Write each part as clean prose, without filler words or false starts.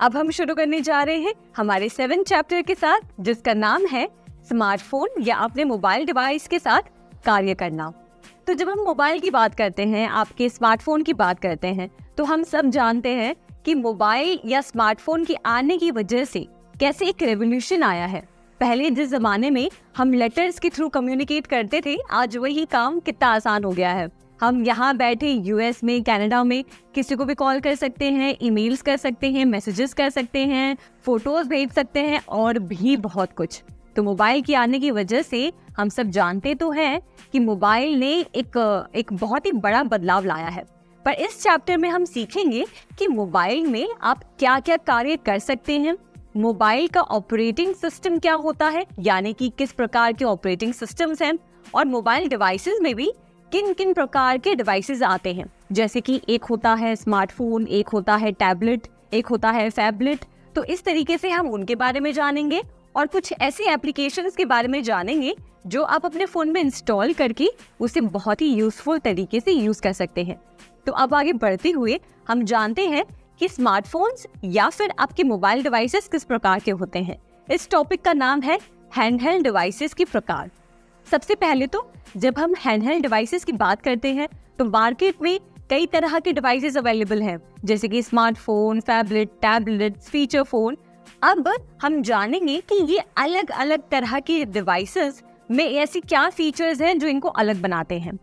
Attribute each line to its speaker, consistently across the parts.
Speaker 1: अब हम शुरू करने जा रहे हैं हमारे 7 चैप्टर के साथ, जिसका नाम है स्मार्टफोन या अपने मोबाइल डिवाइस के साथ कार्य करना। तो जब हम मोबाइल की बात करते हैं, आपके स्मार्टफोन की बात करते हैं, तो हम सब जानते हैं कि मोबाइल या स्मार्टफोन के आने की वजह से कैसे एक रेवोल्यूशन आया है। पहले जिस जमाने में हम लेटर्स के थ्रू कम्युनिकेट करते थे, आज वही काम कितना आसान हो गया है। हम यहाँ बैठे यूएस में, कनाडा में किसी को भी कॉल कर सकते हैं, ईमेल्स कर सकते हैं, मैसेजेस कर सकते हैं, फोटोज भेज सकते हैं और भी बहुत कुछ। तो मोबाइल के आने की वजह से हम सब जानते तो हैं कि मोबाइल ने एक बहुत ही बड़ा बदलाव लाया है। पर इस चैप्टर में हम सीखेंगे कि मोबाइल में आप क्या क्या कार्य कर सकते हैं, मोबाइल का ऑपरेटिंग सिस्टम क्या होता है, यानी कि किस प्रकार के ऑपरेटिंग सिस्टम्स हैं, और मोबाइल डिवाइसेस में भी किन किन प्रकार के डिवाइसेस आते हैं। जैसे कि एक होता है स्मार्टफोन, एक होता है टैबलेट, एक होता है फैबलेट। तो इस तरीके से हम उनके बारे में जानेंगे और कुछ ऐसी एप्लीकेशंस के बारे में जानेंगे जो आप अपने फ़ोन में इंस्टॉल करके उसे बहुत ही यूज़फुल तरीके से यूज़ कर सकते हैं। तो अब आगे बढ़ते हुए हम जानते हैं कि स्मार्टफोन्स या फिर आपके मोबाइल डिवाइसेस किस प्रकार के होते हैं। इस टॉपिक का नाम है हैंडहेल्ड डिवाइसेस के प्रकार। सबसे पहले तो जब हम हैंडहेल्ड डिवाइसेस की बात करते हैं तो मार्केट में कई तरह के डिवाइसेस अवेलेबल हैं, जैसे कि smartphone, phablet, tablet, feature phone. अब हम जानेंगे कि ये अलग अलग तरह के डिवाइसेस में ऐसी क्या फीचर्स हैं जो इनको अलग बनाते हैं।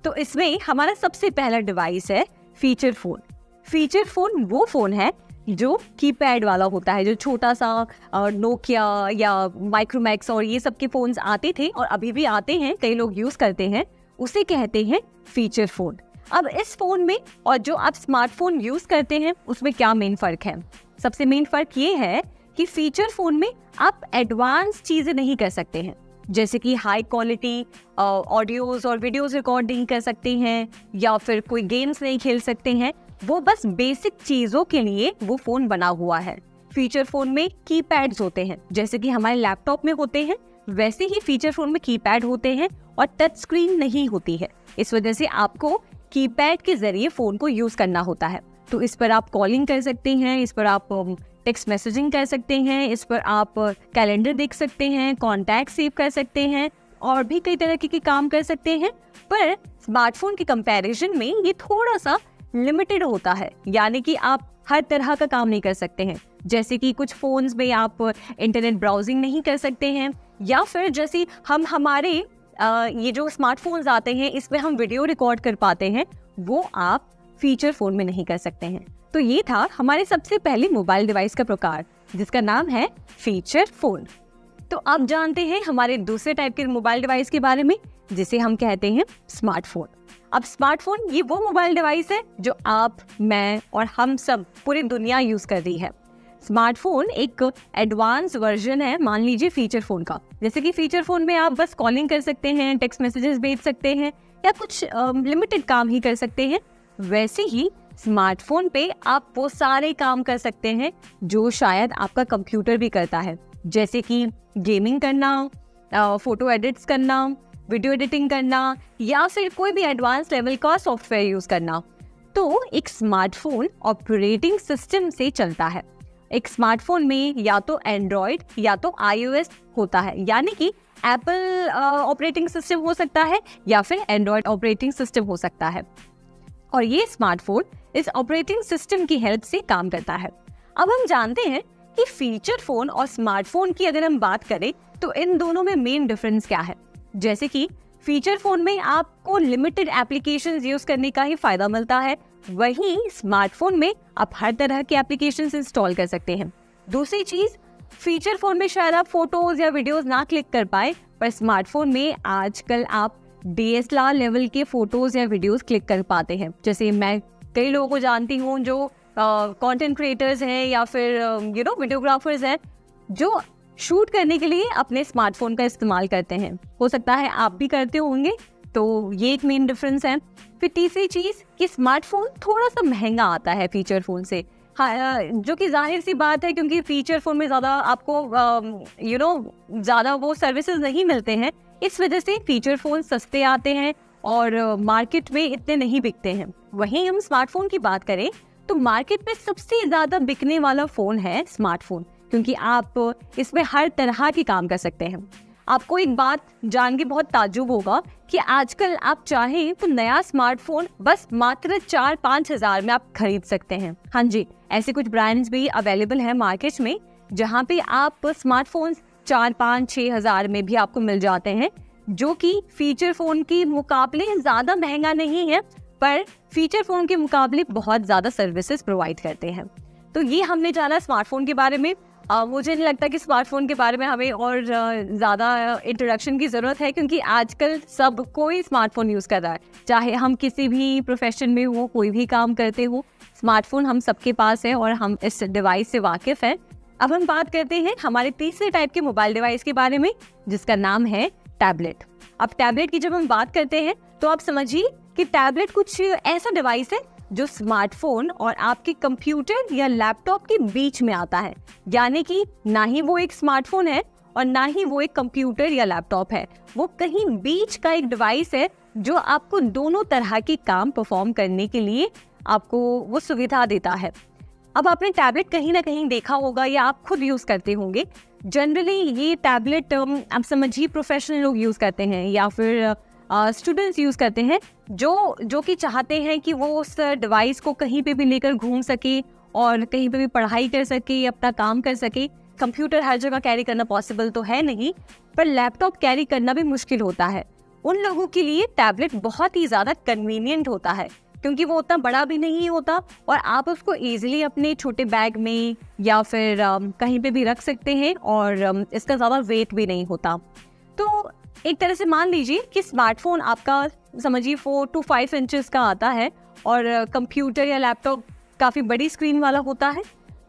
Speaker 1: तो इसमें हमारा सबसे पहला डिवाइस है फीचर फोन। फीचर फोन वो फोन है जो कीपैड वाला होता है, जो छोटा सा नोकिया या माइक्रोमैक्स और ये सब के फोन्स आते थे और अभी भी आते हैं, कई लोग यूज करते हैं, उसे कहते हैं फीचर फोन। अब इस फोन में और जो आप स्मार्टफोन यूज करते हैं उसमें क्या मेन फर्क है? सबसे मेन फर्क ये है कि फीचर फोन में आप एडवांस चीजें नहीं कर सकते हैं, जैसे कि हाई क्वालिटी ऑडियोज और वीडियोज रिकॉर्ड नहीं कर सकते हैं, या फिर कोई गेम्स नहीं खेल सकते हैं। वो बस बेसिक चीजों के लिए वो फोन बना हुआ है। फीचर फोन में कीपैड्स होते हैं, जैसे कि हमारे लैपटॉप में होते हैं, वैसे ही फीचर फोन में कीपैड होते हैं और टच स्क्रीन नहीं होती है। इस वजह से आपको कीपैड के जरिए फोन को यूज करना होता है। तो इस पर आप कॉलिंग कर सकते हैं, इस पर आप टेक्स्ट मैसेजिंग कर सकते हैं, इस पर आप कैलेंडर देख सकते हैं, कॉन्टैक्ट सेव कर सकते हैं और भी कई तरह के काम कर सकते हैं। पर स्मार्टफोन के कंपैरिजन में ये थोड़ा सा लिमिटेड होता है, यानी कि आप हर तरह का काम नहीं कर सकते हैं। जैसे कि कुछ फोन्स में आप इंटरनेट ब्राउजिंग नहीं कर सकते हैं, या फिर जैसे हम हमारे ये जो स्मार्टफोन्स आते हैं इसमें हम वीडियो रिकॉर्ड कर पाते हैं, वो आप फीचर फोन में नहीं कर सकते हैं। तो ये था हमारे सबसे पहले मोबाइल डिवाइस का प्रकार, जिसका नाम है फीचर फोन। तो अब जानते हैं हमारे दूसरे टाइप के मोबाइल डिवाइस के बारे में, जिसे हम कहते हैं स्मार्टफोन। अब स्मार्टफोन ये वो मोबाइल डिवाइस है जो आप, मैं और हम सब पूरी दुनिया यूज कर रही है। स्मार्टफोन एक एडवांस वर्जन है, मान लीजिए फीचर फोन का। जैसे कि फीचर फोन में आप बस कॉलिंग कर सकते हैं, टेक्स्ट मैसेजेस भेज सकते हैं या कुछ लिमिटेड काम ही कर सकते हैं, वैसे ही स्मार्टफोन पे आप वो सारे काम कर सकते हैं जो शायद आपका कंप्यूटर भी करता है, जैसे कि गेमिंग करना, फोटो एडिट्स करना, वीडियो एडिटिंग करना, या फिर कोई भी एडवांस लेवल का सॉफ्टवेयर यूज करना। तो एक स्मार्टफोन ऑपरेटिंग सिस्टम से चलता है। एक स्मार्टफोन में या तो एंड्रॉयड या तो iOS होता है, यानी कि एप्पल ऑपरेटिंग सिस्टम हो सकता है या फिर एंड्रॉयड ऑपरेटिंग सिस्टम हो सकता है, और ये स्मार्टफोन इस ऑपरेटिंग सिस्टम की हेल्प से काम करता है। अब हम जानते हैं कि फीचर फोन और स्मार्टफोन की अगर हम बात करें तो इन दोनों में मेन डिफरेंस क्या है। जैसे कि फीचर फोन में आपको लिमिटेड एप्लीकेशंस यूज करने का ही फायदा मिलता है, वहीं स्मार्टफोन में आप हर तरह के एप्लीकेशंस इंस्टॉल कर सकते हैं। दूसरी चीज, फीचर फोन में शायद आप फोटोज या वीडियोस ना क्लिक कर पाए, पर स्मार्टफोन में आजकल आप DSLR लेवल के फोटोज या वीडियोस क्लिक कर पाते हैं। जैसे मैं कई लोगों को जानती हूँ जो कंटेंट क्रिएटर्स हैं या फिर वीडियोग्राफर्स हैं, जो शूट करने के लिए अपने स्मार्टफोन का इस्तेमाल करते हैं। हो सकता है आप भी करते होंगे, तो ये एक मेन डिफरेंस है। फिर तीसरी चीज कि स्मार्टफोन थोड़ा सा महंगा आता है फीचर फोन से, जो कि जाहिर सी बात है, क्योंकि फीचर फोन में ज़्यादा आपको ज़्यादा वो सर्विसेज नहीं मिलते हैं। इस वजह से फीचर फोन सस्ते आते हैं और मार्केट में इतने नहीं बिकते हैं। वहीं हम स्मार्टफोन की बात करें तो मार्केट में सबसे ज़्यादा बिकने वाला फ़ोन है स्मार्टफोन, क्योंकि आप इसमें हर तरह के काम कर सकते हैं। आपको एक बात जान के बहुत ताज्जुब होगा कि आजकल आप चाहें तो नया स्मार्टफोन बस मात्र 4-5 हज़ार में आप खरीद सकते हैं। हाँ जी, ऐसे कुछ ब्रांड्स भी अवेलेबल हैं मार्केट में जहाँ पे आप स्मार्टफोन 4-5-6 हज़ार में भी आपको मिल जाते हैं, जो कि फीचर फ़ोन के मुकाबले ज़्यादा महंगा नहीं है, पर फीचर फ़ोन के मुकाबले बहुत ज़्यादा सर्विसेज प्रोवाइड करते हैं। तो ये हमने जाना स्मार्टफोन के बारे में। मुझे नहीं लगता कि स्मार्टफोन के बारे में हमें और ज़्यादा इंट्रोडक्शन की ज़रूरत है, क्योंकि आजकल सब कोई स्मार्टफोन यूज़ कर रहा है। चाहे हम किसी भी प्रोफेशन में हो, कोई भी काम करते हो, स्मार्टफोन हम सबके पास है और हम इस डिवाइस से वाकिफ़ हैं। अब हम बात करते हैं हमारे तीसरे टाइप के मोबाइल डिवाइस के बारे में, जिसका नाम है टैबलेट। अब टैबलेट की जब हम बात करते हैं तो आप समझिए कि टैबलेट कुछ ऐसा डिवाइस है जो स्मार्टफोन और आपके कंप्यूटर या लैपटॉप के बीच में आता है। यानी कि ना ही वो एक स्मार्टफोन है और ना ही वो एक कंप्यूटर या लैपटॉप है, वो कहीं बीच का एक डिवाइस है जो आपको दोनों तरह के काम परफॉर्म करने के लिए आपको वो सुविधा देता है। अब आपने टैबलेट कहीं ना कहीं देखा होगा या आप खुद यूज़ करते होंगे। जनरली ये टैबलेट आप समझिए प्रोफेशनल लोग यूज़ करते हैं या फिर स्टूडेंट्स यूज़ करते हैं जो कि चाहते हैं कि वो उस डिवाइस को कहीं पे भी लेकर घूम सके और कहीं पे भी पढ़ाई कर सके, अपना काम कर सके। कंप्यूटर हर जगह कैरी करना पॉसिबल तो है नहीं, पर लैपटॉप कैरी करना भी मुश्किल होता है। उन लोगों के लिए टैबलेट बहुत ही ज़्यादा कन्वीनियंट होता है, क्योंकि वो उतना बड़ा भी नहीं होता और आप उसको ईजिली अपने छोटे बैग में या फिर कहीं पे भी रख सकते हैं और इसका ज़्यादा वेट भी नहीं होता। तो एक तरह से मान लीजिए कि स्मार्टफोन आपका समझिए 4 to 5 इंचेस का आता है और कंप्यूटर या लैपटॉप काफ़ी बड़ी स्क्रीन वाला होता है।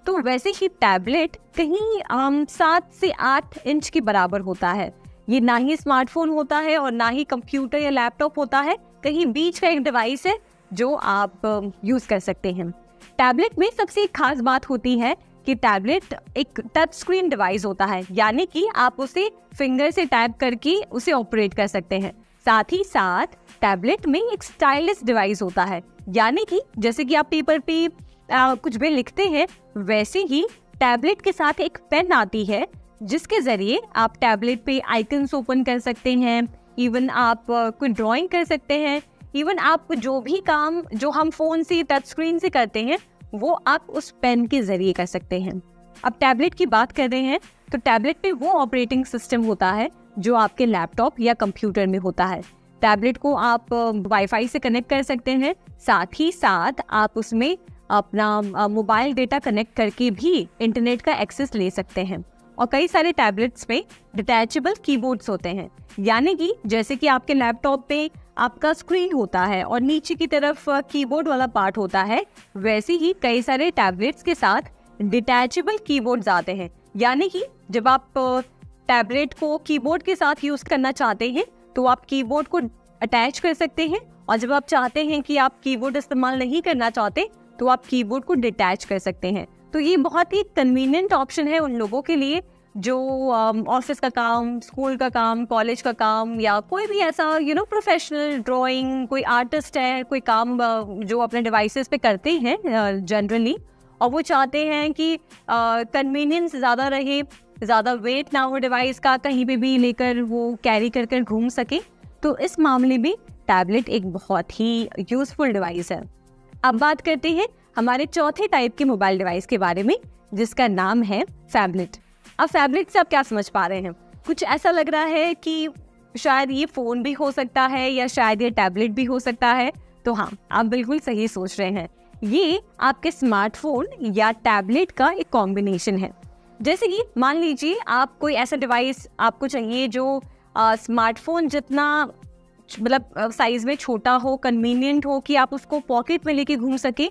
Speaker 1: तो वैसे ही टैबलेट कहीं 7 से 8 इंच के बराबर होता है। ये ना ही स्मार्टफोन होता है और ना ही कंप्यूटर या लैपटॉप होता है, कहीं बीच का एक डिवाइस है जो आप यूज़ कर सकते हैं। टैबलेट में सबसे खास बात होती है कि टैबलेट एक टच स्क्रीन डिवाइस होता है, यानी कि आप उसे फिंगर से टैप करके उसे ऑपरेट कर सकते हैं। साथ ही साथ टैबलेट में एक स्टाइलिश डिवाइस होता है, यानी कि जैसे कि आप पेपर पे कुछ भी लिखते हैं, वैसे ही टैबलेट के साथ एक पेन आती है जिसके जरिए आप टैबलेट पे आइकन्स ओपन कर सकते हैं। इवन आप कोई ड्राइंग कर सकते हैं। इवन आप जो भी काम जो हम फोन से टच स्क्रीन से करते हैं वो आप उस पेन के जरिए कर सकते हैं। अब टैबलेट की बात कर रहे हैं तो टैबलेट पे वो ऑपरेटिंग सिस्टम होता है जो आपके लैपटॉप या कंप्यूटर में होता है। टैबलेट को आप वाईफाई से कनेक्ट कर सकते हैं, साथ ही साथ आप उसमें अपना मोबाइल डेटा कनेक्ट करके भी इंटरनेट का एक्सेस ले सकते हैं। और कई सारे टैबलेट्स पे डिटैचेबल कीबोर्ड्स होते हैं, यानी कि जैसे कि आपके लैपटॉप पे आपका स्क्रीन होता है और नीचे की तरफ कीबोर्ड वाला पार्ट होता है, वैसे ही कई सारे टैबलेट्स के साथ डिटैचेबल कीबोर्ड्स आते हैं। यानी कि जब आप टैबलेट को कीबोर्ड के साथ यूज़ करना चाहते हैं तो आप कीबोर्ड को अटैच कर सकते हैं, और जब आप चाहते हैं कि आप कीबोर्ड इस्तेमाल नहीं करना चाहते तो आप कीबोर्ड को डिटैच कर सकते हैं। तो ये बहुत ही कन्वीनियंट ऑप्शन है उन लोगों के लिए जो ऑफिस का काम, स्कूल का काम, कॉलेज का काम या कोई भी ऐसा प्रोफेशनल ड्राइंग, कोई आर्टिस्ट है, कोई काम जो अपने डिवाइसेस पे करते हैं जनरली, और वो चाहते हैं कि कन्वीनियंस ज़्यादा रहे, ज़्यादा वेट ना हो डिवाइस का, कहीं पे भी लेकर वो कैरी कर कर घूम सके। तो इस मामले में टैबलेट एक बहुत ही यूज़फुल डिवाइस है। अब बात करते हैं हमारे चौथे टाइप के मोबाइल डिवाइस के बारे में, जिसका नाम है फैबलेट। अब फैबलेट से आप क्या समझ पा रहे हैं? कुछ ऐसा लग रहा है कि शायद ये फ़ोन भी हो सकता है या शायद ये टैबलेट भी हो सकता है। तो हाँ, आप बिल्कुल सही सोच रहे हैं। ये आपके स्मार्टफोन या टैबलेट का एक कॉम्बिनेशन है। जैसे कि मान लीजिए आप कोई ऐसा डिवाइस आपको चाहिए जो स्मार्टफोन जितना मतलब साइज़ में छोटा हो, कन्वीनियंट हो कि आप उसको पॉकेट में लेके घूम सके,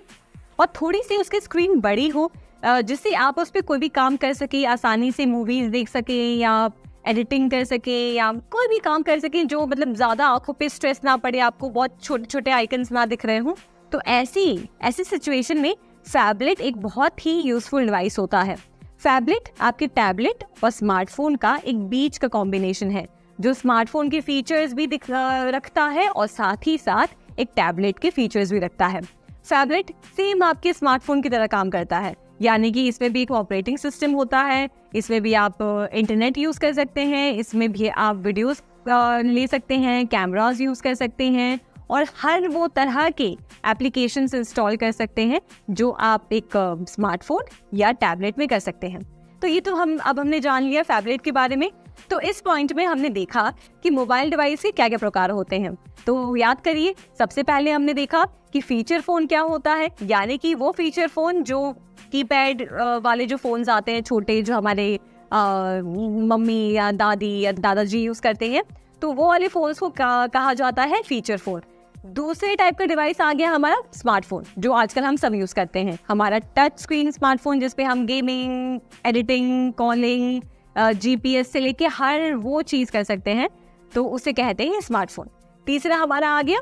Speaker 1: और थोड़ी सी उसकी स्क्रीन बड़ी हो जिससे आप उस पर कोई भी काम कर सके, आसानी से मूवीज़ देख सके या एडिटिंग कर सके या कोई भी काम कर सके जो मतलब ज़्यादा आंखों पे स्ट्रेस ना पड़े, आपको बहुत छोटे छोटे आइकन्स ना दिख रहे हों। तो ऐसी सिचुएशन में फैबलेट एक बहुत ही यूज़फुल डिवाइस होता है। फैबलेट आपके टैबलेट और स्मार्टफोन का एक बीच का कॉम्बिनेशन है जो स्मार्टफोन के फीचर्स भी रखता है और साथ ही साथ एक टैबलेट के फीचर्स भी रखता है। फैबलेट सेम आपके स्मार्टफोन की तरह काम करता है, यानी कि इसमें भी एक ऑपरेटिंग सिस्टम होता है, इसमें भी आप इंटरनेट यूज़ कर सकते हैं, इसमें भी आप वीडियोस ले सकते हैं, कैमरास यूज़ कर सकते हैं और हर वो तरह के एप्लीकेशंस इंस्टॉल कर सकते हैं जो आप एक स्मार्टफोन या टैबलेट में कर सकते हैं। तो ये तो हमने जान लिया फैबलेट के बारे में। तो इस पॉइंट में हमने देखा कि मोबाइल डिवाइस के क्या क्या प्रकार होते हैं। तो याद करिए, सबसे पहले हमने देखा कि फीचर फ़ोन क्या होता है, यानी कि वो फीचर फ़ोन जो कीपैड वाले जो फ़ोन्स आते हैं छोटे, जो हमारे मम्मी या दादी या दादाजी यूज़ करते हैं, तो वो वाले फ़ोन्स को कहा जाता है फीचर फ़ोन। दूसरे टाइप का डिवाइस आ गया हमारा स्मार्टफोन, जो आजकल हम सब यूज़ करते हैं, हमारा टच स्क्रीन स्मार्टफोन, जिसपे हम गेमिंग, एडिटिंग, कॉलिंग, GPS से लेके हर वो चीज़ कर सकते हैं, तो उसे कहते हैं स्मार्टफोन। तीसरा हमारा आ गया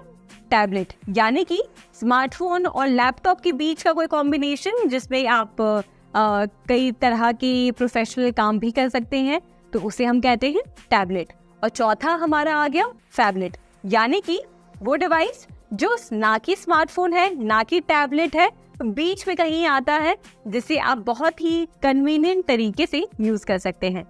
Speaker 1: टैबलेट, यानी कि स्मार्टफोन और लैपटॉप के बीच का कोई कॉम्बिनेशन, जिसमें आप कई तरह के प्रोफेशनल काम भी कर सकते हैं, तो उसे हम कहते हैं टैबलेट। और चौथा हमारा आ गया फैबलेट, यानी कि वो डिवाइस जो ना कि स्मार्टफोन है ना कि टैबलेट है, बीच में कहीं आता है, जिसे आप बहुत ही कन्वीनियंट तरीके से यूज कर सकते हैं।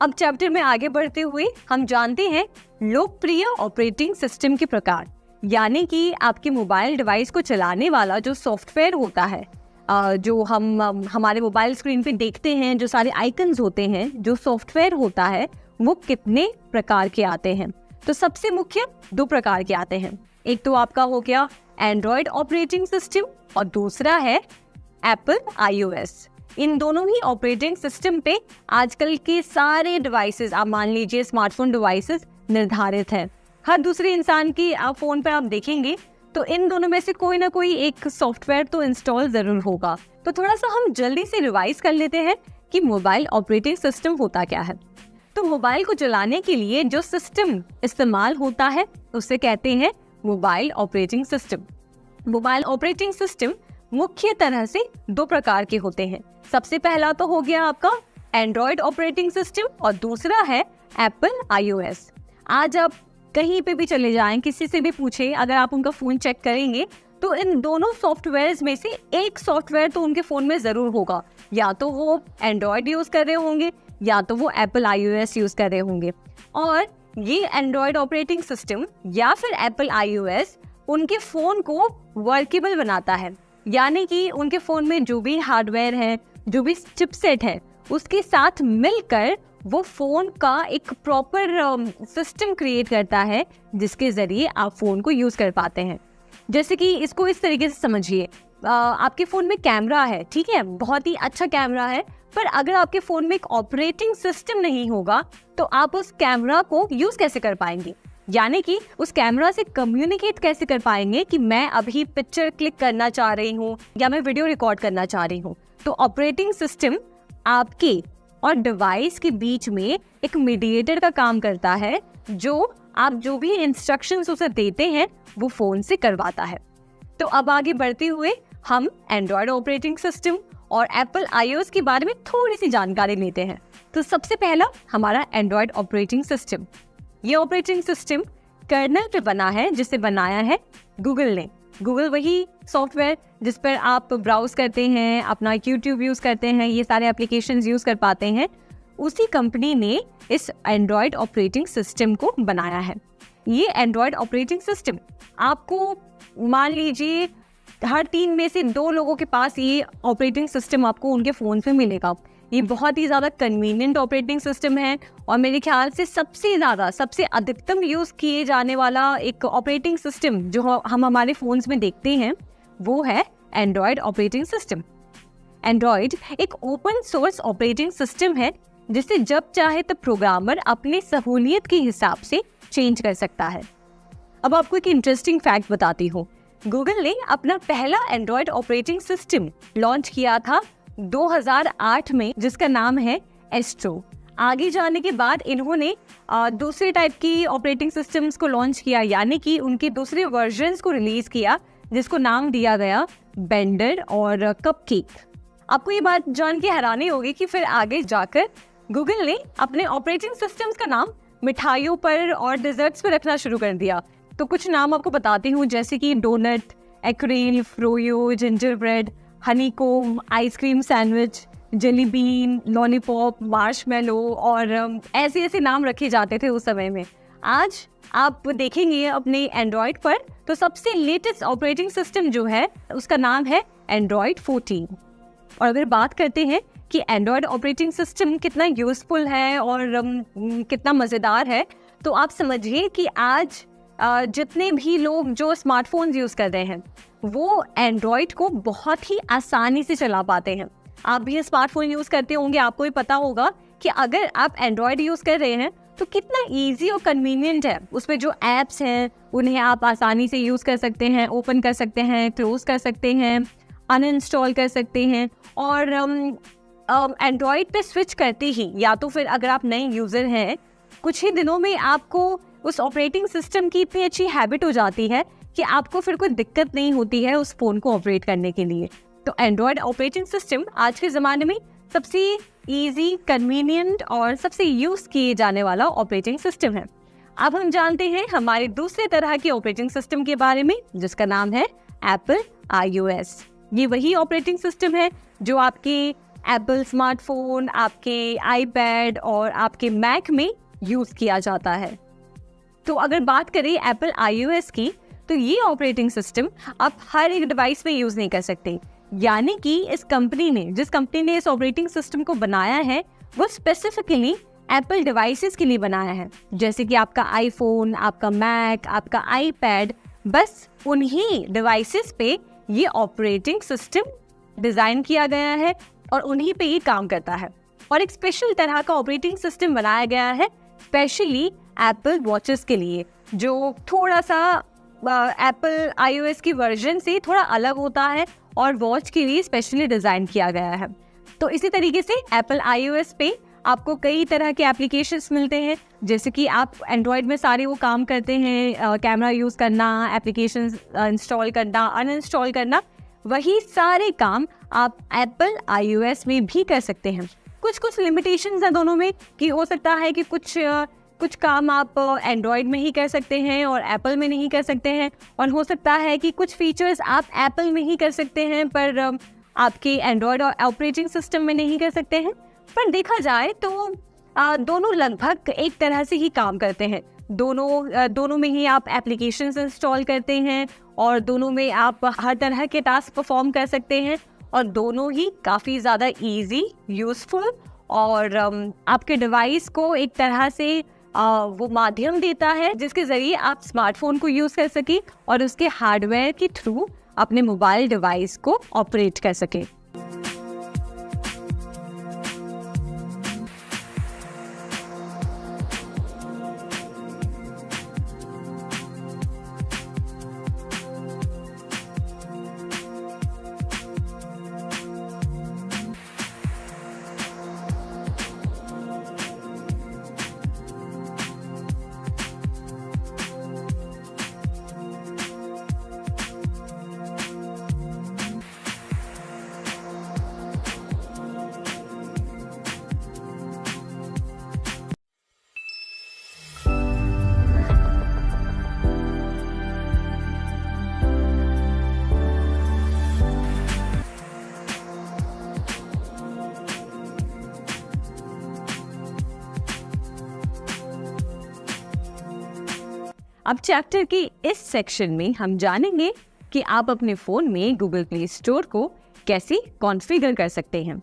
Speaker 1: अब चैप्टर में आगे बढ़ते हुए हम जानते हैं लोकप्रिय ऑपरेटिंग सिस्टम के प्रकार, यानी कि आपके मोबाइल डिवाइस को चलाने वाला जो सॉफ्टवेयर होता है, जो हम हमारे मोबाइल स्क्रीन पे देखते हैं, जो सारे आइकन्स होते हैं, जो सॉफ्टवेयर होता है, वो कितने प्रकार के आते हैं। तो सबसे मुख्य 2 प्रकार के आते हैं। एक तो आपका हो गया एंड्रॉयड ऑपरेटिंग सिस्टम और दूसरा है एप्पल iOS। इन दोनों ही ऑपरेटिंग सिस्टम पे आजकल के सारे डिवाइसेस, आप मान लीजिए स्मार्टफोन डिवाइसेस, निर्धारित हैं। हर दूसरे इंसान की आप फ़ोन पे आप देखेंगे तो इन दोनों में से कोई ना कोई एक सॉफ्टवेयर तो इंस्टॉल ज़रूर होगा। तो थोड़ा सा हम जल्दी से रिवाइज कर लेते हैं कि मोबाइल ऑपरेटिंग सिस्टम होता क्या है। तो मोबाइल को चलाने के लिए जो सिस्टम इस्तेमाल होता है उसे कहते हैं mobile operating system. Mobile operating system मुख्य तरह से 2 प्रकार के होते हैं। सबसे पहला तो हो गया आपका एंड्रॉयड ऑपरेटिंग सिस्टम और दूसरा है एप्पल iOS। आज आप कहीं पे भी चले जाएं, किसी से भी पूछें, अगर आप उनका फ़ोन चेक करेंगे तो इन दोनों सॉफ्टवेयर्स में से एक सॉफ्टवेयर तो उनके फ़ोन में ज़रूर होगा। या तो वो एंड्रॉयड यूज़ कर रहे होंगे या तो वो एप्पल iOS यूज़ कर रहे होंगे। और ये एंड्रॉयड ऑपरेटिंग सिस्टम या फिर एप्पल iOS उनके फ़ोन को वर्केबल बनाता है, यानी कि उनके फ़ोन में जो भी हार्डवेयर है, जो भी चिपसेट है, उसके साथ मिलकर वो फ़ोन का एक प्रॉपर सिस्टम क्रिएट करता है, जिसके ज़रिए आप फ़ोन को यूज़ कर पाते हैं। जैसे कि इसको इस तरीके से समझिए, आपके फ़ोन में कैमरा है, ठीक है, बहुत ही अच्छा कैमरा है, पर अगर आपके फ़ोन में एक ऑपरेटिंग सिस्टम नहीं होगा तो आप उस कैमरा को यूज़ कैसे कर पाएंगे, यानी कि उस कैमरा से कम्युनिकेट कैसे कर पाएंगे कि मैं अभी पिक्चर क्लिक करना चाह रही हूँ या मैं वीडियो रिकॉर्ड करना चाह रही हूँ। तो ऑपरेटिंग सिस्टम आपके और डिवाइस के बीच में एक मीडिएटर का काम करता है, जो आप जो भी इंस्ट्रक्शंस उसे देते हैं वो फ़ोन से करवाता है। तो अब आगे बढ़ते हुए हम एंड्रॉयड ऑपरेटिंग सिस्टम और एप्पल iOS के बारे में थोड़ी सी जानकारी लेते हैं। तो सबसे पहला हमारा एंड्रॉयड ऑपरेटिंग सिस्टम। ये ऑपरेटिंग सिस्टम कर्नल पे बना है, जिसे बनाया है गूगल ने। गूगल वही सॉफ्टवेयर जिस पर आप ब्राउज करते हैं, अपना यूट्यूब यूज़ करते हैं, ये सारे एप्लीकेशंस यूज़ कर पाते हैं, उसी कंपनी ने इस एंड्रॉयड ऑपरेटिंग सिस्टम को बनाया है। ये एंड्रॉयड ऑपरेटिंग सिस्टम आपको मान लीजिए हर 3 में से 2 लोगों के पास ये ऑपरेटिंग सिस्टम आपको उनके फ़ोन पे मिलेगा। ये बहुत ही ज़्यादा कन्वीनियंट ऑपरेटिंग सिस्टम है और मेरे ख्याल से सबसे अधिकतम यूज़ किए जाने वाला एक ऑपरेटिंग सिस्टम जो हम हमारे फ़ोन्स में देखते हैं वो है एंड्रॉयड ऑपरेटिंग सिस्टम। एंड्रॉयड एक ओपन सोर्स ऑपरेटिंग सिस्टम है जिसे जब चाहे तब प्रोग्रामर अपने सहूलियत के हिसाब से चेंज कर सकता है। अब आपको एक इंटरेस्टिंग फैक्ट बताती हूँ। गूगल ने अपना पहला एंड्रॉयड ऑपरेटिंग सिस्टम लॉन्च किया था 2008 में, जिसका नाम है एस्ट्रो। आगे जाने के बाद इन्होंने दूसरे टाइप की ऑपरेटिंग सिस्टम्स को लॉन्च किया, यानी कि उनके दूसरे वर्जन्स को रिलीज किया जिसको नाम दिया गया बेंडर और कपकेक। आपको ये बात जान के हैरानी होगी कि फिर आगे जाकर गूगल ने अपने ऑपरेटिंग सिस्टम्स का नाम मिठाइयों पर और डिजर्ट्स पर रखना शुरू कर दिया। तो कुछ नाम आपको बताती हूँ, जैसे कि donut, eclair, froyo, ginger bread, honeycomb, ice cream sandwich, jelly bean, lollipop, marshmallow और ऐसे ऐसे नाम रखे जाते थे उस समय में। आज आप देखेंगे अपने एंड्रॉयड पर तो सबसे लेटेस्ट ऑपरेटिंग सिस्टम जो है उसका नाम है एंड्रॉयड 14। और अगर बात करते हैं कि एंड्रॉयड ऑपरेटिंग सिस्टम कितना यूजफुल है और कितना मज़ेदार है, तो आप समझिए कि आज जितने भी लोग जो स्मार्टफोन्स यूज़ कर रहे हैं वो एंड्रॉयड को बहुत ही आसानी से चला पाते हैं। आप भी स्मार्टफोन यूज़ करते होंगे, आपको भी पता होगा कि अगर आप एंड्रॉयड यूज़ कर रहे हैं तो कितना इजी और कन्वीनियंट है। उसमें जो ऐप्स हैं उन्हें आप आसानी से यूज़ कर सकते हैं, ओपन कर सकते हैं, क्लोज कर सकते हैं, अनइंस्टॉल कर सकते हैं। और एंड्रॉयड पे स्विच करते ही, या तो फिर अगर आप नए यूज़र हैं, कुछ ही दिनों में आपको उस ऑपरेटिंग सिस्टम की इतनी अच्छी हैबिट हो जाती है कि आपको फिर कोई दिक्कत नहीं होती है उस फ़ोन को ऑपरेट करने के लिए। तो एंड्रॉयड ऑपरेटिंग सिस्टम आज के ज़माने में सबसे इजी, कन्वीनियंट और सबसे यूज़ किए जाने वाला ऑपरेटिंग सिस्टम है। अब हम जानते हैं हमारे दूसरे तरह के ऑपरेटिंग सिस्टम के बारे में, जिसका नाम है एप्पल iOS। ये वही ऑपरेटिंग सिस्टम है जो आपके एप्पल स्मार्टफोन, आपके आईपैड और आपके मैक में यूज़ किया जाता है। तो अगर बात करें एप्पल iOS की, तो ये ऑपरेटिंग सिस्टम आप हर एक डिवाइस में यूज़ नहीं कर सकते। यानी कि जिस कंपनी ने इस ऑपरेटिंग सिस्टम को बनाया है वो स्पेसिफिकली एप्पल डिवाइसेस के लिए बनाया है। जैसे कि आपका आईफोन, आपका मैक, आपका आईपैड, बस उन्हीं डिवाइसेस पे ये ऑपरेटिंग सिस्टम डिज़ाइन किया गया है और उन्हीं पे ये काम करता है। और एक स्पेशल तरह का ऑपरेटिंग सिस्टम बनाया गया है स्पेशली एप्पल वॉचेस के लिए, जो थोड़ा सा एप्पल iOS की वर्जन से थोड़ा अलग होता है और वॉच के लिए स्पेशली डिज़ाइन किया गया है। तो इसी तरीके से एप्पल iOS पे आपको कई तरह के एप्लीकेशंस मिलते हैं, जैसे कि आप एंड्रॉयड में सारे वो काम करते हैं, कैमरा यूज़ करना, एप्लीकेशंस इंस्टॉल करना, अनइंस्टॉल करना, वही सारे काम आप एप्पल iOS में भी कर सकते हैं। कुछ लिमिटेशंस हैं दोनों में, कि हो सकता है कि कुछ काम आप एंड्रॉयड में ही कर सकते हैं और एप्पल में नहीं कर सकते हैं, और हो सकता है कि कुछ फीचर्स आप एप्पल में ही कर सकते हैं पर आपके एंड्रॉयड ऑपरेटिंग सिस्टम में नहीं कर सकते हैं। पर देखा जाए तो दोनों लगभग एक तरह से ही काम करते हैं। दोनों में ही आप एप्लीकेशंस इंस्टॉल करते हैं और दोनों में आप हर तरह के टास्क परफॉर्म कर सकते हैं, और दोनों ही काफ़ी ज़्यादा इजी, यूज़फुल और आपके डिवाइस को एक तरह से वो माध्यम देता है जिसके ज़रिए आप स्मार्टफोन को यूज़ कर सकें और उसके हार्डवेयर के थ्रू अपने मोबाइल डिवाइस को ऑपरेट कर सकें। अब चैप्टर के इस सेक्शन में हम जानेंगे कि आप अपने फ़ोन में गूगल प्ले स्टोर को कैसे कॉन्फ़िगर कर सकते हैं।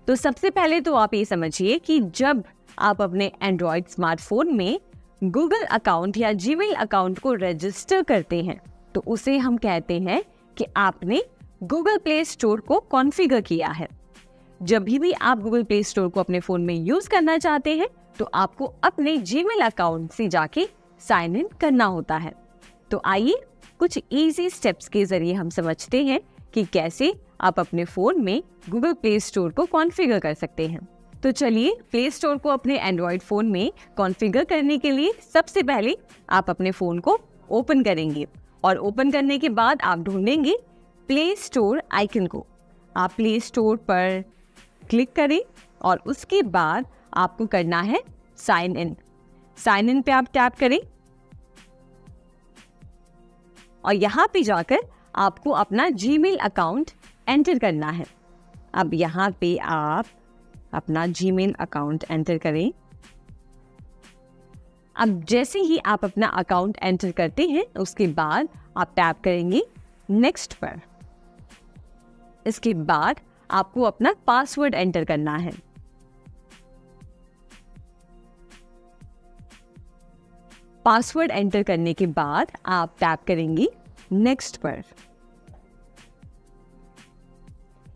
Speaker 1: तो सबसे पहले तो आप ये समझिए कि जब आप अपने एंड्रॉयड स्मार्टफोन में गूगल अकाउंट या जीमेल अकाउंट को रजिस्टर करते हैं तो उसे हम कहते हैं कि आपने गूगल प्ले स्टोर को कॉन्फ़िगर किया है। जब भी आप गूगल प्ले स्टोर को अपने फ़ोन में यूज़ करना चाहते हैं तो आपको अपने जीमेल अकाउंट से जाके साइन इन करना होता है। तो आइए कुछ इजी स्टेप्स के ज़रिए हम समझते हैं कि कैसे आप अपने फ़ोन में गूगल प्ले स्टोर को कॉन्फ़िगर कर सकते हैं। तो चलिए प्ले स्टोर को अपने एंड्रॉयड फ़ोन में कॉन्फ़िगर करने के लिए सबसे पहले आप अपने फ़ोन को ओपन करेंगे और ओपन करने के बाद आप ढूंढेंगे प्ले स्टोर आइकन को। आप प्ले स्टोर पर क्लिक करें और उसके बाद आपको करना है साइन इन। साइन इन पे आप टैप करें और यहाँ पे जाकर आपको अपना जीमेल अकाउंट एंटर करना है। अब यहाँ पे आप अपना जीमेल अकाउंट एंटर करें। अब जैसे ही आप अपना अकाउंट एंटर करते हैं उसके बाद आप टैप करेंगे नेक्स्ट पर। इसके बाद आपको अपना पासवर्ड एंटर करना है। पासवर्ड एंटर करने के बाद आप टैप करेंगे नेक्स्ट पर।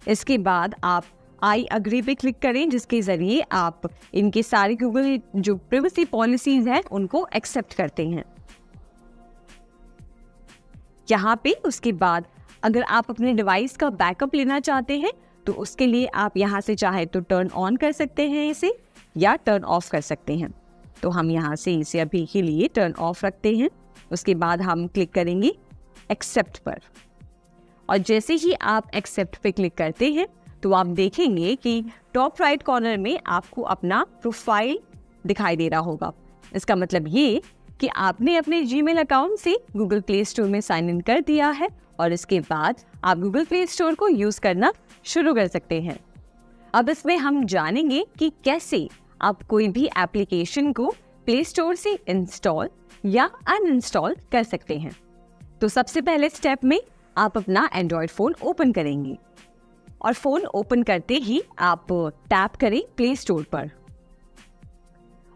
Speaker 1: इसके बाद आप आई अग्री पे क्लिक करें, जिसके जरिए आप इनके सारे गूगल जो प्राइवेसी पॉलिसीज हैं उनको एक्सेप्ट करते हैं। यहाँ पे उसके बाद अगर आप अपने डिवाइस का बैकअप लेना चाहते हैं तो उसके लिए आप यहाँ से चाहे तो टर्न ऑन कर सकते हैं इसे या टर्न ऑफ कर सकते हैं। तो हम यहाँ से इसे अभी के लिए टर्न ऑफ रखते हैं। उसके बाद हम क्लिक करेंगे एक्सेप्ट पर और जैसे ही आप एक्सेप्ट पे क्लिक करते हैं तो आप देखेंगे कि टॉप राइट कॉर्नर में आपको अपना प्रोफाइल दिखाई दे रहा होगा। इसका मतलब ये कि आपने अपने जीमेल अकाउंट से गूगल प्ले स्टोर में साइन इन कर दिया है और इसके बाद आप गूगल प्ले स्टोर को यूज़ करना शुरू कर सकते हैं। अब इसमें हम जानेंगे कि कैसे आप कोई भी एप्लीकेशन को प्ले स्टोर से इंस्टॉल या अनइंस्टॉल कर सकते हैं। तो सबसे पहले स्टेप में आप अपना एंड्रॉयड फ़ोन ओपन करेंगे और फ़ोन ओपन करते ही आप टैप करें प्ले स्टोर पर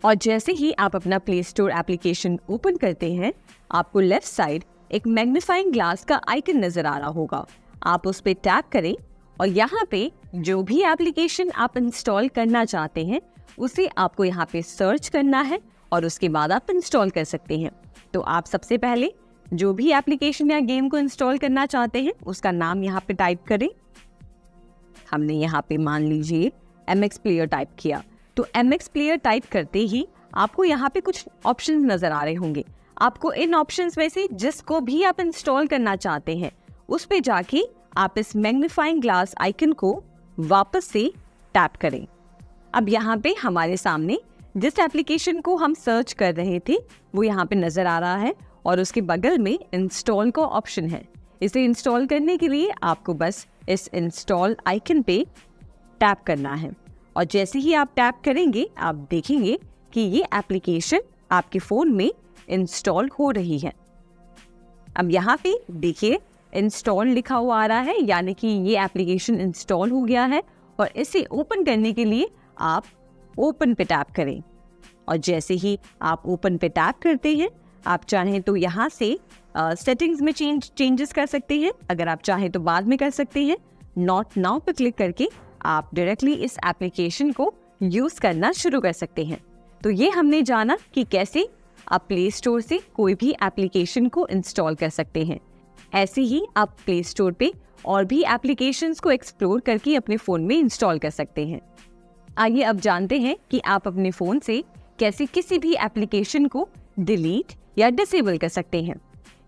Speaker 1: और जैसे ही आप अपना प्ले स्टोर एप्लीकेशन ओपन करते हैं आपको लेफ्ट साइड एक मैग्नीफाइंग ग्लास का आइकन नज़र आ रहा होगा। आप उस पर टैप करें और यहाँ पे जो भी एप्लीकेशन आप इंस्टॉल करना चाहते हैं उसे आपको यहाँ पे सर्च करना है और उसके बाद आप इंस्टॉल कर सकते हैं। तो आप सबसे पहले जो भी एप्लीकेशन या गेम को इंस्टॉल करना चाहते हैं उसका नाम यहाँ पे टाइप करें। हमने यहाँ पे मान लीजिए MX प्लेयर टाइप किया। तो MX प्लेयर टाइप करते ही आपको यहाँ पे कुछ ऑप्शंस नज़र आ रहे होंगे। आपको इन ऑप्शंस में से जिसको भी आप इंस्टॉल करना चाहते हैं उस पे जाके आप इस मैग्नीफाइंग ग्लास आइकन को वापस से टैप करें। अब यहाँ पे हमारे सामने जिस एप्लीकेशन को हम सर्च कर रहे थे वो यहाँ पे नज़र आ रहा है और उसके बगल में इंस्टॉल का ऑप्शन है। इसे इंस्टॉल करने के लिए आपको बस इस इंस्टॉल आइकन पे टैप करना है और जैसे ही आप टैप करेंगे आप देखेंगे कि ये एप्लीकेशन आपके फ़ोन में इंस्टॉल हो रही है। अब यहाँ पे देखिए इंस्टॉल लिखा हुआ आ रहा है, यानी कि ये एप्लीकेशन इंस्टॉल हो गया है और इसे ओपन करने के लिए आप ओपन पे टैप करें और जैसे ही आप ओपन पे टैप करते हैं आप चाहें तो यहाँ से सेटिंग्स में चेंजेस कर सकते हैं। अगर आप चाहें तो बाद में कर सकते हैं। नॉट नाउ पे क्लिक करके आप डायरेक्टली इस एप्लीकेशन को यूज़ करना शुरू कर सकते हैं। तो ये हमने जाना कि कैसे आप प्ले स्टोर से कोई भी एप्लीकेशन को इंस्टॉल कर सकते हैं। ऐसे ही आप प्ले स्टोर पे और भी एप्लीकेशंस को एक्सप्लोर करके अपने फ़ोन में इंस्टॉल कर सकते हैं। आइए अब जानते हैं कि आप अपने फ़ोन से कैसे किसी भी एप्लीकेशन को डिलीट या डिसेबल कर सकते हैं।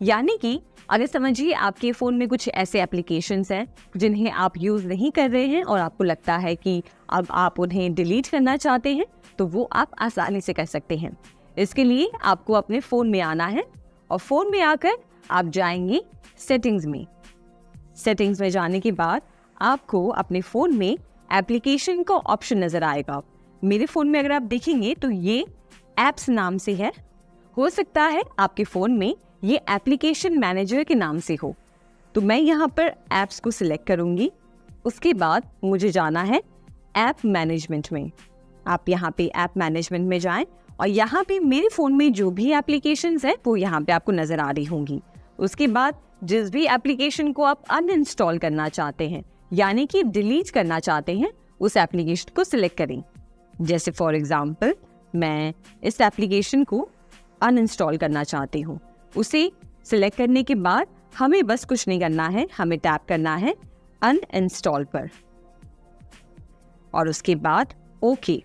Speaker 1: यानी कि अगर समझिए आपके फ़ोन में कुछ ऐसे एप्लीकेशंस हैं जिन्हें आप यूज़ नहीं कर रहे हैं और आपको लगता है कि अब आप उन्हें डिलीट करना चाहते हैं तो वो आप आसानी से कर सकते हैं। इसके लिए आपको अपने फ़ोन में आना है और फ़ोन में आकर आप जाएंगे सेटिंग्स में। सेटिंग्स में जाने के बाद आपको अपने फ़ोन में एप्लीकेशन का ऑप्शन नज़र आएगा। मेरे फ़ोन में अगर आप देखेंगे तो ये ऐप्स नाम से है। हो सकता है आपके फ़ोन में ये एप्लीकेशन मैनेजर के नाम से हो। तो मैं यहाँ पर ऐप्स को सिलेक्ट करूँगी। उसके बाद मुझे जाना है ऐप मैनेजमेंट में। आप यहाँ पे ऐप मैनेजमेंट में जाएं और यहाँ पे मेरे फ़ोन में जो भी एप्लीकेशंस हैं वो यहाँ पे आपको नज़र आ रही होंगी। उसके बाद जिस भी एप्लीकेशन को आप अनइंस्टॉल करना चाहते हैं यानी कि डिलीट करना चाहते हैं उस एप्लीकेशन को सिलेक्ट करें। जैसे फॉर एग्जांपल मैं इस एप्लीकेशन को अनइंस्टॉल करना चाहती हूँ। उसे सिलेक्ट करने के बाद हमें बस कुछ नहीं करना है, हमें टैप करना है अनइंस्टॉल पर और उसके बाद ओके।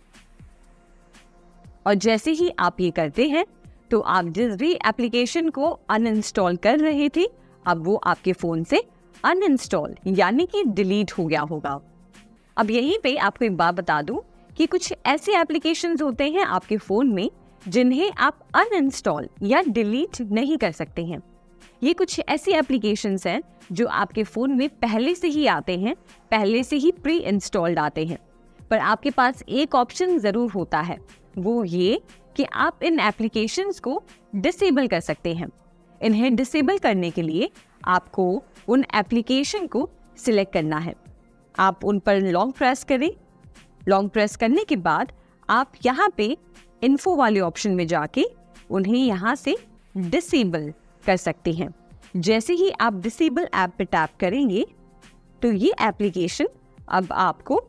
Speaker 1: और जैसे ही आप ये करते हैं तो आप जिस भी एप्लीकेशन को अनइंस्टॉल कर रहे थे अब वो आपके फ़ोन से अनइंस्टॉल यानी कि डिलीट हो गया होगा। अब यहीं पे आपको एक बात बता दूं कि कुछ ऐसे एप्लीकेशंस होते हैं आपके फ़ोन में जिन्हें आप अनइंस्टॉल या डिलीट नहीं कर सकते हैं। ये कुछ ऐसी एप्लीकेशंस हैं जो आपके फ़ोन में पहले से ही आते हैं, पहले से ही प्री इंस्टॉल्ड आते हैं, पर आपके पास एक ऑप्शन ज़रूर होता है, वो ये कि आप इन एप्लीकेशंस को डिसेबल कर सकते हैं। इन्हें डिसेबल करने के लिए आपको उन एप्लीकेशन को सिलेक्ट करना है। आप उन पर लॉन्ग प्रेस करें। लॉन्ग प्रेस करने के बाद आप यहाँ पे इन्फो वाले ऑप्शन में जाके उन्हें यहाँ से डिसेबल कर सकते हैं। जैसे ही आप डिसेबल ऐप पे टैप करेंगे तो ये एप्लीकेशन अब आपको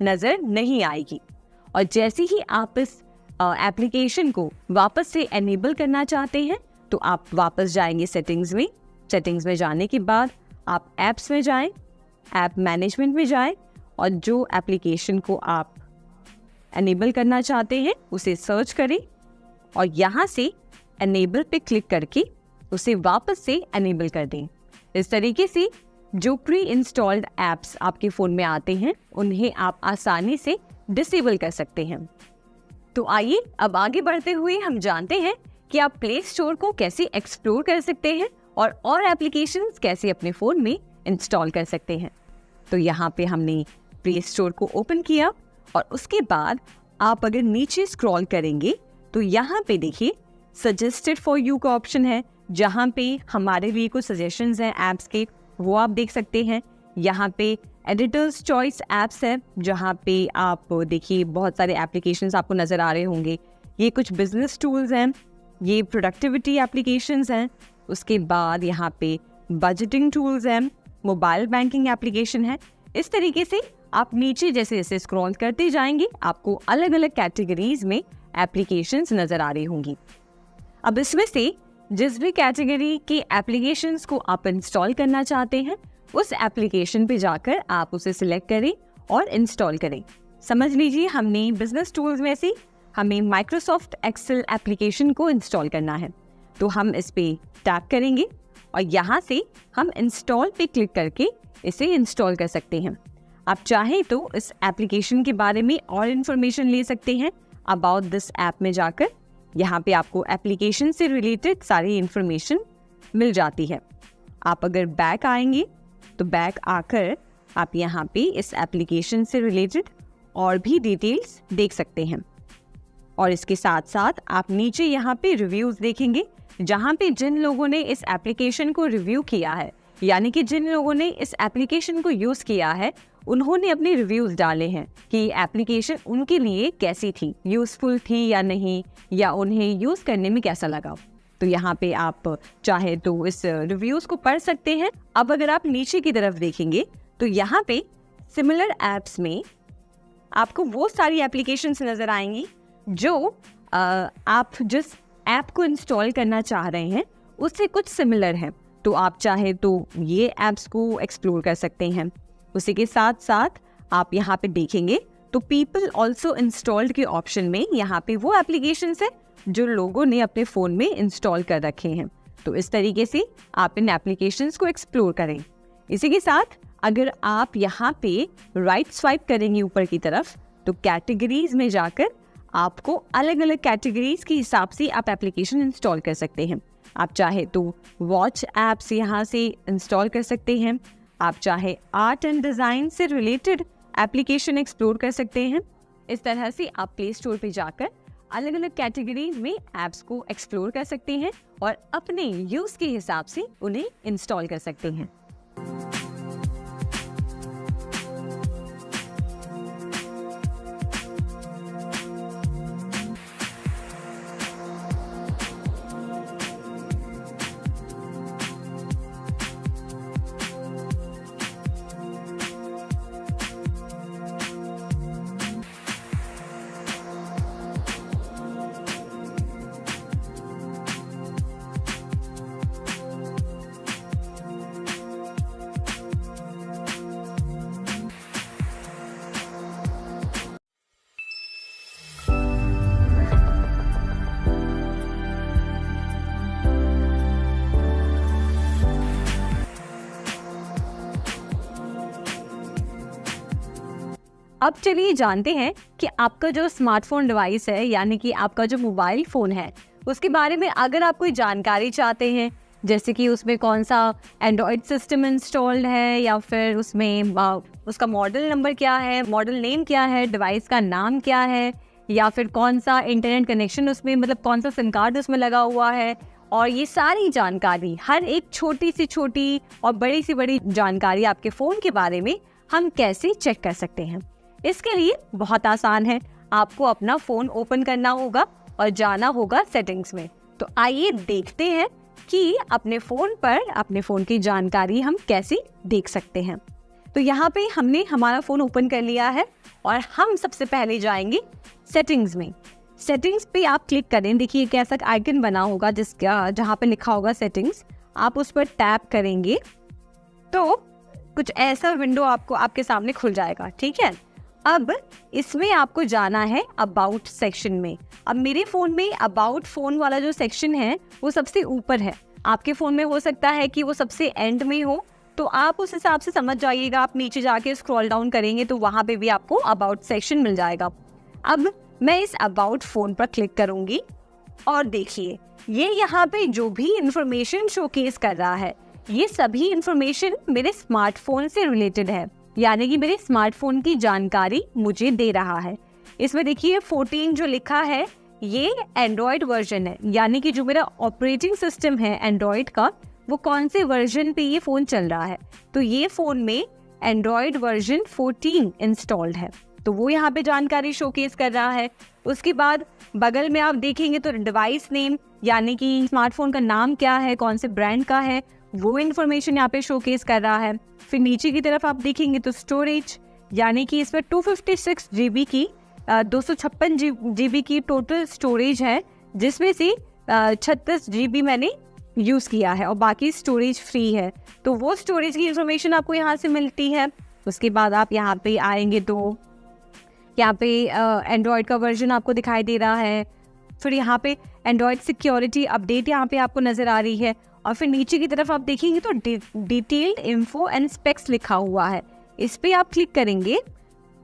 Speaker 1: नज़र नहीं आएगी। और जैसे ही आप इस एप्लीकेशन को वापस से एनेबल करना चाहते हैं तो आप वापस जाएंगे सेटिंग्स में। सेटिंग्स में जाने के बाद आप ऐप्स में जाएं, ऐप मैनेजमेंट में जाएं और जो एप्लीकेशन को आप एनेबल करना चाहते हैं उसे सर्च करें और यहाँ से एनेबल पे क्लिक करके उसे वापस से एनेबल कर दें। इस तरीके से जो प्री इंस्टॉल्ड ऐप्स आपके फ़ोन में आते हैं उन्हें आप आसानी से डिसेबल कर सकते हैं। तो आइए अब आगे बढ़ते हुए हम जानते हैं कि आप प्ले स्टोर को कैसे एक्सप्लोर कर सकते हैं और एप्लीकेशंस कैसे अपने फ़ोन में इंस्टॉल कर सकते हैं। तो यहाँ पे हमने प्ले स्टोर को ओपन किया और उसके बाद आप अगर नीचे स्क्रॉल करेंगे तो यहाँ पे देखिए सजेस्टेड फॉर यू का ऑप्शन है, जहाँ पे हमारे लिए कुछ सजेशंस हैं ऐप्स के, वो आप देख सकते हैं। यहाँ पे एडिटर्स चॉइस ऐप्स है, जहाँ पे आप देखिए बहुत सारे एप्लीकेशंस आपको नज़र आ रहे होंगे। ये कुछ बिजनेस टूल्स हैं, ये प्रोडक्टिविटी एप्लीकेशंस हैं। उसके बाद यहाँ पे बजटिंग टूल्स हैं, मोबाइल बैंकिंग एप्लीकेशन है। इस तरीके से आप नीचे जैसे जैसे स्क्रॉल करते जाएंगे आपको अलग अलग कैटेगरीज में एप्लीकेशंस नज़र आ रही होंगी। अब इसमें से जिस भी कैटेगरी के एप्लीकेशंस को आप इंस्टॉल करना चाहते हैं उस एप्लीकेशन पे जाकर आप उसे सिलेक्ट करें और इंस्टॉल करें। समझ लीजिए हमने बिजनेस टूल्स में से हमें माइक्रोसॉफ्ट एक्सेल एप्लीकेशन को इंस्टॉल करना है, तो हम इस पे टैप करेंगे और यहाँ से हम इंस्टॉल पे क्लिक करके इसे इंस्टॉल कर सकते हैं। आप चाहें तो इस एप्लीकेशन के बारे में और इन्फॉर्मेशन ले सकते हैं। अबाउट दिस ऐप में जाकर यहाँ पे आपको एप्लीकेशन से रिलेटेड सारी इन्फॉर्मेशन मिल जाती है। आप अगर बैक आएंगे तो बैक आकर आप यहाँ पे इस एप्लीकेशन से रिलेटेड और भी डिटेल्स देख सकते हैं। और इसके साथ साथ आप नीचे यहाँ पे रिव्यूज़ देखेंगे, जहाँ पे जिन लोगों ने इस एप्लीकेशन को रिव्यू किया है, यानी कि जिन लोगों ने इस एप्लीकेशन को यूज़ किया है उन्होंने अपने रिव्यूज़ डाले हैं कि एप्लीकेशन उनके लिए कैसी थी, यूज़फुल थी या नहीं, या उन्हें यूज़ करने में कैसा लगा। तो यहाँ पे आप चाहे तो इस रिव्यूज़ को पढ़ सकते हैं। अब अगर आप नीचे की तरफ देखेंगे तो यहाँ पे सिमिलर ऐप्स में आपको वो सारी एप्लीकेशंस नज़र आएंगी जो आप जिस ऐप को इंस्टॉल करना चाह रहे हैं उससे कुछ सिमिलर है। तो आप चाहे तो ये ऐप्स को एक्सप्लोर कर सकते हैं। उसी के साथ साथ आप यहाँ पे देखेंगे तो पीपल ऑल्सो इंस्टॉल्ड के ऑप्शन में यहाँ पे वो एप्लीकेशंस है जो लोगों ने अपने फ़ोन में इंस्टॉल कर रखे हैं। तो इस तरीके से आप इन एप्लीकेशंस को एक्सप्लोर करें। इसी के साथ अगर आप यहाँ पे राइट स्वाइप करेंगे ऊपर की तरफ तो कैटेगरीज में जाकर आपको अलग अलग कैटेगरीज के हिसाब से आप एप्लीकेशन इंस्टॉल कर सकते हैं। आप चाहे तो वॉच ऐप्स यहाँ से इंस्टॉल कर सकते हैं। आप चाहे आर्ट एंड डिज़ाइन से रिलेटेड एप्लीकेशन एक्सप्लोर कर सकते हैं। इस तरह से आप प्ले स्टोर पे जाकर अलग अलग कैटेगरीज में ऐप्स को एक्सप्लोर कर सकते हैं और अपने यूज़ के हिसाब से उन्हें इंस्टॉल कर सकते हैं। अब चलिए जानते हैं कि आपका जो स्मार्टफोन डिवाइस है, यानी कि आपका जो मोबाइल फ़ोन है, उसके बारे में अगर आप कोई जानकारी चाहते हैं, जैसे कि उसमें कौन सा एंड्रॉयड सिस्टम इंस्टॉल्ड है, या फिर उसमें उसका मॉडल नंबर क्या है, मॉडल नेम क्या है, डिवाइस का नाम क्या है, या फिर कौन सा इंटरनेट कनेक्शन उसमें, मतलब कौन सा सिम कार्ड उसमें लगा हुआ है, और ये सारी जानकारी, हर एक छोटी से छोटी और बड़ी से बड़ी जानकारी आपके फ़ोन के बारे में हम कैसे चेक कर सकते हैं। इसके लिए बहुत आसान है, आपको अपना फ़ोन ओपन करना होगा और जाना होगा सेटिंग्स में। तो आइए देखते हैं कि अपने फ़ोन पर अपने फ़ोन की जानकारी हम कैसे देख सकते हैं। तो यहाँ पे हमने हमारा फ़ोन ओपन कर लिया है और हम सबसे पहले जाएंगे सेटिंग्स में। सेटिंग्स पे आप क्लिक करें, देखिए कैसा आइकन बना होगा जिसका जहाँ पे लिखा होगा सेटिंग्स, आप उस पर टैप करेंगे तो कुछ ऐसा विंडो आपको आपके सामने खुल जाएगा। ठीक है, अब इसमें आपको जाना है अबाउट सेक्शन में। अब मेरे फ़ोन में अबाउट फ़ोन वाला जो सेक्शन है वो सबसे ऊपर है, आपके फ़ोन में हो सकता है कि वो सबसे एंड में हो, तो आप उस हिसाब से समझ जाइएगा। आप नीचे जाके स्क्रॉल डाउन करेंगे तो वहाँ पे भी आपको अबाउट सेक्शन मिल जाएगा। अब मैं इस अबाउट फ़ोन पर क्लिक करूँगी और देखिए ये यहाँ पे जो भी इंफॉर्मेशन शोकेस कर रहा है, ये सभी इंफॉर्मेशन मेरे स्मार्टफोन से रिलेटेड है, यानी कि मेरे स्मार्टफोन की जानकारी मुझे दे रहा है। इसमें देखिए 14 जो लिखा है ये एंड्रॉयड वर्जन है, यानी कि जो मेरा ऑपरेटिंग सिस्टम है एंड्रॉयड का, वो कौन से वर्जन पे ये फ़ोन चल रहा है। तो ये फ़ोन में एंड्रॉयड वर्जन 14 इंस्टॉल्ड है, तो वो यहाँ पे जानकारी शोकेस कर रहा है। उसके बाद बगल में आप देखेंगे तो डिवाइस नेम, यानी कि स्मार्टफोन का नाम क्या है, कौन से ब्रांड का है, वो इन्फॉर्मेशन यहाँ पे शोकेस कर रहा है। फिर नीचे की तरफ आप देखेंगे तो स्टोरेज, यानी कि इसमें 256 GB की 256 GB की टोटल स्टोरेज है, जिसमें से 36 GB मैंने यूज़ किया है और बाकी स्टोरेज फ्री है, तो वो स्टोरेज की इंफॉर्मेशन आपको यहाँ से मिलती है। उसके बाद आप यहाँ पे आएंगे तो यहाँ पे एंड्रॉयड का वर्जन आपको दिखाई दे रहा है। फिर यहाँ पे एंड्रॉयड सिक्योरिटी अपडेट यहाँ पे आपको नज़र आ रही है, और फिर नीचे की तरफ आप देखेंगे तो डिटेल्ड इन्फो एंड स्पेक्स लिखा हुआ है। इस पर आप क्लिक करेंगे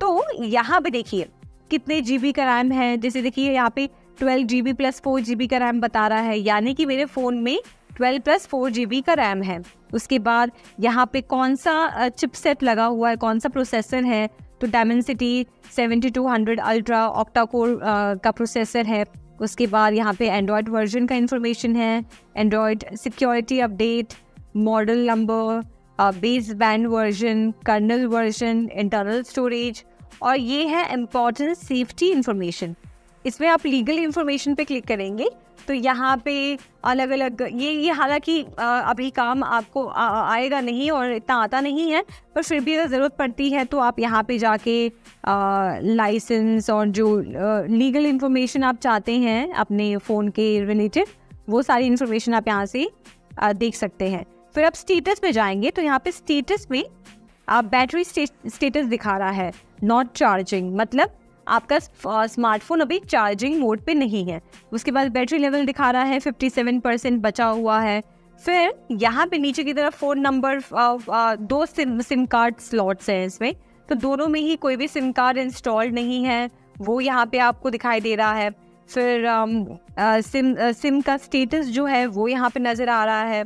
Speaker 1: तो यहाँ पे देखिए कितने GB का रैम है। जैसे देखिए यहाँ पे 12 GB + 4 GB का रैम बता रहा है, यानी कि मेरे फ़ोन में 12 + 4 GB का रैम है। उसके बाद यहाँ पे कौन सा चिपसेट लगा हुआ है, कौन सा प्रोसेसर है, तो डायमेंसिटी 7200 अल्ट्रा ऑक्टा कोर का प्रोसेसर है। उसके बाद यहाँ पे एंड्रॉयड वर्जन का इन्फॉर्मेशन है, Android security update, model number, baseband version, kernel version, internal storage, और ये है इम्पॉर्टेंट सेफ्टी इन्फॉर्मेशन। इसमें आप लीगल इन्फॉर्मेशन पे क्लिक करेंगे तो यहाँ पे अलग अलग ये हालांकि अभी काम आपको आएगा नहीं और इतना आता नहीं है, पर फिर भी अगर ज़रूरत पड़ती है तो आप यहाँ पे जाके लाइसेंस और जो लीगल इन्फॉर्मेशन आप चाहते हैं अपने फ़ोन के रिलेटेड, वो सारी इन्फॉर्मेशन आप यहाँ से देख सकते हैं। फिर आप स्टेटस पे जाएंगे तो यहाँ पे स्टेटस में आप बैटरी स्टेटस दिखा रहा है नॉट चार्जिंग, मतलब आपका स्मार्टफोन अभी चार्जिंग मोड पे नहीं है। उसके बाद बैटरी लेवल दिखा रहा है 57% बचा हुआ है। फिर यहाँ पे नीचे की तरफ phone number, 2 SIM card slots हैं इसमें, तो दोनों में ही कोई भी सिम कार्ड इंस्टॉल्ड नहीं है, वो यहाँ पे आपको दिखाई दे रहा है। फिर सिम का स्टेटस जो है वो यहाँ पे नज़र आ रहा है,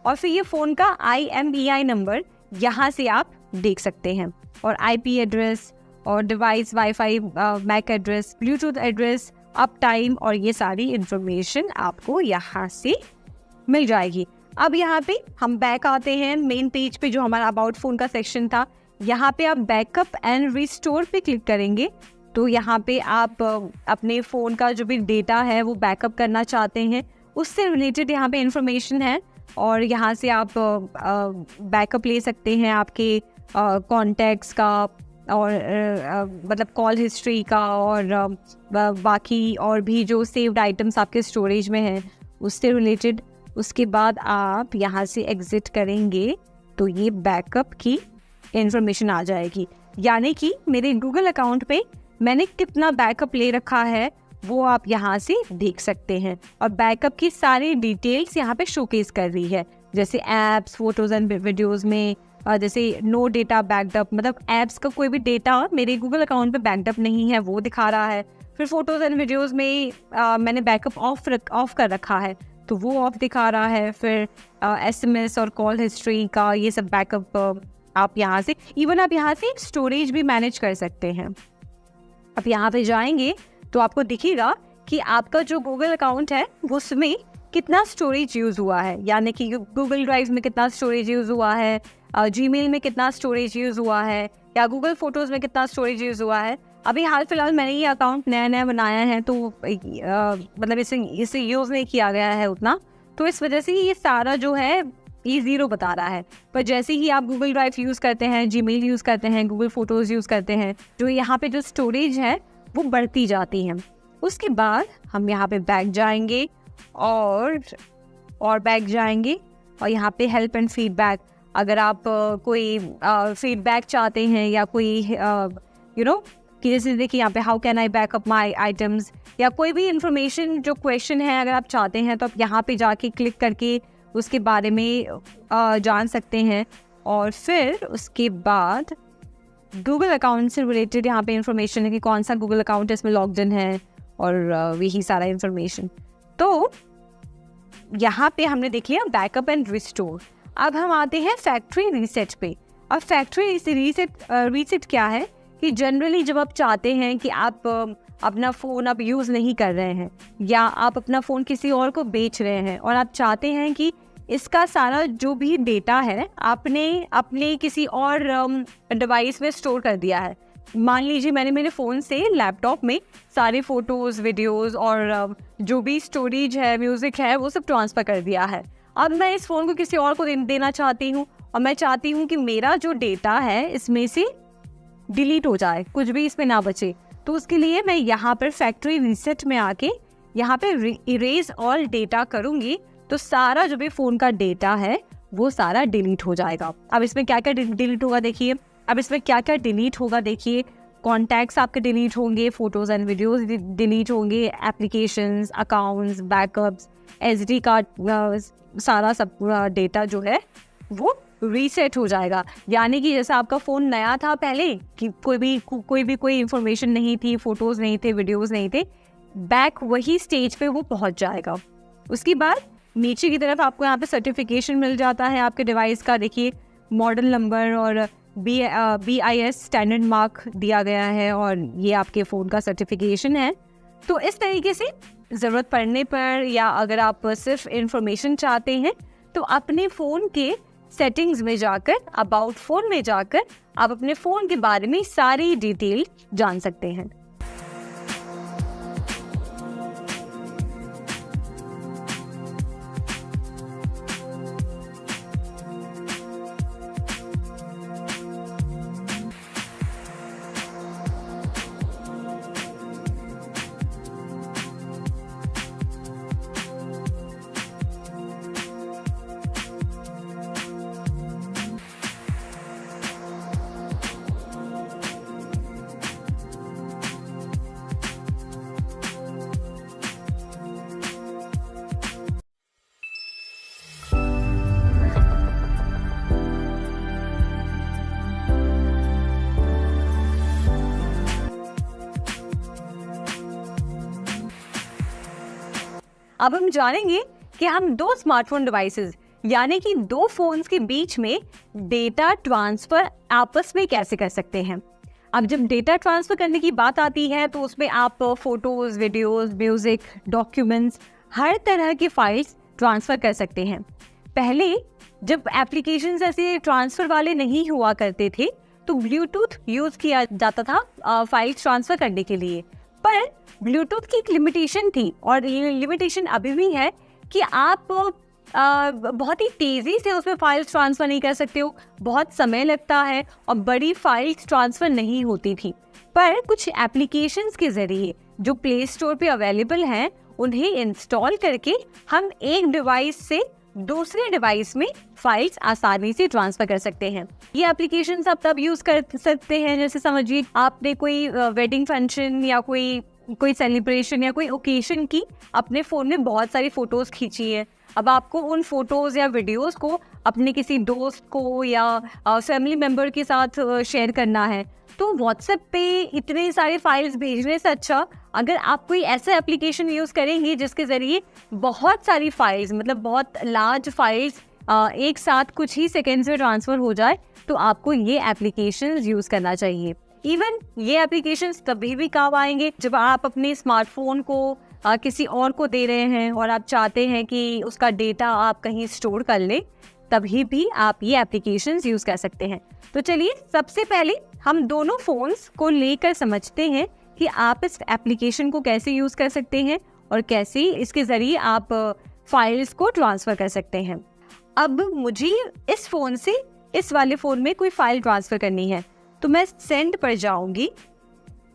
Speaker 1: और फिर ये फ़ोन का IMEI नंबर यहाँ से आप देख सकते हैं, और IP एड्रेस और device wifi mac address, Bluetooth address, uptime, और ये सारी इंफॉर्मेशन आपको यहाँ से मिल जाएगी। अब यहाँ पे हम बैक आते हैं मेन पेज पे, जो हमारा अबाउट फ़ोन का सेक्शन था। यहाँ पे आप बैकअप एंड रिस्टोर पे क्लिक करेंगे तो यहाँ पे आप अपने फ़ोन का जो भी डेटा है वो बैकअप करना चाहते हैं, उससे रिलेटेड यहाँ पे इंफॉर्मेशन है, और यहाँ से आप बैकअप ले सकते हैं आपके कॉन्टैक्ट्स का, और मतलब कॉल हिस्ट्री का, और बाकी और भी जो सेव्ड आइटम्स आपके स्टोरेज में हैं उससे रिलेटेड। उसके बाद आप यहाँ से एग्ज़िट करेंगे तो ये बैकअप की इंफॉर्मेशन आ जाएगी, यानी कि मेरे गूगल अकाउंट पे मैंने कितना बैकअप ले रखा है वो आप यहाँ से देख सकते हैं, और बैकअप की सारी डिटेल्स यहाँ पे शोकेस कर रही है, जैसे ऐप्स, फोटोज़ एंड वीडियोज़ में जैसे नो डेटा बैकअप, मतलब ऐप्स का कोई भी डेटा मेरे गूगल अकाउंट पे बैकअप नहीं है वो दिखा रहा है। फिर फोटोज़ एंड वीडियोज़ में मैंने बैकअप ऑफ कर रखा है तो वो ऑफ दिखा रहा है। फिर SMS और कॉल हिस्ट्री का ये सब बैकअप आप यहाँ से, इवन आप यहाँ से स्टोरेज भी मैनेज कर सकते हैं। अब यहाँ पे जाएंगे तो आपको दिखेगा कि आपका जो गूगल अकाउंट है उसमें कितना स्टोरेज यूज़ हुआ है, यानी कि गूगल ड्राइव में कितना स्टोरेज यूज़ हुआ है, जीमेल में कितना स्टोरेज यूज़ हुआ है, या गूगल फोटोज़ में कितना स्टोरेज यूज़ हुआ है। अभी हाल फिलहाल मैंने ये अकाउंट नया बनाया है तो मतलब इसे यूज़ नहीं किया गया है उतना, तो इस वजह से ये सारा जो है ये 0 बता रहा है। पर जैसे ही आप गूगल ड्राइव यूज़ करते हैं, जीमेल यूज़ करते हैं, गूगल फोटोज़ यूज़ करते हैं, जो यहाँ पे जो स्टोरेज है वो बढ़ती जाती है। उसके बाद हम यहाँ पे बैक जाएंगे और बैक जाएंगे और यहाँ पे हेल्प एंड फीडबैक, अगर आप कोई फीडबैक चाहते हैं या कोई कि जैसे देखिए यहाँ पे how can I backup my items, या कोई भी इंफॉर्मेशन जो क्वेश्चन है अगर आप चाहते हैं तो आप यहाँ पे जाके क्लिक करके उसके बारे में जान सकते हैं। और फिर उसके बाद गूगल अकाउंट से रिलेटेड यहाँ पे इंफॉर्मेशन है कि कौन सा गूगल अकाउंट इसमें लॉग्ड इन है और वही सारा इंफॉर्मेशन। तो यहाँ पे हमने देख लिया बैकअप एंड रिस्टोर। अब हम आते हैं फैक्ट्री रीसेट पे। अब फैक्ट्री रीसेट क्या है कि जनरली जब आप चाहते हैं कि आप अपना फ़ोन आप यूज़ नहीं कर रहे हैं या आप अपना फ़ोन किसी और को बेच रहे हैं और आप चाहते हैं कि इसका सारा जो भी डेटा है आपने अपने किसी और डिवाइस में स्टोर कर दिया है। मान लीजिए मैंने मेरे फ़ोन से लैपटॉप में सारे फ़ोटोज़, वीडियोज़ और जो भी स्टोरेज है, म्यूज़िक है, वो सब ट्रांसफ़र कर दिया है। अब मैं इस फ़ोन को किसी और को देना चाहती हूँ और मैं चाहती हूँ कि मेरा जो डेटा है इसमें से डिलीट हो जाए, कुछ भी इसमें ना बचे। तो उसके लिए मैं यहाँ पर फैक्ट्री रीसेट में आके यहाँ पे इरेज ऑल डेटा करूँगी तो सारा जो भी फ़ोन का डेटा है वो सारा डिलीट हो जाएगा। अब इसमें क्या क्या डिलीट होगा देखिए, कॉन्टैक्ट्स आपके डिलीट होंगे, फोटोज़ एंड वीडियोज़ डिलीट होंगे, applications, accounts, backups, SD card, सारा सब पूरा डेटा जो है वो रीसेट हो जाएगा। यानी कि जैसा आपका फ़ोन नया था पहले कि कोई इंफॉर्मेशन नहीं थी, फ़ोटोज़ नहीं थे, वीडियोज़ नहीं थे, बैक वही स्टेज पे वो पहुंच जाएगा। उसके बाद नीचे की तरफ आपको यहाँ पे सर्टिफिकेशन मिल जाता है आपके डिवाइस का। देखिए मॉडल नंबर और BIS स्टैंडर्ड मार्क दिया गया है और ये आपके फ़ोन का सर्टिफिकेशन है। तो इस तरीके से ज़रूरत पड़ने पर या अगर आप सिर्फ इंफॉर्मेशन चाहते हैं तो अपने फ़ोन के सेटिंग्स में जाकर, अबाउट फ़ोन में जाकर आप अपने फ़ोन के बारे में सारी डिटेल जान सकते हैं। अब हम जानेंगे कि हम दो स्मार्टफोन डिवाइसेस यानी कि दो फोन्स के बीच में डेटा ट्रांसफर आपस में कैसे कर सकते हैं। अब जब डेटा ट्रांसफर करने की बात आती है तो उसमें आप फोटोज, वीडियोस, म्यूजिक, डॉक्यूमेंट्स, हर तरह की फाइल्स ट्रांसफर कर सकते हैं। पहले जब एप्लीकेशंस ऐसे ट्रांसफर वाले नहीं हुआ करते थे तो ब्लूटूथ यूज किया जाता था फाइल्स ट्रांसफर करने के लिए, पर ब्लूटूथ की एक लिमिटेशन थी और ये लिमिटेशन अभी भी है कि आप बहुत ही तेज़ी से उसमें फाइल्स ट्रांसफ़र नहीं कर सकते हो, बहुत समय लगता है और बड़ी फाइल्स ट्रांसफ़र नहीं होती थी। पर कुछ एप्लीकेशंस के ज़रिए जो प्ले स्टोर पे अवेलेबल हैं उन्हें इंस्टॉल करके हम एक डिवाइस से दूसरे डिवाइस में फाइल्स आसानी से ट्रांसफ़र कर सकते हैं। ये एप्लीकेशंस आप तब यूज़ कर सकते हैं जैसे समझिए आपने कोई वेडिंग फंक्शन या कोई सेलिब्रेशन या कोई ओकेशन की अपने फ़ोन में बहुत सारी फ़ोटोज़ खींची है। अब आपको उन फोटोज़ या वीडियोज़ को अपने किसी दोस्त को या फैमिली मेम्बर के साथ शेयर करना है, तो व्हाट्सएप पे इतने सारे फाइल्स भेजने से अच्छा अगर आप कोई ऐसा एप्लीकेशन यूज़ करेंगे जिसके ज़रिए बहुत सारी फाइल्स, मतलब बहुत लार्ज फाइल्स एक साथ कुछ ही सेकेंड्स में ट्रांसफ़र हो जाए, तो आपको ये एप्लीकेशंस यूज़ करना चाहिए। इवन ये एप्लीकेशंस तभी भी काम आएंगे जब आप अपने स्मार्टफोन को किसी और को दे रहे हैं और आप चाहते हैं कि उसका डेटा आप कहीं स्टोर कर लें, तभी भी आप ये एप्लीकेशंस यूज़ कर सकते हैं। तो चलिए सबसे पहले हम दोनों फ़ोन्स को लेकर समझते हैं कि आप इस एप्लीकेशन को कैसे यूज़ कर सकते हैं और कैसे इसके ज़रिए आप फाइल्स को ट्रांसफ़र कर सकते हैं। अब मुझे इस फ़ोन से इस वाले फ़ोन में कोई फ़ाइल ट्रांसफ़र करनी है, तो मैं सेंड पर जाऊंगी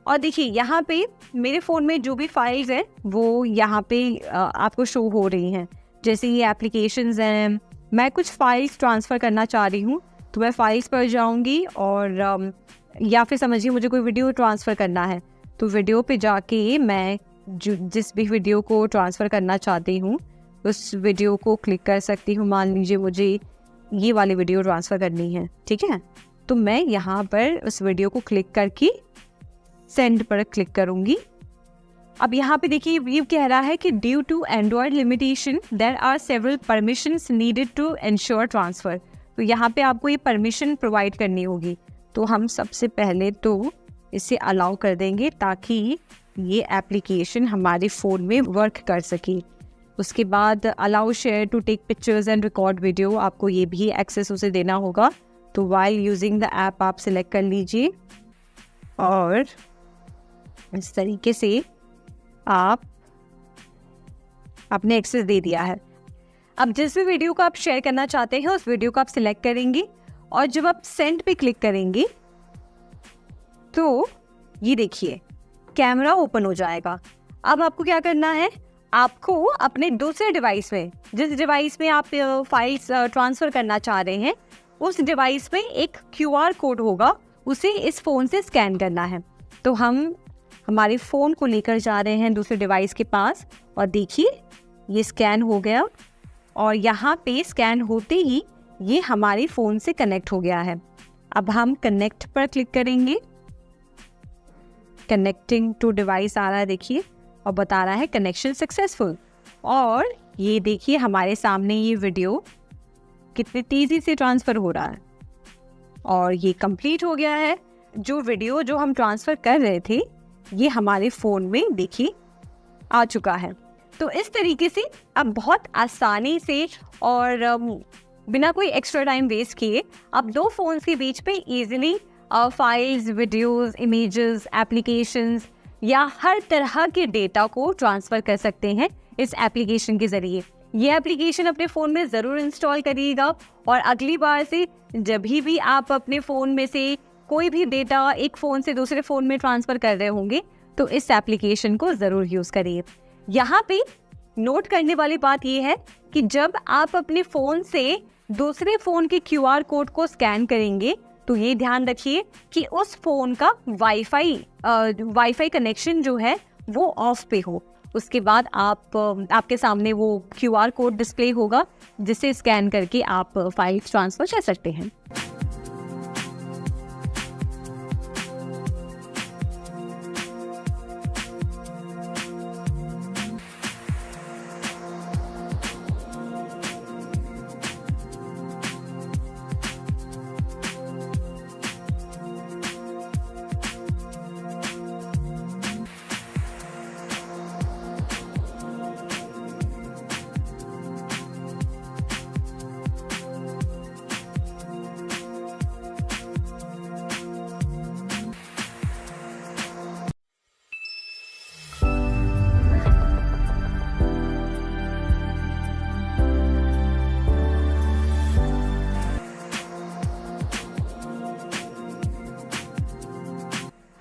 Speaker 1: और देखिए यहाँ पे मेरे फ़ोन में जो भी फाइल्स हैं वो यहाँ पे आपको शो हो रही हैं। जैसे ये एप्लीकेशंस हैं, मैं कुछ फाइल्स ट्रांसफ़र करना चाह रही हूँ, तो मैं फाइल्स पर जाऊंगी और या फिर समझिए मुझे कोई वीडियो ट्रांसफ़र करना है, तो वीडियो पे जाके मैं जिस भी वीडियो को ट्रांसफ़र करना चाहती हूँ उस वीडियो को क्लिक कर सकती हूँ। मान लीजिए मुझे ये वाली वीडियो ट्रांसफ़र करनी है, ठीक है, तो मैं यहाँ पर उस वीडियो को क्लिक करके सेंड पर क्लिक करूँगी। अब यहाँ पे देखिए ये कह रहा है कि due to Android limitation there are several permissions needed to ensure transfer. तो यहाँ पे आपको ये परमिशन प्रोवाइड करनी होगी, तो हम सबसे पहले तो इसे अलाउ कर देंगे ताकि ये एप्लीकेशन हमारे फ़ोन में वर्क कर सके। उसके बाद allow share to take pictures and record video, आपको ये भी एक्सेस उसे देना होगा। तो वाइल यूजिंग द ऐप आप सिलेक्ट कर लीजिए और इस तरीके से आपने एक्सेस दे दिया है। अब जिस भी वीडियो को आप शेयर करना चाहते हैं उस वीडियो को आप सिलेक्ट करेंगे और जब आप सेंड पे क्लिक करेंगे तो ये देखिए कैमरा ओपन हो जाएगा। अब आपको क्या करना है, आपको अपने दूसरे डिवाइस में, जिस डिवाइस में आप फाइल्स ट्रांसफ़र करना चाह रहे हैं, उस डिवाइस में एक QR कोड होगा, उसे इस फ़ोन से स्कैन करना है। तो हम हमारे फ़ोन को लेकर जा रहे हैं दूसरे डिवाइस के पास और देखिए ये स्कैन हो गया और यहाँ पे स्कैन होते ही ये हमारे फ़ोन से कनेक्ट हो गया है। अब हम कनेक्ट पर क्लिक करेंगे, कनेक्टिंग टू डिवाइस आ रहा है देखिए और बता रहा है कनेक्शन सक्सेसफुल। और ये देखिए हमारे सामने ये वीडियो कितनी तेज़ी से ट्रांसफ़र हो रहा है और ये कंप्लीट हो गया है। जो वीडियो जो हम ट्रांसफ़र कर रहे थे ये हमारे फ़ोन में देखिए आ चुका है। तो इस तरीके से अब बहुत आसानी से और बिना कोई एक्स्ट्रा टाइम वेस्ट किए आप दो फ़ोन्स के बीच पे easily files, videos, images, applications या हर तरह के डेटा को ट्रांसफ़र कर सकते हैं इस एप्लीकेशन के ज़रिए। ये एप्लीकेशन अपने फ़ोन में ज़रूर इंस्टॉल करिएगा और अगली बार से जब भी आप अपने फ़ोन में से कोई भी डेटा एक फ़ोन से दूसरे फ़ोन में ट्रांसफ़र कर रहे होंगे तो इस एप्लीकेशन को ज़रूर यूज़ करिए। यहाँ पे नोट करने वाली बात यह है कि जब आप अपने फ़ोन से दूसरे फ़ोन के QR कोड को स्कैन करेंगे तो ये ध्यान रखिए कि उस फ़ोन का वाईफाई कनेक्शन जो है वो ऑफ पे हो। उसके बाद आपके सामने वो QR कोड डिस्प्ले होगा जिसे स्कैन करके आप फाइल ट्रांसफ़र कर सकते हैं।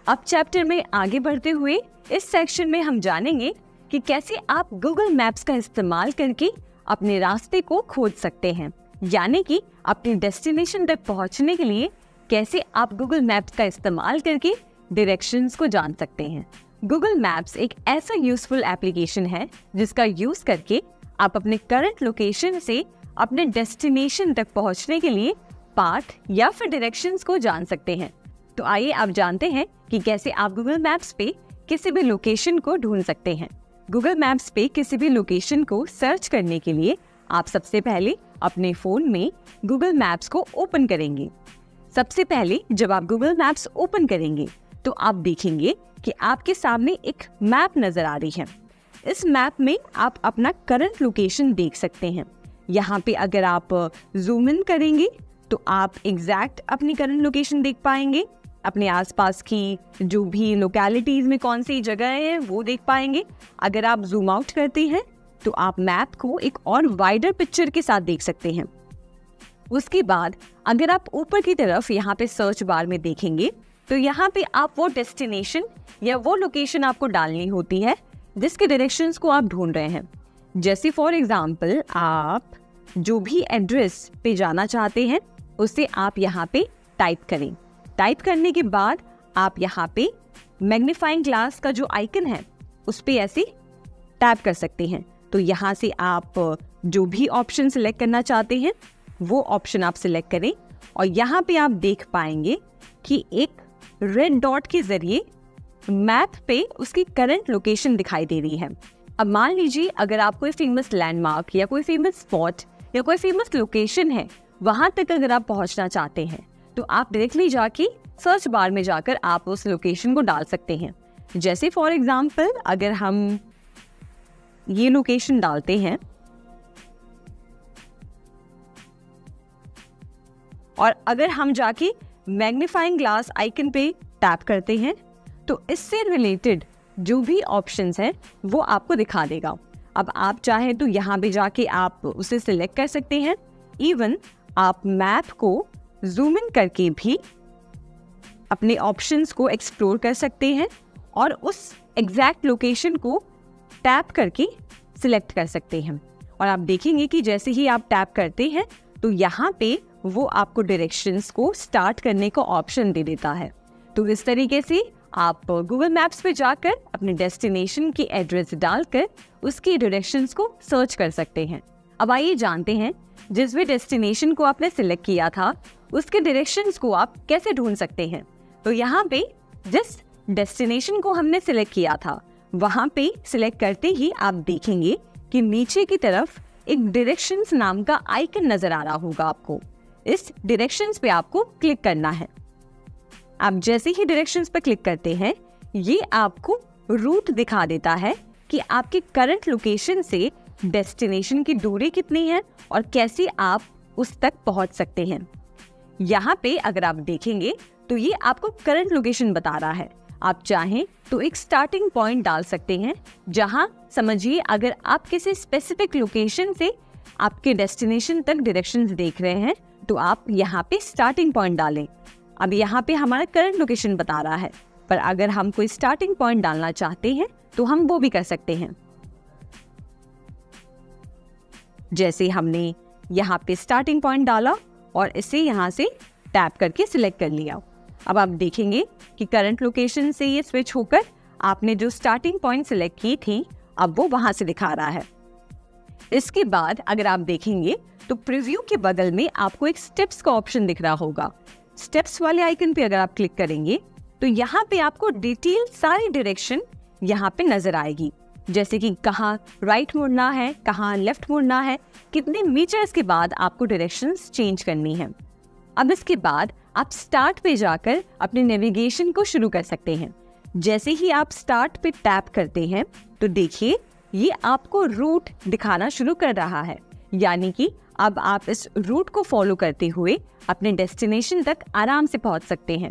Speaker 1: अब चैप्टर में आगे बढ़ते हुए इस सेक्शन में हम जानेंगे कि कैसे आप गूगल मैप्स का इस्तेमाल करके अपने रास्ते को खोज सकते हैं, यानी कि अपने डेस्टिनेशन तक पहुंचने के लिए कैसे आप गूगल मैप्स का इस्तेमाल करके डायरेक्शंस को जान सकते हैं। गूगल मैप्स एक ऐसा यूजफुल एप्लीकेशन है जिसका यूज करके आप अपने करंट लोकेशन से अपने डेस्टिनेशन तक पहुंचने के लिए पाथ या फिर डायरेक्शंस को जान सकते हैं। तो आइए आप जानते हैं कि कैसे आप गूगल मैप्स पे किसी भी लोकेशन को ढूंढ सकते हैं। गूगल मैप्स पे किसी भी लोकेशन को सर्च करने के लिए आप सबसे पहले अपने फोन में गूगल मैप्स को ओपन करेंगे। सबसे पहले जब आप गूगल मैप्स ओपन करेंगे तो आप देखेंगे कि आपके सामने एक मैप नजर आ रही है। इस मैप में आप अपना करंट लोकेशन देख सकते हैं। यहाँ पे अगर आप जूम इन करेंगे तो आप एग्जैक्ट अपनी करंट लोकेशन देख पाएंगे। अपने आसपास की जो भी लोकेलिटीज में कौन सी जगह है वो देख पाएंगे। अगर आप जूम आउट करते हैं तो आप मैप को एक और वाइडर पिक्चर के साथ देख सकते हैं। उसके बाद अगर आप ऊपर की तरफ यहाँ पे सर्च बार में देखेंगे तो यहाँ पे आप वो डेस्टिनेशन या वो लोकेशन आपको डालनी होती है जिसके डायरेक्शंस को आप ढूंढ रहे हैं। जैसे फॉर एग्जांपल आप जो भी एड्रेस पे जाना चाहते हैं उसे आप यहाँ पे टाइप करें। टाइप करने के बाद आप यहाँ पे मैग्नीफाइंग ग्लास का जो आइकन है उस पे ऐसे टैप कर सकते हैं। तो यहाँ से आप जो भी ऑप्शन सिलेक्ट करना चाहते हैं वो ऑप्शन आप सिलेक्ट करें और यहाँ पे आप देख पाएंगे कि एक रेड डॉट के जरिए मैप पे उसकी करंट लोकेशन दिखाई दे रही है। अब मान लीजिए अगर आप कोई फेमस लैंडमार्क या कोई फेमस स्पॉट या कोई फेमस लोकेशन है वहां तक अगर आप पहुंचना चाहते हैं तो आप डायरेक्टली जाके सर्च बार में जाकर आप उस लोकेशन को डाल सकते हैं। जैसे फॉर एग्जांपल अगर हम ये लोकेशन डालते हैं और अगर हम जाके मैग्नीफाइंग ग्लास आइकन पे टैप करते हैं तो इससे रिलेटेड जो भी ऑप्शंस हैं वो आपको दिखा देगा। अब आप चाहें तो यहाँ पे जाके आप उसे सिलेक्ट कर सकते हैं। इवन आप मैप को जूम इन करके भी अपने ऑप्शंस को एक्सप्लोर कर सकते हैं और उस एग्जैक्ट लोकेशन को टैप करके सिलेक्ट कर सकते हैं। और आप देखेंगे कि जैसे ही आप टैप करते हैं तो यहाँ पे वो आपको डायरेक्शंस को स्टार्ट करने का ऑप्शन दे देता है। तो इस तरीके से आप गूगल मैप्स पे जाकर अपने डेस्टिनेशन की एड्रेस डालकर उसकी डायरेक्शंस को सर्च कर सकते हैं। अब आइए जानते हैं जिस भी डेस्टिनेशन को आपने सिलेक्ट किया था उसके डायरेक्शंस को आप कैसे ढूंढ सकते हैं। तो यहाँ पे जिस डेस्टिनेशन को हमने सिलेक्ट किया था वहाँ पे सिलेक्ट करते ही आप देखेंगे कि नीचे की तरफ एक डायरेक्शंस नाम का आइकन नजर आ रहा होगा आपको। इस डायरेक्शंस पे आपको क्लिक करना है। आप जैसे ही डायरेक्शंस पे क्लिक करते हैं ये आपको रूट दिखा देता है कि आपके करंट लोकेशन से डेस्टिनेशन की दूरी कितनी है और कैसे आप उस तक पहुंच सकते हैं। यहाँ पे अगर आप देखेंगे तो ये आपको करंट लोकेशन बता रहा है। आप चाहें तो एक स्टार्टिंग पॉइंट डाल सकते हैं जहां समझिए अगर आप किसी स्पेसिफिक लोकेशन से आपके डेस्टिनेशन तक डायरेक्शंस देख रहे हैं तो आप यहाँ पे स्टार्टिंग पॉइंट डालें। अब यहाँ पे हमारा करंट लोकेशन बता रहा है, पर अगर हम कोई स्टार्टिंग पॉइंट डालना चाहते हैं तो हम वो भी कर सकते हैं। जैसे हमने यहाँ पे स्टार्टिंग पॉइंट डाला और इसे यहाँ से टैप करके सिलेक्ट कर लिया। अब आप देखेंगे कि करंट लोकेशन से ये स्विच होकर आपने जो स्टार्टिंग पॉइंट सिलेक्ट की थी अब वो वहां से दिखा रहा है। इसके बाद अगर आप देखेंगे तो प्रीव्यू के बगल में आपको एक स्टेप्स का ऑप्शन दिख रहा होगा। स्टेप्स वाले आइकन पे अगर आप क्लिक करेंगे तो यहाँ पे आपको डिटेल सारी डायरेक्शन यहाँ पे नजर आएगी, जैसे कि कहाँ राइट मुड़ना है, कहाँ लेफ्ट मुड़ना है, कितने मीटर्स के बाद आपको डायरेक्शंस चेंज करनी है। अब इसके बाद आप स्टार्ट पे जाकर अपने नेविगेशन को शुरू कर सकते हैं। जैसे ही आप स्टार्ट पे टैप करते हैं तो देखिए ये आपको रूट दिखाना शुरू कर रहा है, यानी कि अब आप इस रूट को फॉलो करते हुए अपने डेस्टिनेशन तक आराम से पहुंच सकते हैं।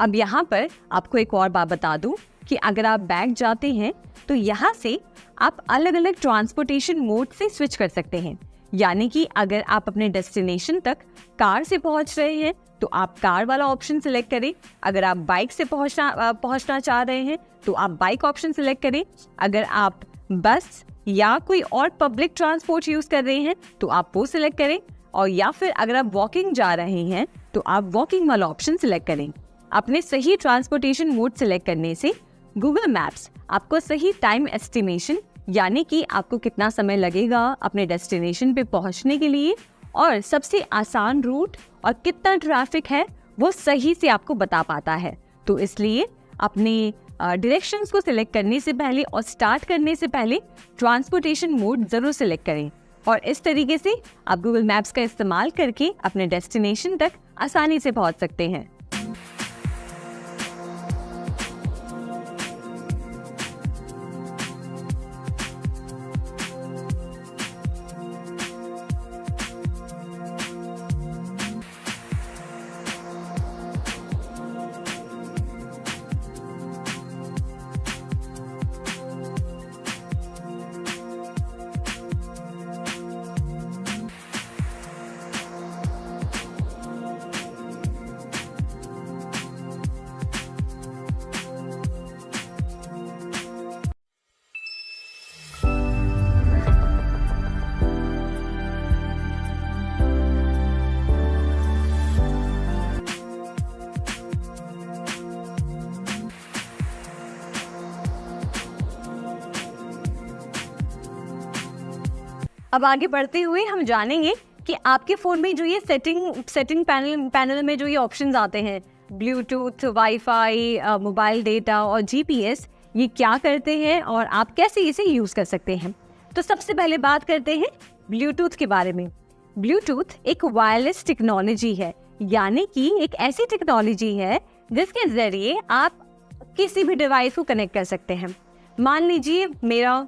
Speaker 1: अब यहाँ पर आपको एक और बात बता दूं कि अगर आप बैक जाते हैं तो यहाँ से आप अलग अलग ट्रांसपोर्टेशन मोड से स्विच कर सकते हैं, यानी कि अगर आप अपने डेस्टिनेशन तक कार से पहुंच रहे हैं तो आप कार वाला ऑप्शन सिलेक्ट करें। अगर आप बाइक से पहुंचना चाह रहे हैं तो आप बाइक ऑप्शन सिलेक्ट करें। अगर आप बस या कोई और पब्लिक ट्रांसपोर्ट यूज कर रहे हैं तो आप वो सिलेक्ट करें, और या फिर अगर आप वॉकिंग जा रहे हैं तो आप वॉकिंग वाला ऑप्शन सिलेक्ट करें। अपने सही ट्रांसपोर्टेशन मोड सिलेक्ट करने से गूगल मैप्स आपको सही टाइम एस्टिमेशन यानी कि आपको कितना समय लगेगा अपने डेस्टिनेशन पे पहुंचने के लिए, और सबसे आसान रूट और कितना ट्रैफिक है वो सही से आपको बता पाता है। तो इसलिए अपने डायरेक्शंस को सिलेक्ट करने से पहले और स्टार्ट करने से पहले ट्रांसपोर्टेशन मोड ज़रूर सिलेक्ट करें, और इस तरीके से आप गूगल मैप्स का इस्तेमाल करके अपने डेस्टिनेशन तक आसानी से पहुंच सकते हैं। अब आगे बढ़ते हुए हम जानेंगे कि आपके फ़ोन में जो ये सेटिंग पैनल में जो ये ऑप्शंस आते हैं, ब्लूटूथ, वाईफाई, मोबाइल डेटा और जीपीएस, ये क्या करते हैं और आप कैसे इसे यूज़ कर सकते हैं। तो सबसे पहले बात करते हैं ब्लूटूथ के बारे में। ब्लूटूथ एक वायरलेस टेक्नोलॉजी है, यानी कि एक ऐसी टेक्नोलॉजी है जिसके ज़रिए आप किसी भी डिवाइस को कनेक्ट कर सकते हैं। मान लीजिए मेरा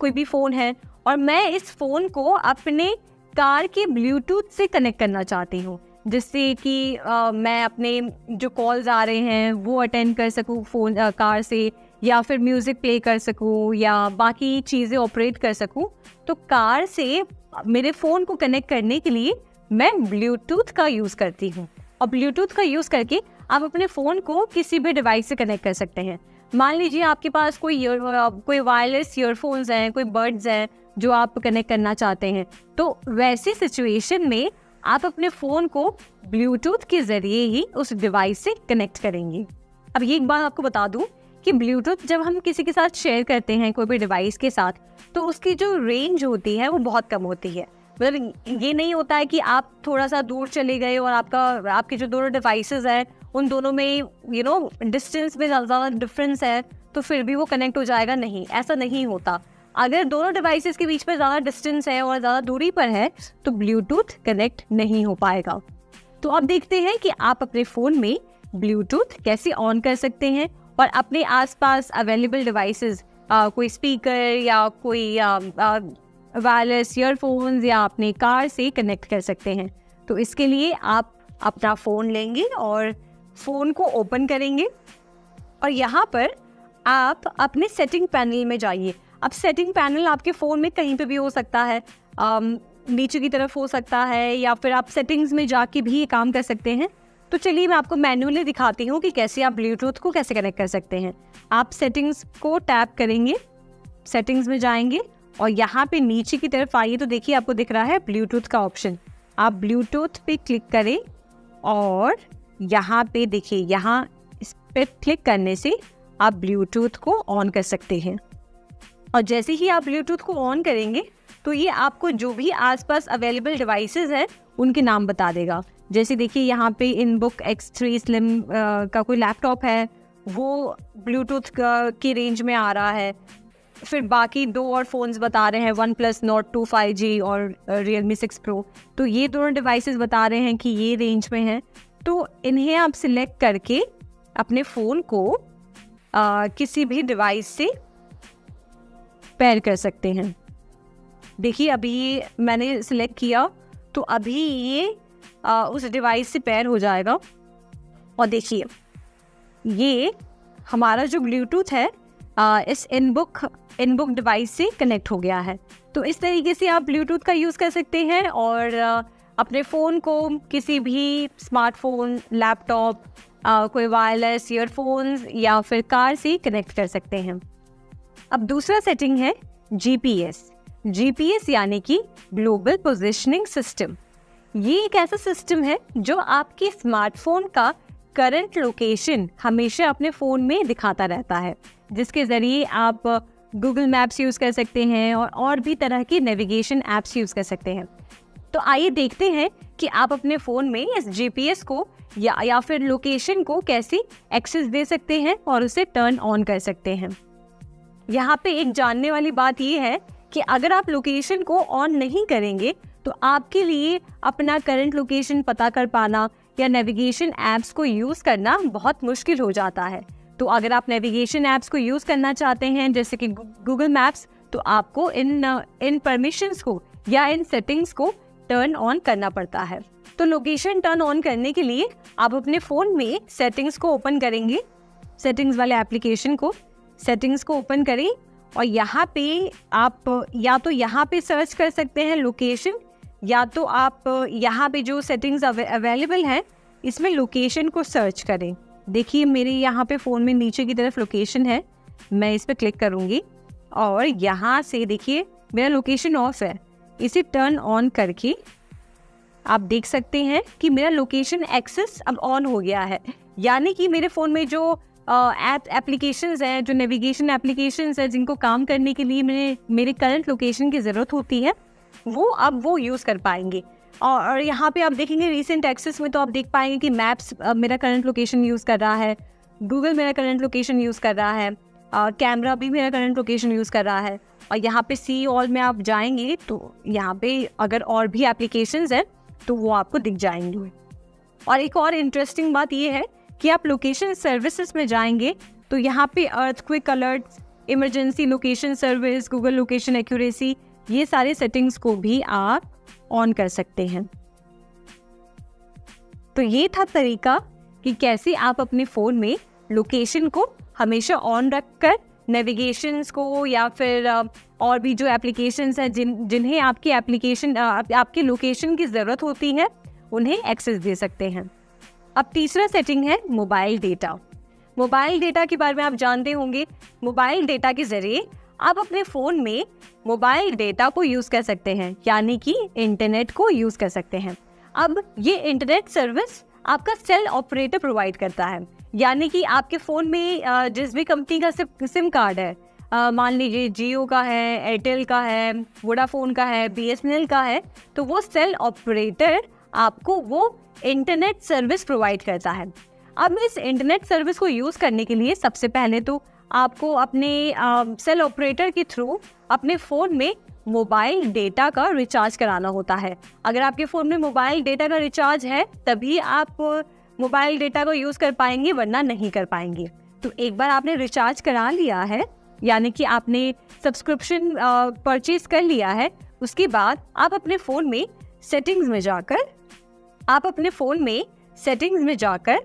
Speaker 1: कोई भी फ़ोन है और मैं इस फ़ोन को अपने कार के ब्लूटूथ से कनेक्ट करना चाहती हूँ, जिससे कि मैं अपने जो कॉल्स आ रहे हैं वो अटेंड कर सकूँ फ़ोन कार से, या फिर म्यूज़िक प्ले कर सकूँ या बाकी चीज़ें ऑपरेट कर सकूँ। तो कार से मेरे फ़ोन को कनेक्ट करने के लिए मैं ब्लूटूथ का यूज़ करती हूँ, और ब्लूटूथ का यूज़ करके आप अपने फ़ोन को किसी भी डिवाइस से कनेक्ट कर सकते हैं। मान लीजिए आपके पास कोई वायरलेस ईयरफोन्स हैं, कोई बड्स हैं जो आप कनेक्ट करना चाहते हैं, तो वैसी सिचुएशन में आप अपने फ़ोन को ब्लूटूथ के ज़रिए ही उस डिवाइस से कनेक्ट करेंगे। अब ये एक बात आपको बता दूं कि ब्लूटूथ जब हम किसी के साथ शेयर करते हैं कोई भी डिवाइस के साथ, तो उसकी जो रेंज होती है वो बहुत कम होती है। मतलब ये नहीं होता है कि आप थोड़ा सा दूर चले गए और आपके जो दोनों डिवाइसेस हैं उन दोनों में डिस्टेंस में ज़्यादा डिफरेंस है तो फिर भी वो कनेक्ट हो जाएगा। नहीं, ऐसा नहीं होता। अगर दोनों डिवाइसेस के बीच में ज़्यादा डिस्टेंस है और ज़्यादा दूरी पर है तो ब्लूटूथ कनेक्ट नहीं हो पाएगा। तो अब देखते हैं कि आप अपने फ़ोन में ब्लूटूथ कैसे ऑन कर सकते हैं और अपने आसपास अवेलेबल डिवाइसेस, कोई स्पीकर या कोई वायरलेस ईयरफोन्स या अपने कार से कनेक्ट कर सकते हैं। तो इसके लिए आप अपना फ़ोन लेंगे और फ़ोन को ओपन करेंगे, और यहाँ पर आप अपने सेटिंग पैनल में जाइए। अब सेटिंग पैनल आपके फ़ोन में कहीं पे भी हो सकता है, नीचे की तरफ हो सकता है, या फिर आप सेटिंग्स में जाके भी ये काम कर सकते हैं। तो चलिए मैं आपको मैनुअली दिखाती हूँ कि कैसे आप ब्लूटूथ को कैसे कनेक्ट कर सकते हैं। आप सेटिंग्स को टैप करेंगे, सेटिंग्स में जाएंगे और यहाँ पे नीचे की तरफ आइए तो देखिए आपको दिख रहा है ब्लूटूथ का ऑप्शन। आप ब्लूटूथ पे क्लिक करें और यहाँ पे देखिए, यहाँ इस पे क्लिक करने से आप ब्लूटूथ को ऑन कर सकते हैं। और जैसे ही आप ब्लूटूथ को ऑन करेंगे तो ये आपको जो भी आसपास अवेलेबल डिवाइसेस हैं उनके नाम बता देगा। जैसे देखिए यहाँ पे इनबुक X3 स्लिम का कोई लैपटॉप है, वो ब्लूटूथ की रेंज में आ रहा है। फिर बाकी दो और फ़ोन्स बता रहे हैं, OnePlus Nord 2 5G और Realme 6 Pro। तो ये दोनों डिवाइसेस बता रहे हैं कि ये रेंज में हैं। तो इन्हें आप सिलेक्ट करके अपने फ़ोन को किसी भी डिवाइस से पेयर कर सकते हैं। देखिए अभी ये मैंने सिलेक्ट किया तो अभी ये उस डिवाइस से पेयर हो जाएगा, और देखिए ये हमारा जो ब्लूटूथ है इस इनबुक डिवाइस से कनेक्ट हो गया है। तो इस तरीके से आप ब्लूटूथ का यूज़ कर सकते हैं और अपने फ़ोन को किसी भी स्मार्टफोन, लैपटॉप, कोई वायरलेस ईयरफोन्स या फिर कार से कनेक्ट कर सकते हैं। अब दूसरा सेटिंग है जीपीएस यानी कि ग्लोबल पोजिशनिंग सिस्टम। ये एक ऐसा सिस्टम है जो आपके स्मार्टफोन का करंट लोकेशन हमेशा अपने फ़ोन में दिखाता रहता है, जिसके ज़रिए आप गूगल मैप्स यूज़ कर सकते हैं और भी तरह की नेविगेशन ऐप्स यूज़ कर सकते हैं। तो आइए देखते हैं कि आप अपने फ़ोन में इस जीपीएस को या फिर लोकेशन को कैसे एक्सेस दे सकते हैं और उसे टर्न ऑन कर सकते हैं। यहाँ पे एक जानने वाली बात ये है कि अगर आप लोकेशन को ऑन नहीं करेंगे तो आपके लिए अपना करंट लोकेशन पता कर पाना या नेविगेशन ऐप्स को यूज़ करना बहुत मुश्किल हो जाता है। तो अगर आप नेविगेशन ऐप्स को यूज़ करना चाहते हैं जैसे कि गूगल मैप्स, तो आपको इन परमिशंस को या इन सेटिंग्स को टर्न ऑन करना पड़ता है। तो लोकेशन टर्न ऑन करने के लिए आप अपने फ़ोन में सेटिंग्स को ओपन करेंगे, सेटिंग्स वाले एप्लीकेशन को, सेटिंग्स को ओपन करें और यहाँ पे आप या तो यहाँ पे सर्च कर सकते हैं लोकेशन, या तो आप यहाँ पे जो सेटिंग्स अवेलेबल हैं इसमें लोकेशन को सर्च करें। देखिए मेरे यहाँ पे फ़ोन में नीचे की तरफ लोकेशन है, मैं इस पर क्लिक करूँगी और यहाँ से देखिए मेरा लोकेशन ऑफ है। इसे टर्न ऑन करके आप देख सकते हैं कि मेरा लोकेशन एक्सेस अब ऑन हो गया है, यानी कि मेरे फ़ोन में जो एप्लीकेशंस हैं, जो नेविगेशन एप्लीकेशंस हैं जिनको काम करने के लिए मेरे करंट लोकेशन की ज़रूरत होती है वो यूज़ कर पाएंगे। और यहाँ पे आप देखेंगे रिसेंट एक्सेस में तो आप देख पाएंगे कि मैप्स मेरा करंट लोकेशन यूज़ कर रहा है, गूगल मेरा करंट लोकेशन यूज़ कर रहा है, कैमरा भी मेरा करंट लोकेशन यूज़ कर रहा है। और यहाँ पे सी ऑल में आप जाएंगे तो यहाँ पे अगर और भी एप्लीकेशंस हैं तो वो आपको दिख जाएंगे। और एक और इंटरेस्टिंग बात ये है कि आप लोकेशन सर्विसेज में जाएंगे तो यहाँ पे earthquake alerts, emergency location service, Google location accuracy, ये सारे सेटिंग्स को भी आप ऑन कर सकते हैं। तो ये था तरीका कि कैसे आप अपने फ़ोन में लोकेशन को हमेशा ऑन रखकर नेविगेशंस को या फिर और भी जो एप्लीकेशंस हैं जिन्हें आपके लोकेशन की ज़रूरत होती है उन्हें एक्सेस दे सकते हैं। अब तीसरा सेटिंग है मोबाइल डेटा। मोबाइल डेटा के बारे में आप जानते होंगे। मोबाइल डेटा के ज़रिए आप अपने फ़ोन में मोबाइल डेटा को यूज़ कर सकते हैं, यानी कि इंटरनेट को यूज़ कर सकते हैं। अब ये इंटरनेट सर्विस आपका सेल ऑपरेटर प्रोवाइड करता है, यानी कि आपके फ़ोन में जिस भी कंपनी का सिम कार्ड है, मान लीजिए जियो का है, एयरटेल का है, वोडाफोन का है, बीएसएनएल का है, तो वो सेल ऑपरेटर आपको वो इंटरनेट सर्विस प्रोवाइड करता है। अब इस इंटरनेट सर्विस को यूज़ करने के लिए सबसे पहले तो आपको अपने सेल ऑपरेटर के थ्रू अपने फ़ोन में मोबाइल डेटा का रिचार्ज कराना होता है। अगर आपके फ़ोन में मोबाइल डेटा का रिचार्ज है तभी आप मोबाइल डेटा को यूज़ कर पाएंगे, वरना नहीं कर पाएंगे। तो एक बार आपने रिचार्ज करा लिया है, यानी कि आपने सब्सक्रिप्शन परचेज कर लिया है, उसके बाद आप अपने फ़ोन में सेटिंग्स में जाकर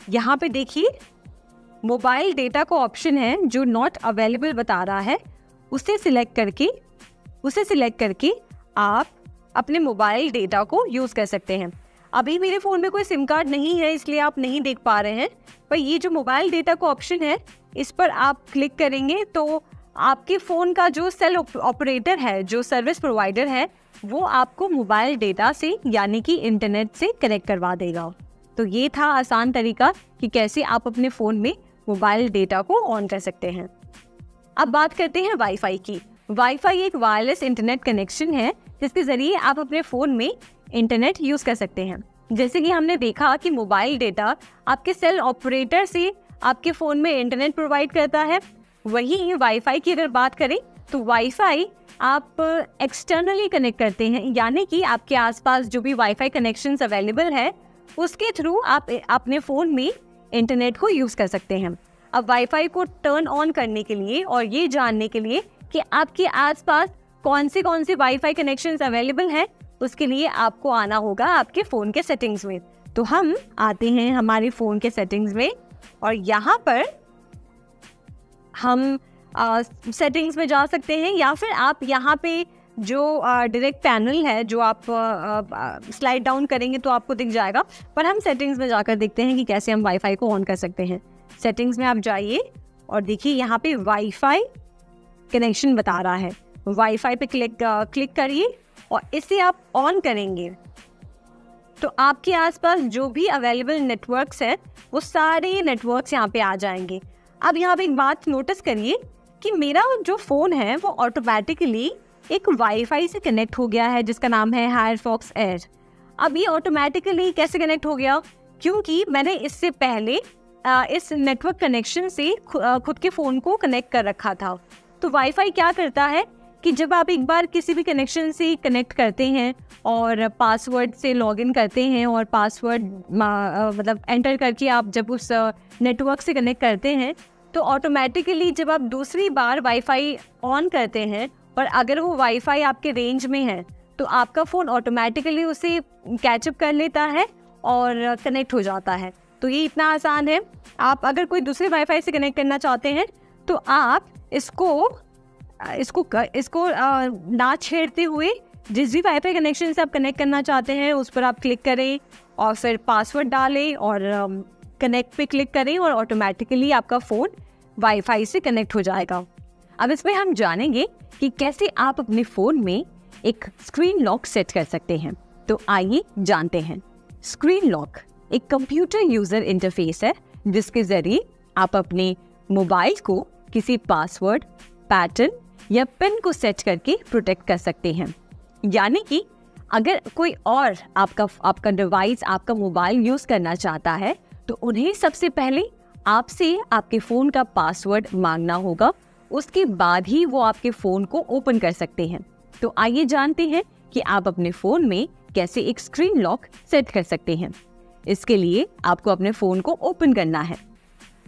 Speaker 1: यहाँ पे देखिए मोबाइल डेटा का ऑप्शन है जो नॉट अवेलेबल बता रहा है, उसे सिलेक्ट करके आप अपने मोबाइल डेटा को यूज़ कर सकते हैं। अभी मेरे फ़ोन में कोई सिम कार्ड नहीं है इसलिए आप नहीं देख पा रहे हैं, पर ये जो मोबाइल डेटा का ऑप्शन है इस पर आप क्लिक करेंगे तो आपके फ़ोन का जो सेल ऑपरेटर है, जो सर्विस प्रोवाइडर है, वो आपको मोबाइल डेटा से यानी कि इंटरनेट से कनेक्ट करवा देगा। तो ये था आसान तरीका कि कैसे आप अपने फ़ोन में मोबाइल डेटा को ऑन कर सकते हैं। अब बात करते हैं वाईफाई की। वाईफाई एक वायरलेस इंटरनेट कनेक्शन है जिसके ज़रिए आप अपने फ़ोन में इंटरनेट यूज़ कर सकते हैं। जैसे कि हमने देखा कि मोबाइल डेटा आपके सेल ऑपरेटर से आपके फ़ोन में इंटरनेट प्रोवाइड करता है, वहीं वाईफाई की अगर बात करें तो वाईफाई आप एक्सटर्नली कनेक्ट करते हैं, यानी कि आपके आसपास जो भी वाईफाई कनेक्शंस अवेलेबल है उसके थ्रू आप अपने फ़ोन में इंटरनेट को यूज़ कर सकते हैं। अब वाईफाई को टर्न ऑन करने के लिए और ये जानने के लिए कि आपके आसपास कौन से वाईफाई कनेक्शंस अवेलेबल हैं, उसके लिए आपको आना होगा आपके फ़ोन के सेटिंग्स में। तो हम आते हैं हमारे फ़ोन के सेटिंग्स में और यहाँ पर हम सेटिंग्स में जा सकते हैं, या फिर आप यहाँ पे जो डायरेक्ट पैनल है जो आप स्लाइड डाउन करेंगे तो आपको दिख जाएगा, पर हम सेटिंग्स में जाकर देखते हैं कि कैसे हम वाईफाई को ऑन कर सकते हैं। सेटिंग्स में आप जाइए और देखिए यहाँ पे वाईफाई कनेक्शन बता रहा है, वाईफाई पे क्लिक करिए और इसे आप ऑन करेंगे तो आपके आसपास जो भी अवेलेबल नेटवर्क्स हैं वो सारे नेटवर्क्स यहाँ पे आ जाएंगे। अब यहाँ पे एक बात नोटिस करिए कि मेरा जो फ़ोन है वो ऑटोमेटिकली एक वाईफाई से कनेक्ट हो गया है जिसका नाम है फायरफॉक्स एयर। अब ये ऑटोमेटिकली कैसे कनेक्ट हो गया? क्योंकि मैंने इससे पहले इस नेटवर्क कनेक्शन से खुद के फ़ोन को कनेक्ट कर रखा था। तो वाईफाई क्या करता है कि जब आप एक बार किसी भी कनेक्शन से कनेक्ट करते हैं और पासवर्ड से लॉगिन करते हैं और पासवर्ड मतलब एंटर करके आप जब उस नेटवर्क से कनेक्ट करते हैं, तो ऑटोमेटिकली जब आप दूसरी बार वाईफाई ऑन करते हैं और अगर वो वाईफाई आपके रेंज में है तो आपका फ़ोन ऑटोमेटिकली उसे कैचअप कर लेता है और कनेक्ट हो जाता है। तो ये इतना आसान है। आप अगर कोई दूसरे वाईफाई से कनेक्ट करना चाहते हैं तो आप इसको ना छेड़ते हुए जिस भी वाईफाई कनेक्शन से आप कनेक्ट करना चाहते हैं उस पर आप क्लिक करें और फिर पासवर्ड डालें और कनेक्ट पे क्लिक करें और ऑटोमेटिकली आपका फ़ोन वाईफाई से कनेक्ट हो जाएगा। अब इसमें हम जानेंगे कि कैसे आप अपने फ़ोन में एक स्क्रीन लॉक सेट कर सकते हैं। तो आइए जानते हैं। स्क्रीन लॉक एक कंप्यूटर यूज़र इंटरफेस है जिसके ज़रिए आप अपने मोबाइल को किसी पासवर्ड, पैटर्न या पिन को सेट करके प्रोटेक्ट कर सकते हैं। यानी कि अगर कोई और आपका डिवाइस, आपका मोबाइल यूज़ करना चाहता है तो उन्हें सबसे पहले आपसे आपके फ़ोन का पासवर्ड मांगना होगा, उसके बाद ही वो आपके फ़ोन को ओपन कर सकते हैं। तो आइए जानते हैं कि आप अपने फ़ोन में कैसे एक स्क्रीन लॉक सेट कर सकते हैं। इसके लिए आपको अपने फ़ोन को ओपन करना है।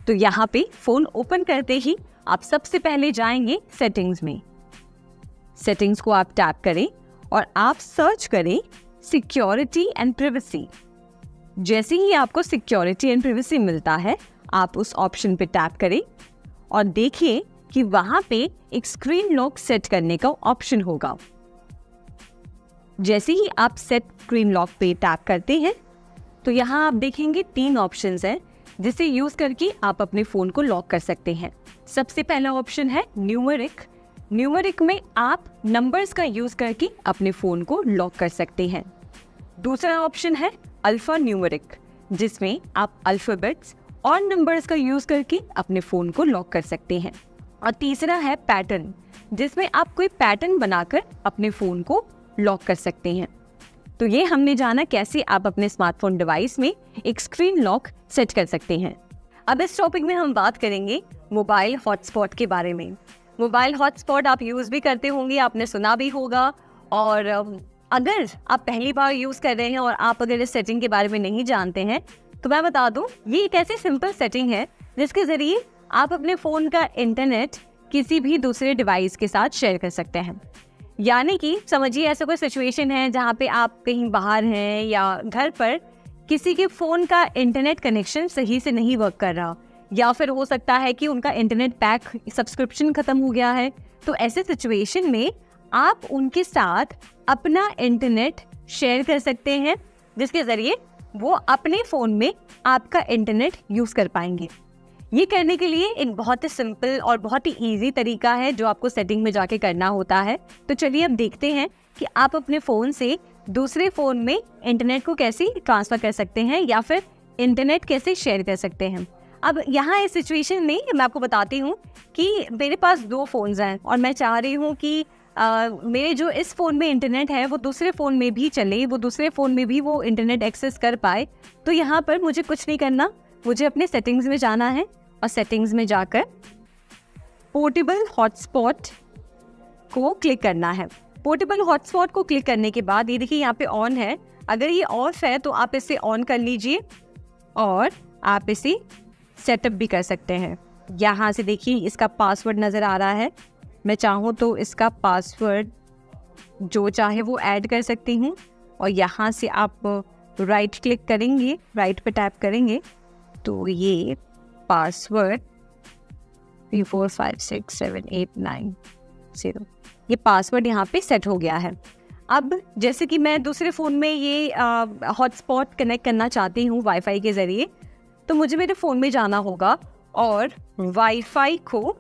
Speaker 1: तो यहाँ पे फ़ोन ओपन करते ही आप सबसे पहले जाएंगे सेटिंग्स में। सेटिंग्स को आप टैप करें और आप सर्च करें सिक्योरिटी एंड प्राइवेसी। जैसे ही आपको सिक्योरिटी एंड प्राइवेसी मिलता है, आप उस ऑप्शन पे टैप करें और देखिए कि वहाँ पे एक स्क्रीन लॉक सेट करने का ऑप्शन होगा। जैसे ही आप सेट स्क्रीन लॉक पे टैप करते हैं तो यहाँ आप देखेंगे 3 ऑप्शंस हैं जिसे यूज़ करके आप अपने फ़ोन को लॉक कर सकते हैं। सबसे पहला ऑप्शन है न्यूमेरिक। न्यूमेरिक में आप नंबर्स का यूज़ करके अपने फ़ोन को लॉक कर सकते हैं। दूसरा ऑप्शन है अल्फ़ा न्यूमेरिक, जिसमें आप अल्फ़ाबेट्स और नंबर्स का यूज़ करके अपने फ़ोन को लॉक कर सकते हैं। और तीसरा है पैटर्न, जिसमें आप कोई पैटर्न बनाकर अपने फ़ोन को लॉक कर सकते हैं। तो ये हमने जाना कैसे आप अपने स्मार्टफोन डिवाइस में एक स्क्रीन लॉक सेट कर सकते हैं। अब इस टॉपिक में हम बात करेंगे मोबाइल हॉटस्पॉट के बारे में। मोबाइल हॉटस्पॉट आप यूज़ भी करते होंगे, आपने सुना भी होगा। और अगर आप पहली बार यूज़ कर रहे हैं और आप अगर इस सेटिंग के बारे में नहीं जानते हैं तो मैं बता दूं, ये एक ऐसी सिंपल सेटिंग है जिसके ज़रिए आप अपने फ़ोन का इंटरनेट किसी भी दूसरे डिवाइस के साथ शेयर कर सकते हैं। यानी कि समझिए ऐसा कोई सिचुएशन है जहाँ पे आप कहीं बाहर हैं या घर पर किसी के फ़ोन का इंटरनेट कनेक्शन सही से नहीं वर्क कर रहा, या फिर हो सकता है कि उनका इंटरनेट पैक सब्सक्रिप्शन ख़त्म हो गया है। तो ऐसे सिचुएशन में आप उनके साथ अपना इंटरनेट शेयर कर सकते हैं जिसके ज़रिए वो अपने फ़ोन में आपका इंटरनेट यूज़ कर पाएंगे। ये करने के लिए एक बहुत ही सिंपल और बहुत ही इजी तरीका है जो आपको सेटिंग में जाके करना होता है। तो चलिए अब देखते हैं कि आप अपने फ़ोन से दूसरे फ़ोन में इंटरनेट को कैसे ट्रांसफ़र कर सकते हैं या फिर इंटरनेट कैसे शेयर कर सकते हैं। अब यहाँ इस सिचुएशन में मैं आपको बताती हूँ कि मेरे पास 2 फ़ोन्स हैं और मैं चाह रही हूँ कि मेरे जो इस फ़ोन में इंटरनेट है वो दूसरे फ़ोन में भी चले, वो दूसरे फ़ोन में भी वो इंटरनेट एक्सेस कर पाए। तो यहाँ पर मुझे कुछ नहीं करना, मुझे अपने सेटिंग्स में जाना है और सेटिंग्स में जाकर पोर्टेबल हॉटस्पॉट को क्लिक करना है। पोर्टेबल हॉटस्पॉट को क्लिक करने के बाद ये देखिए यहाँ पे ऑन है। अगर ये ऑफ है तो आप इसे ऑन कर लीजिए और आप इसे सेटअप भी कर सकते हैं। यहाँ से देखिए इसका पासवर्ड नज़र आ रहा है। मैं चाहूँ तो इसका पासवर्ड जो चाहे वो ऐड कर सकती हूँ और यहाँ से आप राइट क्लिक करेंगे, राइट पे टैप करेंगे तो ये पासवर्ड 34567890 ये पासवर्ड यहाँ पे सेट हो गया है। अब जैसे कि मैं दूसरे फ़ोन में ये हॉटस्पॉट कनेक्ट करना चाहती हूँ वाईफाई के ज़रिए, तो मुझे मेरे फ़ोन में जाना होगा और वाईफाई को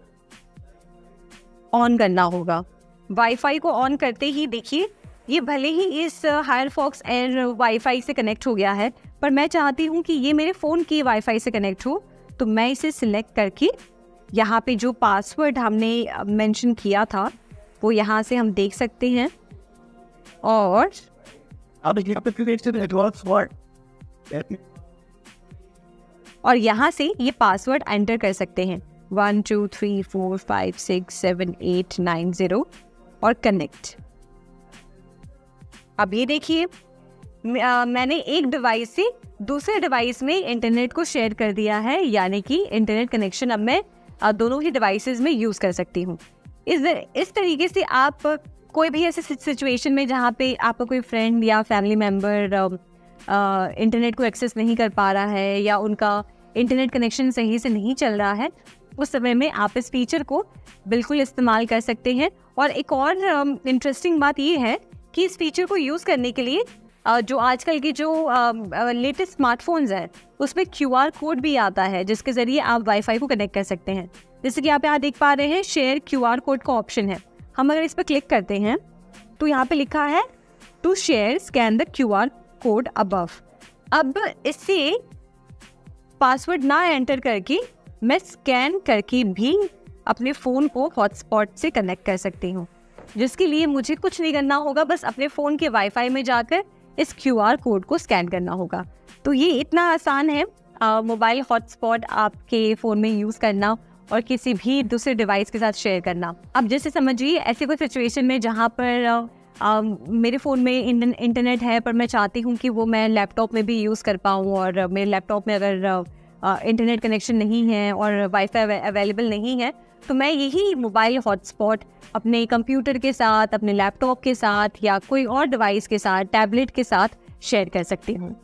Speaker 1: ऑन करना होगा। वाईफाई को ऑन करते ही देखिए ये भले ही इस फायरफॉक्स एयर वाईफाई से कनेक्ट हो गया है, पर मैं चाहती हूँ कि ये मेरे फ़ोन की वाईफाई से कनेक्ट हो। तो मैं इसे सिलेक्ट करके यहाँ पे जो पासवर्ड हमने मेंशन किया था वो यहाँ से हम देख सकते हैं, और यहाँ से ये पासवर्ड एंटर कर सकते हैं 1 2 3 4 5 6 7 8 9 0 और कनेक्ट। अब ये देखिए मैंने एक डिवाइस से दूसरे डिवाइस में इंटरनेट को शेयर कर दिया है, यानी कि इंटरनेट कनेक्शन अब मैं दोनों ही डिवाइसेस में यूज़ कर सकती हूँ। इस तरीके से आप कोई भी ऐसे सिचुएशन में जहाँ पे आपका कोई फ्रेंड या फैमिली मेम्बर इंटरनेट को एक्सेस नहीं कर पा रहा है या उनका इंटरनेट कनेक्शन सही से नहीं चल रहा है, उस समय में आप इस फीचर को बिल्कुल इस्तेमाल कर सकते हैं। और एक और इंटरेस्टिंग बात ये है कि इस फीचर को यूज़ करने के लिए जो आजकल के जो लेटेस्ट स्मार्टफोन्स हैं उसमें QR कोड भी आता है, जिसके ज़रिए आप वाईफाई को कनेक्ट कर सकते हैं। जैसे कि आप यहाँ देख पा रहे हैं शेयर QR कोड का ऑप्शन है। हम अगर इस पर क्लिक करते हैं तो यहाँ पे लिखा है to share scan the QR code above. अब इससे पासवर्ड ना एंटर करके मैं स्कैन करके भी अपने फ़ोन को हॉटस्पॉट से कनेक्ट कर सकती हूँ, जिसके लिए मुझे कुछ नहीं करना होगा, बस अपने फ़ोन के वाईफाई में जाकर इस QR कोड को स्कैन करना होगा। तो ये इतना आसान है मोबाइल हॉटस्पॉट आपके फ़ोन में यूज़ करना और किसी भी दूसरे डिवाइस के साथ शेयर करना। अब जैसे समझिए ऐसे कोई सिचुएशन में जहाँ पर मेरे फ़ोन में इंटरनेट है पर मैं चाहती हूँ कि वो मैं लैपटॉप में भी यूज़ कर पाऊँ, और मेरे लैपटॉप में अगर इंटरनेट कनेक्शन नहीं है और वाईफाई अवेलेबल नहीं है, तो मैं यही मोबाइल हॉटस्पॉट अपने कंप्यूटर के साथ, अपने लैपटॉप के साथ या कोई और डिवाइस के साथ, टैबलेट के साथ शेयर कर सकती हूँ।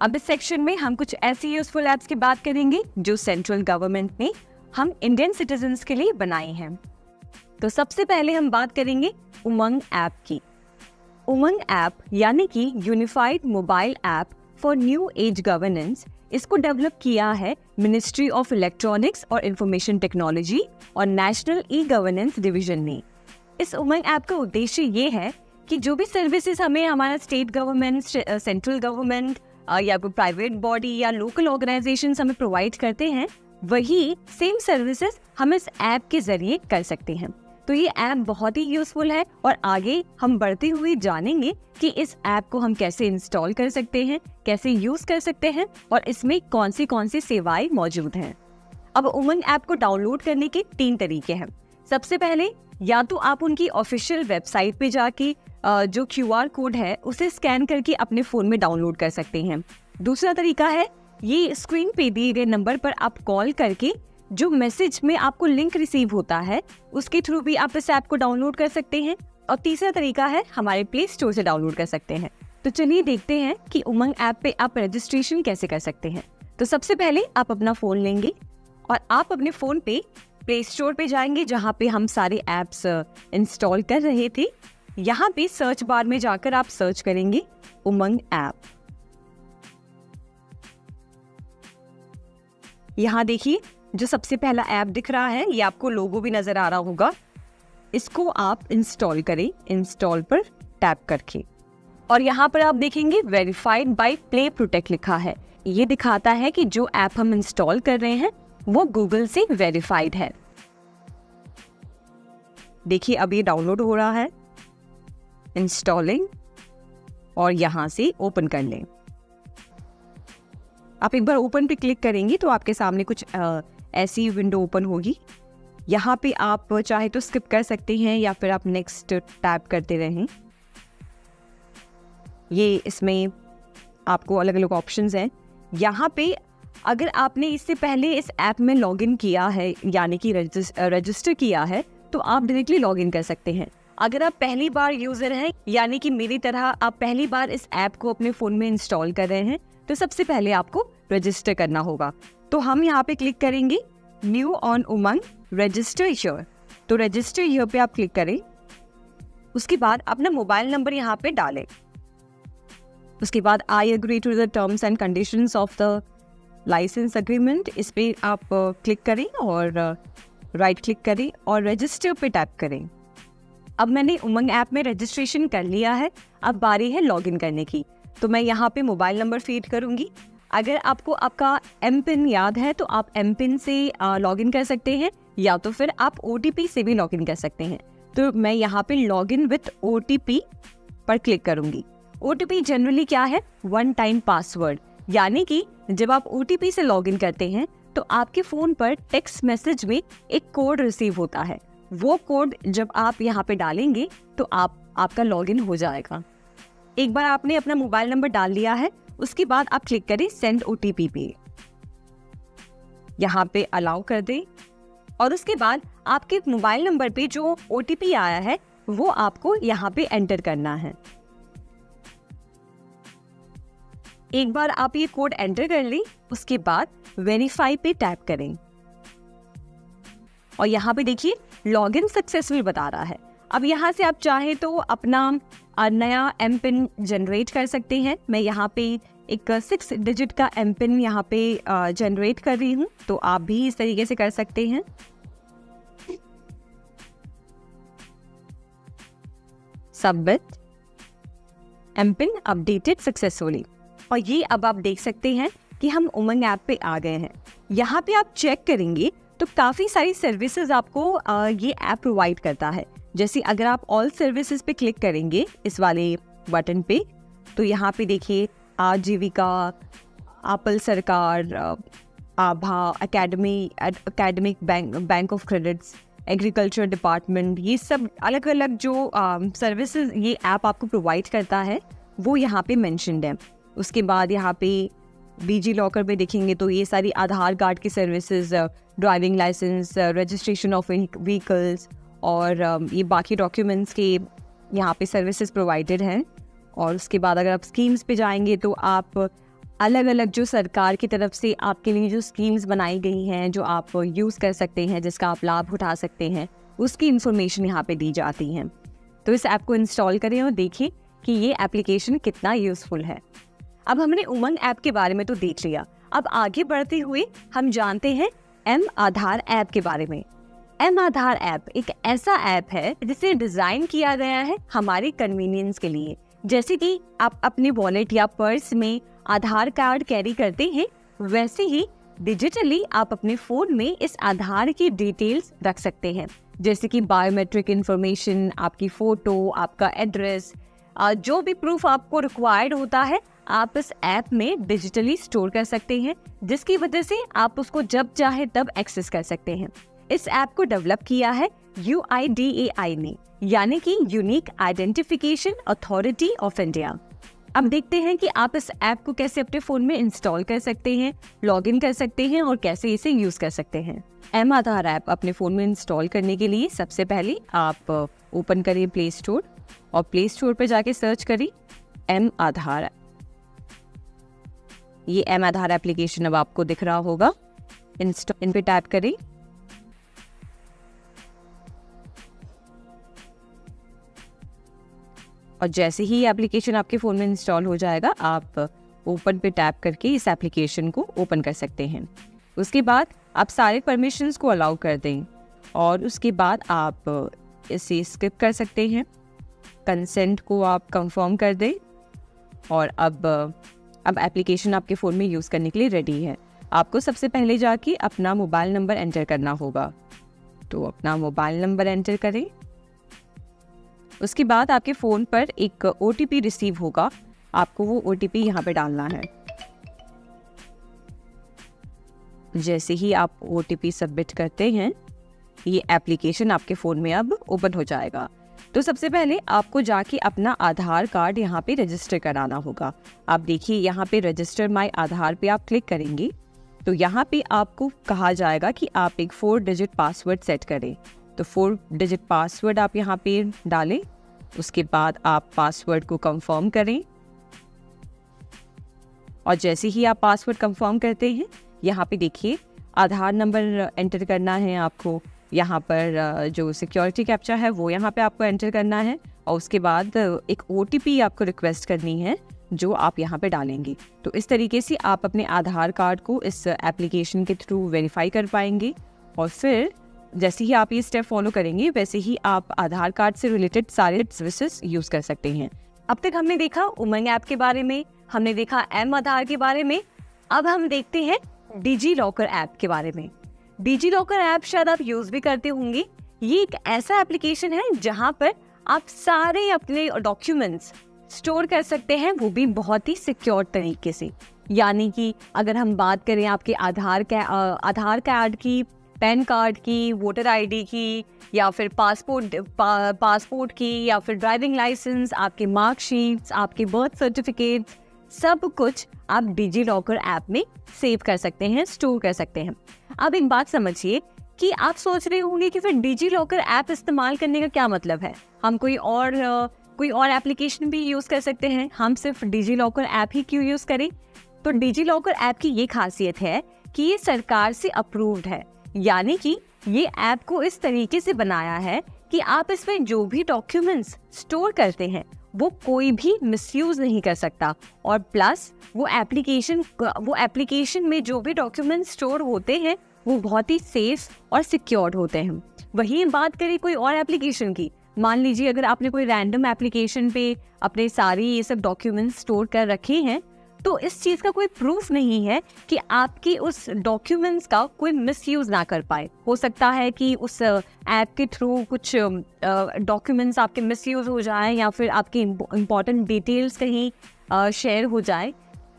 Speaker 1: अब इस सेक्शन में हम कुछ ऐसी यूजफुल ऐप्स की बात करेंगे जो सेंट्रल गवर्नमेंट ने हम इंडियन सिटीजन्स के लिए बनाई हैं। तो सबसे पहले हम बात करेंगे उमंग ऐप की। उमंग ऐप यानी कि unified mobile app for new age governance, इसको डेवलप किया है मिनिस्ट्री ऑफ इलेक्ट्रॉनिक्स और इंफॉर्मेशन टेक्नोलॉजी और नेशनल ई गवर्नेंस डिवीजन ने। इस उमंग ऐप का उद्देश्य ये है कि जो भी सर्विसेज हमें हमारा स्टेट गवर्नमेंट, सेंट्रल गवर्नमेंट या कोई प्राइवेट बॉडी या लोकल ऑर्गेनाइजेशंस हमें प्रोवाइड करते हैं, वही सेम सर्विसेज हम इस ऐप के जरिए कर सकते हैं। तो ये ऐप बहुत ही यूजफुल है और आगे हम बढ़ते हुए जानेंगे कि इस ऐप को हम कैसे इंस्टॉल कर सकते हैं, कैसे यूज कर सकते हैं और इसमें कौन सी सेवाएं मौजूद हैं। अब उमंग ऐप को डाउनलोड करने के 3 तरीके हैं। सबसे पहले या तो आप उनकी ऑफिशियल वेबसाइट पे जाके जो QR कोड है उसे स्कैन करके अपने फ़ोन में डाउनलोड कर सकते हैं। दूसरा तरीका है ये स्क्रीन पे दिए गए नंबर पर आप कॉल करके जो मैसेज में आपको लिंक रिसीव होता है उसके थ्रू भी आप इस ऐप को डाउनलोड कर सकते हैं। और तीसरा तरीका है हमारे प्ले स्टोर से डाउनलोड कर सकते हैं। तो चलिए देखते हैं कि उमंग ऐप पे आप रजिस्ट्रेशन कैसे कर सकते हैं। तो सबसे पहले आप अपना फ़ोन लेंगे और आप अपने फ़ोन पे प्ले स्टोर पे जाएंगे जहाँ पे हम सारे ऐप्स इंस्टॉल कर रहे थे। यहाँ पे सर्च बार में जाकर आप सर्च करेंगे उमंग ऐप। यहाँ देखिए जो सबसे पहला ऐप दिख रहा है, ये आपको लोगो भी नजर आ रहा होगा। इसको आप इंस्टॉल करें, इंस्टॉल पर टैप करके, और यहाँ पर आप देखेंगे वेरीफाइड बाय प्ले प्रोटेक्ट लिखा है। ये दिखाता है कि जो ऐप हम इंस्टॉल कर रहे हैं वो गूगल से वेरीफाइड है। देखिए अब ये डाउनलोड हो रहा है, इंस्टॉलिंग, और यहाँ से ओपन कर लें। आप एक बार ओपन पे क्लिक करेंगे तो आपके सामने कुछ ऐसी विंडो ओपन होगी। यहाँ पे आप चाहे तो स्किप कर सकते हैं या फिर आप नेक्स्ट टैप करते रहें। ये इसमें आपको अलग अलग ऑप्शंस हैं। यहाँ पे अगर आपने इससे पहले इस ऐप में लॉगिन किया है यानी कि रजिस्टर किया है तो आप डायरेक्टली लॉगिन कर सकते हैं। अगर आप पहली बार यूज़र हैं यानी कि मेरी तरह आप पहली बार इस ऐप को अपने फ़ोन में इंस्टॉल कर रहे हैं तो सबसे पहले आपको रजिस्टर करना होगा। तो हम यहाँ पे क्लिक करेंगे new on Umang register here. तो रजिस्टर हियर पे आप क्लिक करें। उसके बाद अपना मोबाइल नंबर यहाँ पे डालें। उसके बाद I agree to the terms and conditions of the licence agreement, इस पे आप क्लिक करें और राइट क्लिक करें और रजिस्टर पे टैप करें। अब मैंने उमंग ऐप में रजिस्ट्रेशन कर लिया है, अब बारी है लॉगिन करने की। तो मैं यहाँ पे मोबाइल नंबर फीड करूँगी। अगर आपको आपका एम पिन याद है तो आप एम पिन से लॉगिन कर सकते हैं या तो फिर आप OTP से भी लॉगिन कर सकते हैं। तो मैं यहाँ पे लॉगिन विथ OTP पर क्लिक करूँगी। OTP जनरली क्या है? वन टाइम पासवर्ड, यानी कि जब आप OTP से लॉगिन करते हैं तो आपके फ़ोन पर टेक्स्ट मैसेज में एक कोड रिसीव होता है। वो कोड जब आप यहाँ पे डालेंगे तो आपका लॉगिन हो जाएगा। एक बार आपने अपना मोबाइल नंबर डाल लिया है, उसके बाद आप क्लिक करें सेंड OTP पे, यहाँ पे अलाउ कर दें और उसके बाद आपके मोबाइल नंबर पे जो OTP आया है वो आपको यहाँ पे एंटर करना है। एक बार आप ये कोड एंटर कर लें, उसके बाद वेरीफाई पे टैप करें और यहाँ पे देखिए लॉगिन सक्सेसफुल बता रहा है। अब यहाँ से आप चाहे तो अपना नया एम पिन जनरेट कर सकते हैं। मैं यहाँ पे एक 6 डिजिट का एम पिन यहाँ पे जनरेट कर रही हूँ, तो आप भी इस तरीके से कर सकते हैं। Submit, M PIN updated successfully. और ये अब आप देख सकते हैं कि हम उमंग ऐप पे आ गए हैं। यहाँ पे आप चेक करेंगे तो काफ़ी सारी सर्विसेज आपको ये ऐप प्रोवाइड करता है। जैसे अगर आप ऑल सर्विसेज पे क्लिक करेंगे इस वाले बटन पे, तो यहाँ पे देखिए आजीविका, एप्पल सरकार, Abha, academic bank of credits, agriculture department, ये सब अलग अलग जो सर्विसेज ये ऐप आपको प्रोवाइड करता है वो यहाँ पे मेंशन्ड है। उसके बाद यहाँ पे डिजी लॉकर पे देखेंगे तो ये सारी आधार कार्ड की services, driving licence, registration of vehicles और ये बाकी डॉक्यूमेंट्स के यहाँ पे सर्विसेज प्रोवाइडेड हैं। और उसके बाद अगर आप स्कीम्स पे जाएंगे तो आप अलग अलग जो सरकार की तरफ से आपके लिए जो स्कीम्स बनाई गई हैं जो आप यूज़ कर सकते हैं, जिसका आप लाभ उठा सकते हैं, उसकी इन्फॉर्मेशन यहाँ पे दी जाती हैं। तो इस ऐप को इंस्टॉल करें और देखें कि ये एप्लीकेशन कितना यूज़फुल है। अब हमने उमंग ऐप के बारे में तो देख लिया, अब आगे बढ़ते हुए हम जानते हैं एम आधार ऐप के बारे में। एम आधार ऐप एक ऐसा ऐप है जिसे डिज़ाइन किया गया है हमारे कन्वीनियंस के लिए। जैसे कि आप अपने वॉलेट या पर्स में आधार कार्ड कैरी करते हैं, वैसे ही डिजिटली आप अपने फ़ोन में इस आधार की डिटेल्स रख सकते हैं, जैसे कि बायोमेट्रिक इंफॉर्मेशन, आपकी फ़ोटो, आपका एड्रेस, जो भी प्रूफ आपको रिक्वायर्ड होता है आप इस ऐप में डिजिटली स्टोर कर सकते हैं, जिसकी वजह से आप उसको जब चाहे तब एक्सेस कर सकते हैं। इस ऐप को डेवलप किया है UIDAI ने, यानी कि unique identification authority of India. अब देखते हैं कि आप इस ऐप को कैसे अपने फ़ोन में इंस्टॉल कर सकते हैं, लॉगिन कर सकते हैं और कैसे इसे यूज़ कर सकते हैं। एम आधार ऐप अपने फ़ोन में इंस्टॉल करने के लिए सबसे पहले आप ओपन करिए प्ले स्टोर और प्ले स्टोर पर जाके सर्च करिए एम आधार। ये एम आधार एप्लीकेशन अब आपको दिख रहा होगा, इन पे टैप करें और जैसे ही एप्लीकेशन आपके फ़ोन में इंस्टॉल हो जाएगा आप ओपन पे टैप करके इस एप्लीकेशन को ओपन कर सकते हैं। उसके बाद आप सारे परमिशंस को अलाउ कर दें और उसके बाद आप इसे स्किप कर सकते हैं, कंसेंट को आप कंफर्म कर दें और अब एप्लीकेशन आपके फ़ोन में यूज़ करने के लिए रेडी है। आपको सबसे पहले जाके अपना मोबाइल नंबर एंटर करना होगा, तो अपना मोबाइल नंबर एंटर करें। उसके बाद आपके फ़ोन पर एक OTP रिसीव होगा, आपको वो OTP यहाँ पे डालना है। जैसे ही आप OTP सबमिट करते हैं ये एप्लीकेशन आपके फ़ोन में अब ओपन हो जाएगा। तो सबसे पहले आपको जाके अपना आधार कार्ड यहाँ पे रजिस्टर कराना होगा। आप देखिए यहाँ पे रजिस्टर माय आधार पे आप क्लिक करेंगे तो यहाँ पे आपको कहा जाएगा कि आप एक 4 डिजिट पासवर्ड सेट करें। तो 4 डिजिट पासवर्ड आप यहाँ पे डालें। उसके बाद आप पासवर्ड को कंफर्म करें और जैसे ही आप पासवर्ड कंफर्म करते हैं यहाँ पे देखिए आधार नंबर एंटर करना है आपको। यहाँ पर जो सिक्योरिटी कैप्चा है वो यहाँ पे आपको एंटर करना है और उसके बाद एक OTP आपको रिक्वेस्ट करनी है जो आप यहाँ पे डालेंगे। तो इस तरीके से आप अपने आधार कार्ड को इस एप्लीकेशन के थ्रू वेरीफाई कर पाएंगे और फिर जैसे ही आप ये स्टेप फॉलो करेंगे वैसे ही आप आधार कार्ड से रिलेटेड सारे सर्विसेज यूज़ कर सकते हैं। अब तक हमने देखा उमंग ऐप के बारे में, हमने देखा एम आधार के बारे में। अब हम देखते हैं डिजी लॉकर ऐप के बारे में। डिजी लॉकर ऐप शायद आप यूज़ भी करते होंगे। ये एक ऐसा एप्लीकेशन है जहाँ पर आप सारे अपने डॉक्यूमेंट्स स्टोर कर सकते हैं, वो भी बहुत ही सिक्योर तरीके से। यानी कि अगर हम बात करें आपके आधार कार्ड की, पैन कार्ड की, वोटर ID की, या फिर पासपोर्ट की, या फिर ड्राइविंग लाइसेंस, आपके मार्कशीट्स, आपके बर्थ सर्टिफिकेट्स, सब कुछ आप डिजी लॉकर ऐप में सेव कर सकते हैं, स्टोर कर सकते हैं। अब एक बात समझिए कि आप सोच रहे होंगे कि फिर डिजी लॉकर ऐप इस्तेमाल करने का क्या मतलब है, हम कोई और एप्लीकेशन भी यूज़ कर सकते हैं, हम सिर्फ डिजी लॉकर ऐप ही क्यों यूज़ करें। तो डिजी लॉकर ऐप की ये खासियत है कि ये सरकार से अप्रूव्ड है। यानी कि ये ऐप को इस तरीके से बनाया है कि आप इसमें जो भी डॉक्यूमेंट्स स्टोर करते हैं वो कोई भी मिसयूज नहीं कर सकता, और प्लस वो एप्लीकेशन में जो भी डॉक्यूमेंट्स स्टोर होते हैं वो बहुत ही सेफ और सिक्योर्ड होते हैं। वहीं बात करें कोई और एप्लीकेशन की, मान लीजिए अगर आपने कोई रैंडम एप्लीकेशन पे अपने सारी ये सब डॉक्यूमेंट्स स्टोर कर रखे हैं तो इस चीज़ का कोई प्रूफ नहीं है कि आपकी उस डॉक्यूमेंट्स का कोई मिसयूज ना कर पाए। हो सकता है कि उस ऐप के थ्रू कुछ डॉक्यूमेंट्स आपके मिसयूज हो जाए या फिर आपकी इम्पॉर्टेंट डिटेल्स कहीं शेयर हो जाए।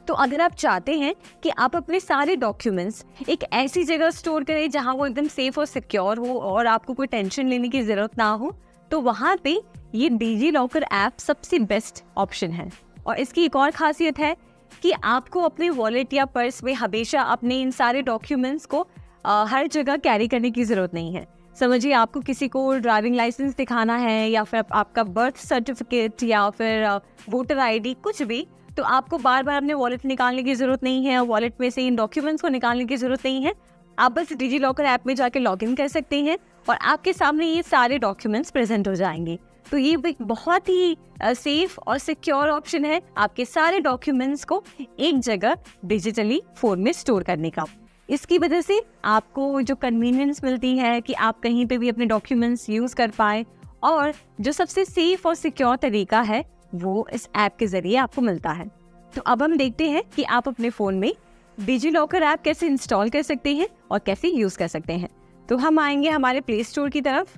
Speaker 1: तो अगर आप चाहते हैं कि आप अपने सारे डॉक्यूमेंट्स एक ऐसी जगह स्टोर करें जहां वो एकदम सेफ और सिक्योर हो और आपको कोई टेंशन लेने की ज़रूरत ना हो, तो वहाँ पे ये डिजी लॉकर ऐप सबसे बेस्ट ऑप्शन है। और इसकी एक और खासियत है कि आपको अपने वॉलेट या पर्स में हमेशा अपने इन सारे डॉक्यूमेंट्स को हर जगह कैरी करने की ज़रूरत नहीं है। समझिए आपको किसी को ड्राइविंग लाइसेंस दिखाना है या फिर आपका बर्थ सर्टिफिकेट या फिर वोटर ID कुछ भी, तो आपको बार बार अपने वॉलेट निकालने की ज़रूरत नहीं है, वॉलेट में से इन डॉक्यूमेंट्स को निकालने की ज़रूरत नहीं है। आप बस डिजी लॉकर ऐप में जाके लॉगिन कर सकते हैं और आपके सामने ये सारे डॉक्यूमेंट्स प्रेजेंट हो जाएंगे। तो ये एक बहुत ही सेफ और सिक्योर ऑप्शन है आपके सारे डॉक्यूमेंट्स को एक जगह डिजिटली फोन में स्टोर करने का। इसकी वजह से आपको जो कन्वीनियंस मिलती है कि आप कहीं पे भी अपने डॉक्यूमेंट्स यूज़ कर पाए, और जो सबसे सेफ और सिक्योर तरीका है वो इस ऐप के ज़रिए आपको मिलता है। तो अब हम देखते हैं कि आप अपने फ़ोन में डिजी लॉकर ऐप कैसे इंस्टॉल कर सकते हैं और कैसे यूज़ कर सकते हैं। तो हम आएंगे हमारे प्ले स्टोर की तरफ।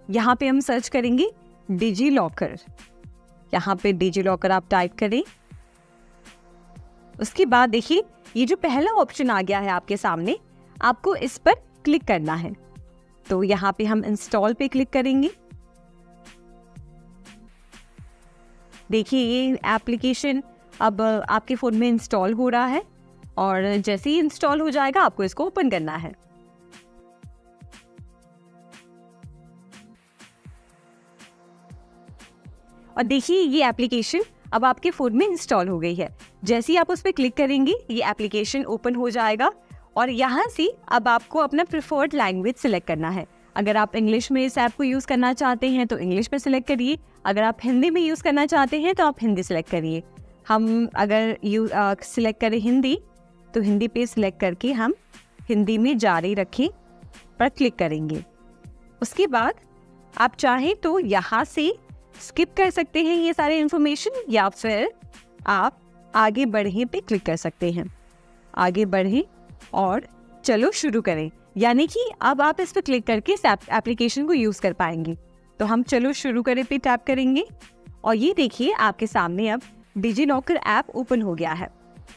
Speaker 1: यहाँ पे हम सर्च करेंगे डिजी लॉकर। यहाँ पे डिजी लॉकर आप टाइप करें। उसके बाद देखिए ये जो पहला ऑप्शन आ गया है आपके सामने, आपको इस पर क्लिक करना है। तो यहाँ पे हम इंस्टॉल पे क्लिक करेंगे। देखिए ये एप्लीकेशन अब आपके फ़ोन में इंस्टॉल हो रहा है और जैसे ही इंस्टॉल हो जाएगा आपको इसको ओपन करना है। और देखिए ये एप्लीकेशन अब आपके फ़ोन में इंस्टॉल हो गई है। जैसे ही आप उस पर क्लिक करेंगे ये एप्लीकेशन ओपन हो जाएगा और यहाँ से अब आपको अपना प्रेफर्ड लैंग्वेज सिलेक्ट करना है। अगर आप इंग्लिश में इस ऐप को यूज़ करना चाहते हैं तो इंग्लिश में सिलेक्ट करिए, अगर आप हिंदी में यूज़ करना चाहते हैं तो आप हिंदी सिलेक्ट करिए। हम अगर सिलेक्ट करें हिंदी तो हिंदी पे सिलेक्ट करके हम हिंदी में जारी रखें पर क्लिक करेंगे। उसके बाद आप चाहें तो यहाँ से स्किप कर सकते हैं ये सारे इन्फॉर्मेशन, या फिर आप आगे बढ़े पे क्लिक कर सकते हैं। आगे बढ़े और चलो शुरू करें, यानी कि अब आप इस पर क्लिक करके इस एप्लीकेशन को यूज़ कर पाएंगे। तो हम चलो शुरू करें पे टैप करेंगे और ये देखिए आपके सामने अब डिजी लॉकर ऐप ओपन हो गया है।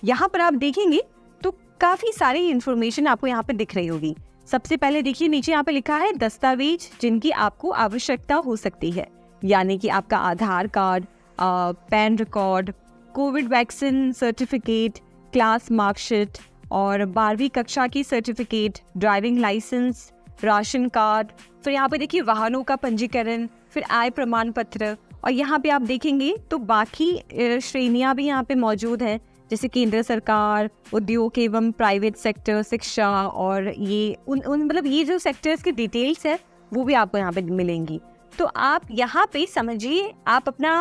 Speaker 1: यहाँ पर आप देखेंगे तो काफ़ी सारी इन्फॉर्मेशन आपको यहाँ पे दिख रही होगी। सबसे पहले देखिए नीचे यहाँ पे लिखा है दस्तावेज जिनकी आपको आवश्यकता हो सकती है। यानी कि आपका Aadhaar card, PAN record, covid vaccine certificate, class marksheet और 12वीं कक्षा की certificate, driving licence, ration card, फिर यहाँ पे देखिए वाहनों का पंजीकरण, फिर आय प्रमाण पत्र, और यहाँ पे आप देखेंगे तो बाकी श्रेणियाँ भी यहाँ पे मौजूद हैं, जैसे केंद्र सरकार, उद्योग एवं प्राइवेट सेक्टर, शिक्षा, और ये मतलब ये जो सेक्टर्स की डिटेल्स है वो भी आपको यहाँ पे मिलेंगी। तो आप यहाँ पे समझिए, आप अपना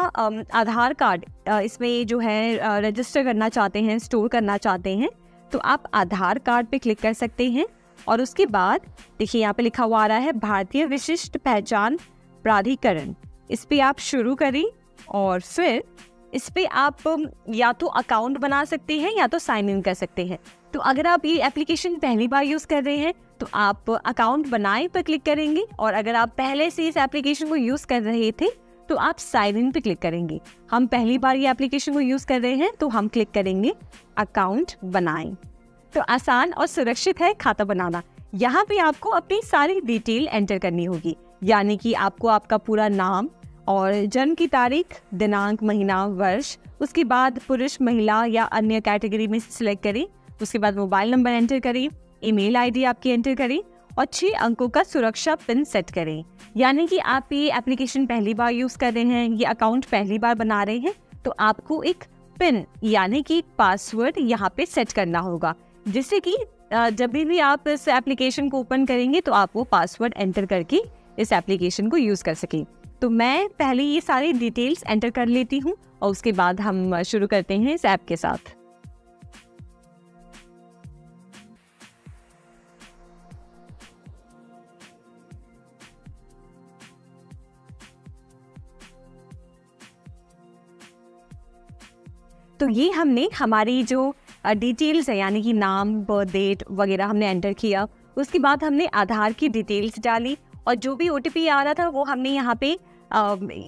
Speaker 1: आधार कार्ड इसमें जो है रजिस्टर करना चाहते हैं, स्टोर करना चाहते हैं, तो आप आधार कार्ड पे क्लिक कर सकते हैं। और उसके बाद देखिए यहाँ पे लिखा हुआ आ रहा है भारतीय विशिष्ट पहचान प्राधिकरण, इस पे आप शुरू करें और फिर इस पे आप या तो अकाउंट बना सकते हैं या तो साइन इन कर सकते हैं। तो अगर आप ये एप्लीकेशन पहली बार यूज़ कर रहे हैं तो आप अकाउंट बनाए पर क्लिक करेंगे, और अगर आप पहले से इस एप्लीकेशन को यूज़ कर रहे थे तो आप साइन इन पे क्लिक करेंगे। हम पहली बार ये एप्लीकेशन को यूज़ कर रहे हैं तो हम क्लिक करेंगे अकाउंट बनाएं। तो आसान और सुरक्षित है खाता बनाना। यहाँ पे आपको अपनी सारी डिटेल एंटर करनी होगी, यानी कि आपको आपका पूरा नाम और जन्म की तारीख, दिनांक, महीना, वर्ष, उसके बाद पुरुष, महिला या अन्य कैटेगरी में सिलेक्ट करें, उसके बाद मोबाइल नंबर एंटर करें, ईमेल आईडी आपकी एंटर करें और 6 अंकों का सुरक्षा पिन सेट करें। यानी कि आप ये एप्लीकेशन पहली बार यूज़ कर रहे हैं, ये अकाउंट पहली बार बना रहे हैं, तो आपको एक पिन यानी कि पासवर्ड यहाँ पे सेट करना होगा, जिससे कि जब भी आप इस एप्लीकेशन को ओपन करेंगे तो आप वो पासवर्ड एंटर करके इस एप्लीकेशन को यूज़ कर सकें। तो मैं पहले ये सारी डिटेल्स एंटर कर लेती हूँ और उसके बाद हम शुरू करते हैं इस ऐप के साथ। तो ये हमने हमारी जो डिटेल्स है, यानी कि नाम, बर्थ डेट वगैरह हमने एंटर किया। उसके बाद हमने आधार की डिटेल्स डाली और जो भी OTP आ रहा था वो हमने यहाँ पे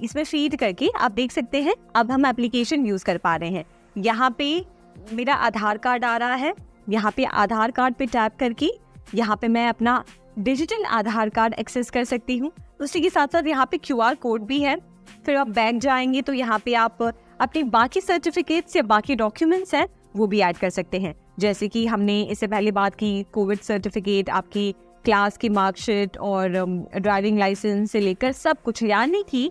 Speaker 1: इसमें फीड करके आप देख सकते हैं अब हम एप्लीकेशन यूज़ कर पा रहे हैं। यहाँ पे मेरा आधार कार्ड आ रहा है, यहाँ पे आधार कार्ड पे टैप करके यहाँ पे मैं अपना डिजिटल आधार कार्ड एक्सेस कर सकती हूँ। उसी के साथ साथ यहाँ पे QR कोड भी है। फिर आप बैक जाएंगे तो यहाँ पे आप अपनी बाकी सर्टिफिकेट्स या बाकी डॉक्यूमेंट्स हैं वो भी ऐड कर सकते हैं, जैसे कि हमने इससे पहले बात की कोविड सर्टिफिकेट, आपकी क्लास की मार्कशीट और ड्राइविंग लाइसेंस से लेकर सब कुछ, यानी कि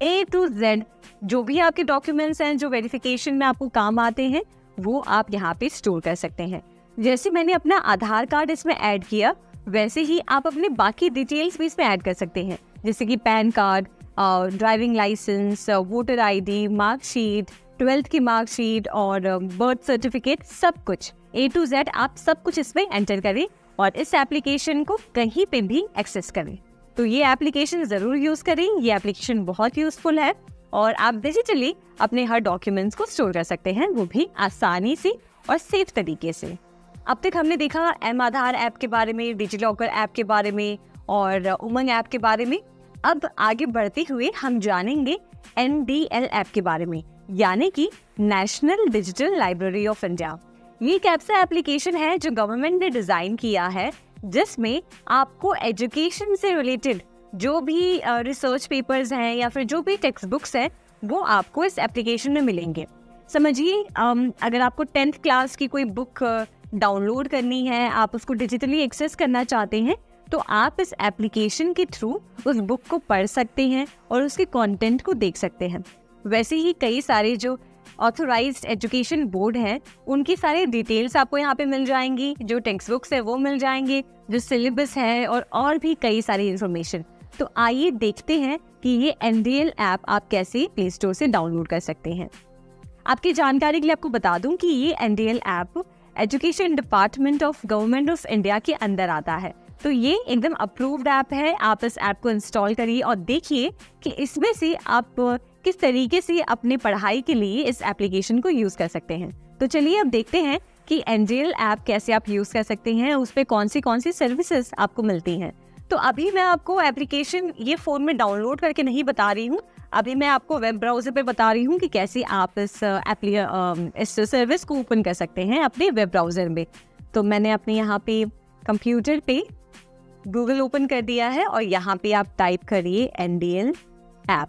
Speaker 1: A to Z जो भी आपके डॉक्यूमेंट्स हैं जो वेरिफिकेशन में आपको काम आते हैं वो आप यहाँ पे स्टोर कर सकते हैं। जैसे मैंने अपना आधार कार्ड इसमें ऐड किया वैसे ही आप अपने बाकी डिटेल्स भी इसमें ऐड कर सकते हैं, जैसे कि PAN card, driving licence, voter ID, marksheet, 12th की मार्कशीट और बर्थ सर्टिफिकेट, सब कुछ A to Z आप सब कुछ इसमें एंटर करें और इस एप्लीकेशन को कहीं पे भी एक्सेस करें। तो ये एप्लीकेशन ज़रूर यूज़ करें, ये एप्लीकेशन बहुत यूज़फुल है और आप डिजिटली अपने हर डॉक्यूमेंट्स को स्टोर कर सकते हैं, वो भी आसानी से और सेफ तरीके से। अब तक हमने देखा एम आधार ऐप के बारे में, डिजिलॉकर ऐप के बारे में और उमंग ऐप के बारे में। अब आगे बढ़ते हुए हम जानेंगे NDL ऐप के बारे में, यानी कि national digital library of India. ये एक ऐसा एप्लीकेशन है जो गवर्नमेंट ने डिजाइन किया है, जिसमें आपको एजुकेशन से रिलेटेड जो भी रिसर्च पेपर्स हैं या फिर जो भी टेक्स्ट बुक्स हैं वो आपको इस एप्लीकेशन में मिलेंगे। समझिए अगर आपको 10th क्लास की कोई बुक डाउनलोड करनी है, आप उसको डिजिटली एक्सेस करना चाहते हैं, तो आप इस एप्लीकेशन के थ्रू उस बुक को पढ़ सकते हैं और उसके कंटेंट को देख सकते हैं। वैसे ही कई सारे जो ऑथोराइज्ड एजुकेशन बोर्ड हैं उनकी सारी डिटेल्स आपको यहाँ पे मिल जाएंगी, जो टेक्स्ट बुक्स है वो मिल जाएंगे, जो सिलेबस है और भी कई सारी इन्फॉर्मेशन। तो आइए देखते हैं कि ये NDL ऐप आप कैसे प्ले स्टोर से डाउनलोड कर सकते हैं। आपकी जानकारी के लिए आपको बता दूं कि ये NDL app education department of government of India के अंदर आता है, तो ये एकदम अप्रूव्ड ऐप है। आप इस ऐप को इंस्टॉल करिए और देखिए कि इसमें से आप किस तरीके से अपने पढ़ाई के लिए इस एप्लीकेशन को यूज़ कर सकते हैं। तो चलिए अब देखते हैं कि NDL ऐप कैसे आप यूज़ कर सकते हैं, उस पर कौन सी सर्विसेज आपको मिलती हैं। तो अभी मैं आपको एप्लीकेशन ये फ़ोन में डाउनलोड करके नहीं बता रही हूँ, अभी मैं आपको वेब ब्राउज़र पे बता रही हूँ कि कैसे आप इस सर्विस को ओपन कर सकते हैं अपने वेब ब्राउज़र में। तो मैंने अपने यहाँ पे कंप्यूटर पे गूगल ओपन कर दिया है और यहाँ पे आप टाइप करिए NDL app.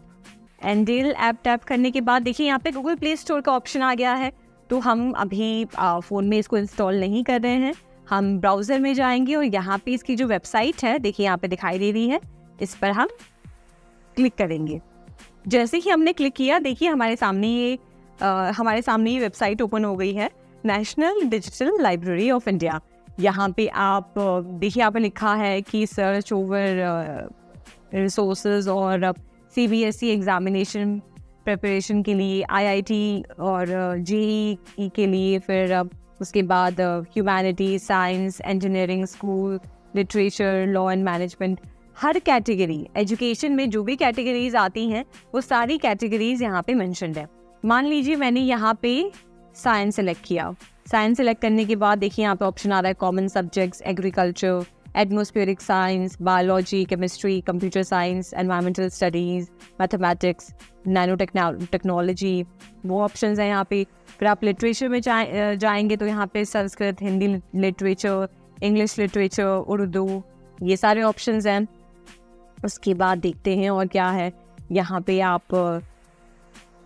Speaker 1: NDL app tap करने के बाद देखिए यहाँ पे गूगल प्ले स्टोर का ऑप्शन आ गया है। तो हम अभी फ़ोन में इसको इंस्टॉल नहीं कर रहे हैं, हम ब्राउज़र में जाएंगे और यहाँ पे इसकी जो वेबसाइट है देखिए यहाँ पे दिखाई दे रही है, इस पर हम क्लिक करेंगे। जैसे ही हमने क्लिक किया देखिए हमारे सामने ये वेबसाइट ओपन हो गई है, national digital library of India. यहाँ पे आप देखिए यहाँ पे लिखा है कि सर्च ओवर रिसोर्सेज और सीबीएसई एग्जामिनेशन प्रिपरेशन के लिए, आईआईटी और जेईई के लिए, फिर उसके बाद humanity, science, engineering, school, literature, law and management, her category, education में जो भी कैटेगरीज आती हैं वो सारी कैटेगरीज यहाँ पे मेंशन्ड है। मान लीजिए मैंने यहाँ पे साइंस सेलेक्ट किया। साइंस सेलेक्ट करने के बाद देखिए यहाँ पे ऑप्शन आ रहा है common subjects, agriculture, atmospheric science, biology, chemistry, computer science, environmental studies, mathematics, nano technology, वो ऑप्शंस हैं यहाँ पे। फिर आप लिटरेचर में जाएंगे तो यहाँ पे Sanskrit, Hindi literature, English literature, Urdu, ये सारे ऑप्शंस हैं। उसके बाद देखते हैं और क्या है, यहाँ पे आप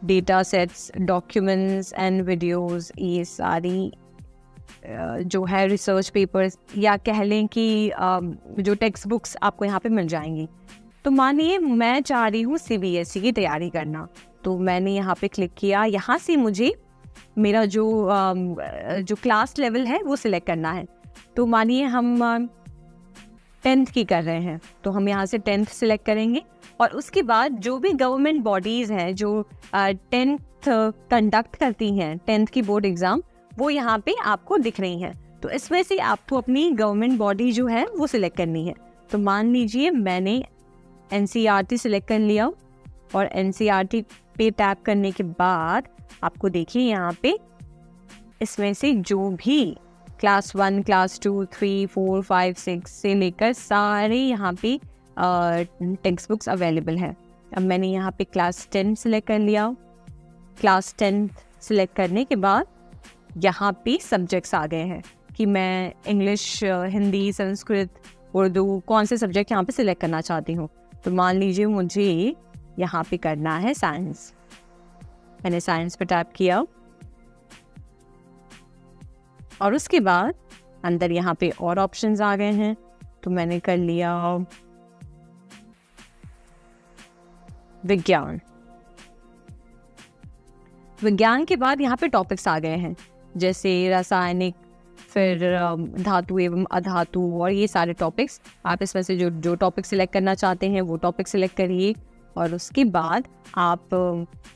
Speaker 1: data sets, documents and videos, ये सारी जो है रिसर्च पेपर्स या कह लें कि जो टेक्स्ट बुक्स आपको यहाँ पे मिल जाएंगी। तो मानिए मैं चाह रही हूँ सीबीएसई की तैयारी करना, तो मैंने यहाँ पे क्लिक किया। यहाँ से मुझे मेरा जो क्लास लेवल है वो सिलेक्ट करना है। तो मानिए हम 10th की कर रहे हैं, तो हम यहाँ से 10th सिलेक्ट करेंगे और उसके बाद जो भी गवर्नमेंट बॉडीज़ हैं जो 10th कंडक्ट करती हैं, 10th की बोर्ड एग्ज़ाम, वो यहाँ पे आपको दिख रही हैं। तो इसमें से आपको अपनी गवर्नमेंट बॉडी जो है वो सिलेक्ट करनी है। तो मान लीजिए मैंने एनसीईआरटी सिलेक्ट कर लिया और एनसीईआरटी पे टैप करने के बाद आपको देखिए यहाँ पे इसमें से जो भी क्लास 1, क्लास 2, 3, 4, 5, 6 से लेकर सारे यहाँ पे टेक्स्ट बुक्स अवेलेबल है। अब मैंने यहाँ पे क्लास 10 सिलेक्ट कर लिया। क्लास 10 सिलेक्ट करने के बाद यहाँ पे सब्जेक्ट्स आ गए हैं कि मैं इंग्लिश, हिंदी, संस्कृत, उर्दू, कौन से सब्जेक्ट यहाँ पे सिलेक्ट करना चाहती हूँ। तो मान लीजिए मुझे यहाँ पे करना है साइंस। मैंने साइंस पे टैप किया और उसके बाद अंदर यहाँ पे और ऑप्शंस आ गए हैं। तो मैंने कर लिया विज्ञान। विज्ञान के बाद यहाँ पे टॉपिक्स आ गए हैं जैसे रासायनिक, फिर धातु एवं अधातु और ये सारे टॉपिक्स। आप इसमें से जो टॉपिक सिलेक्ट करना चाहते हैं वो टॉपिक सिलेक्ट करिए और उसके बाद आप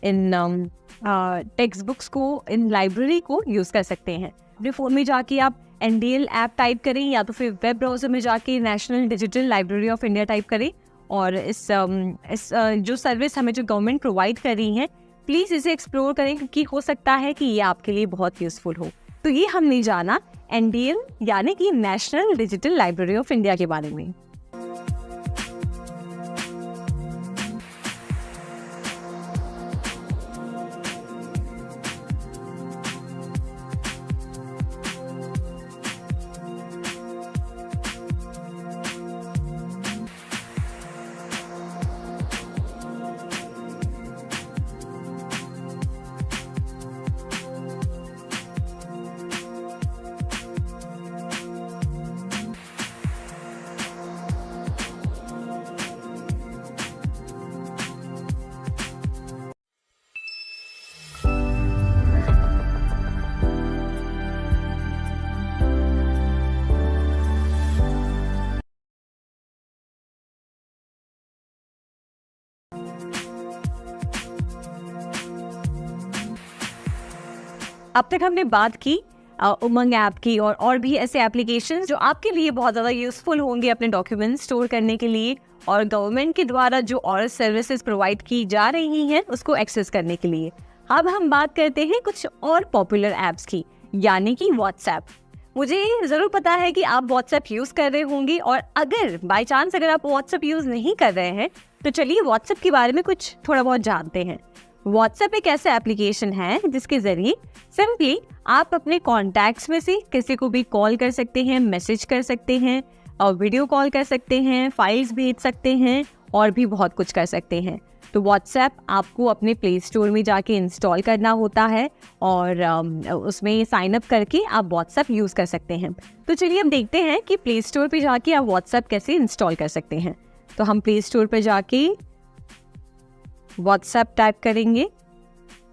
Speaker 1: इन टेक्स्ट बुक्स को, इन लाइब्रेरी को यूज़ कर सकते हैं। अपने फ़ोन में जाके आप एनडीएल ऐप टाइप करें या तो फिर वेब ब्राउज़र में जाके national digital library of India type करें और इस जो सर्विस हमें जो गवर्नमेंट प्रोवाइड कर रही है, प्लीज़ इसे एक्सप्लोर करें क्योंकि हो सकता है कि ये आपके लिए बहुत यूज़फुल हो। तो ये हमने जाना एनडीएल यानी कि national digital library of India के बारे में। अब तक हमने बात की उमंग ऐप की और भी ऐसे एप्लीकेशंस जो आपके लिए बहुत ज़्यादा यूज़फुल होंगे अपने डॉक्यूमेंट्स स्टोर करने के लिए और गवर्नमेंट के द्वारा जो और सर्विसेज प्रोवाइड की जा रही हैं उसको एक्सेस करने के लिए। अब हम बात करते हैं कुछ और पॉपुलर ऐप्स की, यानी कि व्हाट्सएप। मुझे ज़रूर पता है कि आप व्हाट्सएप यूज़ कर रहे होंगे और अगर बाय चांस अगर आप व्हाट्सएप यूज़ नहीं कर रहे हैं तो चलिए व्हाट्सएप के बारे में कुछ थोड़ा बहुत जानते हैं। व्हाट्सएप एक ऐसा एप्लीकेशन है जिसके ज़रिए सिंपली आप अपने कॉन्टैक्ट्स में से किसी को भी कॉल कर सकते हैं, मैसेज कर सकते हैं और वीडियो कॉल कर सकते हैं, फाइल्स भेज सकते हैं और भी बहुत कुछ कर सकते हैं। तो व्हाट्सएप आपको अपने प्ले स्टोर में जाके इंस्टॉल करना होता है और उसमें साइन अप करके आप व्हाट्सएप यूज़ कर सकते हैं। तो चलिए हम देखते हैं कि प्ले स्टोर पे जाके आप व्हाट्सएप कैसे इंस्टॉल कर सकते हैं। तो हम प्ले स्टोर पे जाके व्हाट्सएप टाइप करेंगे।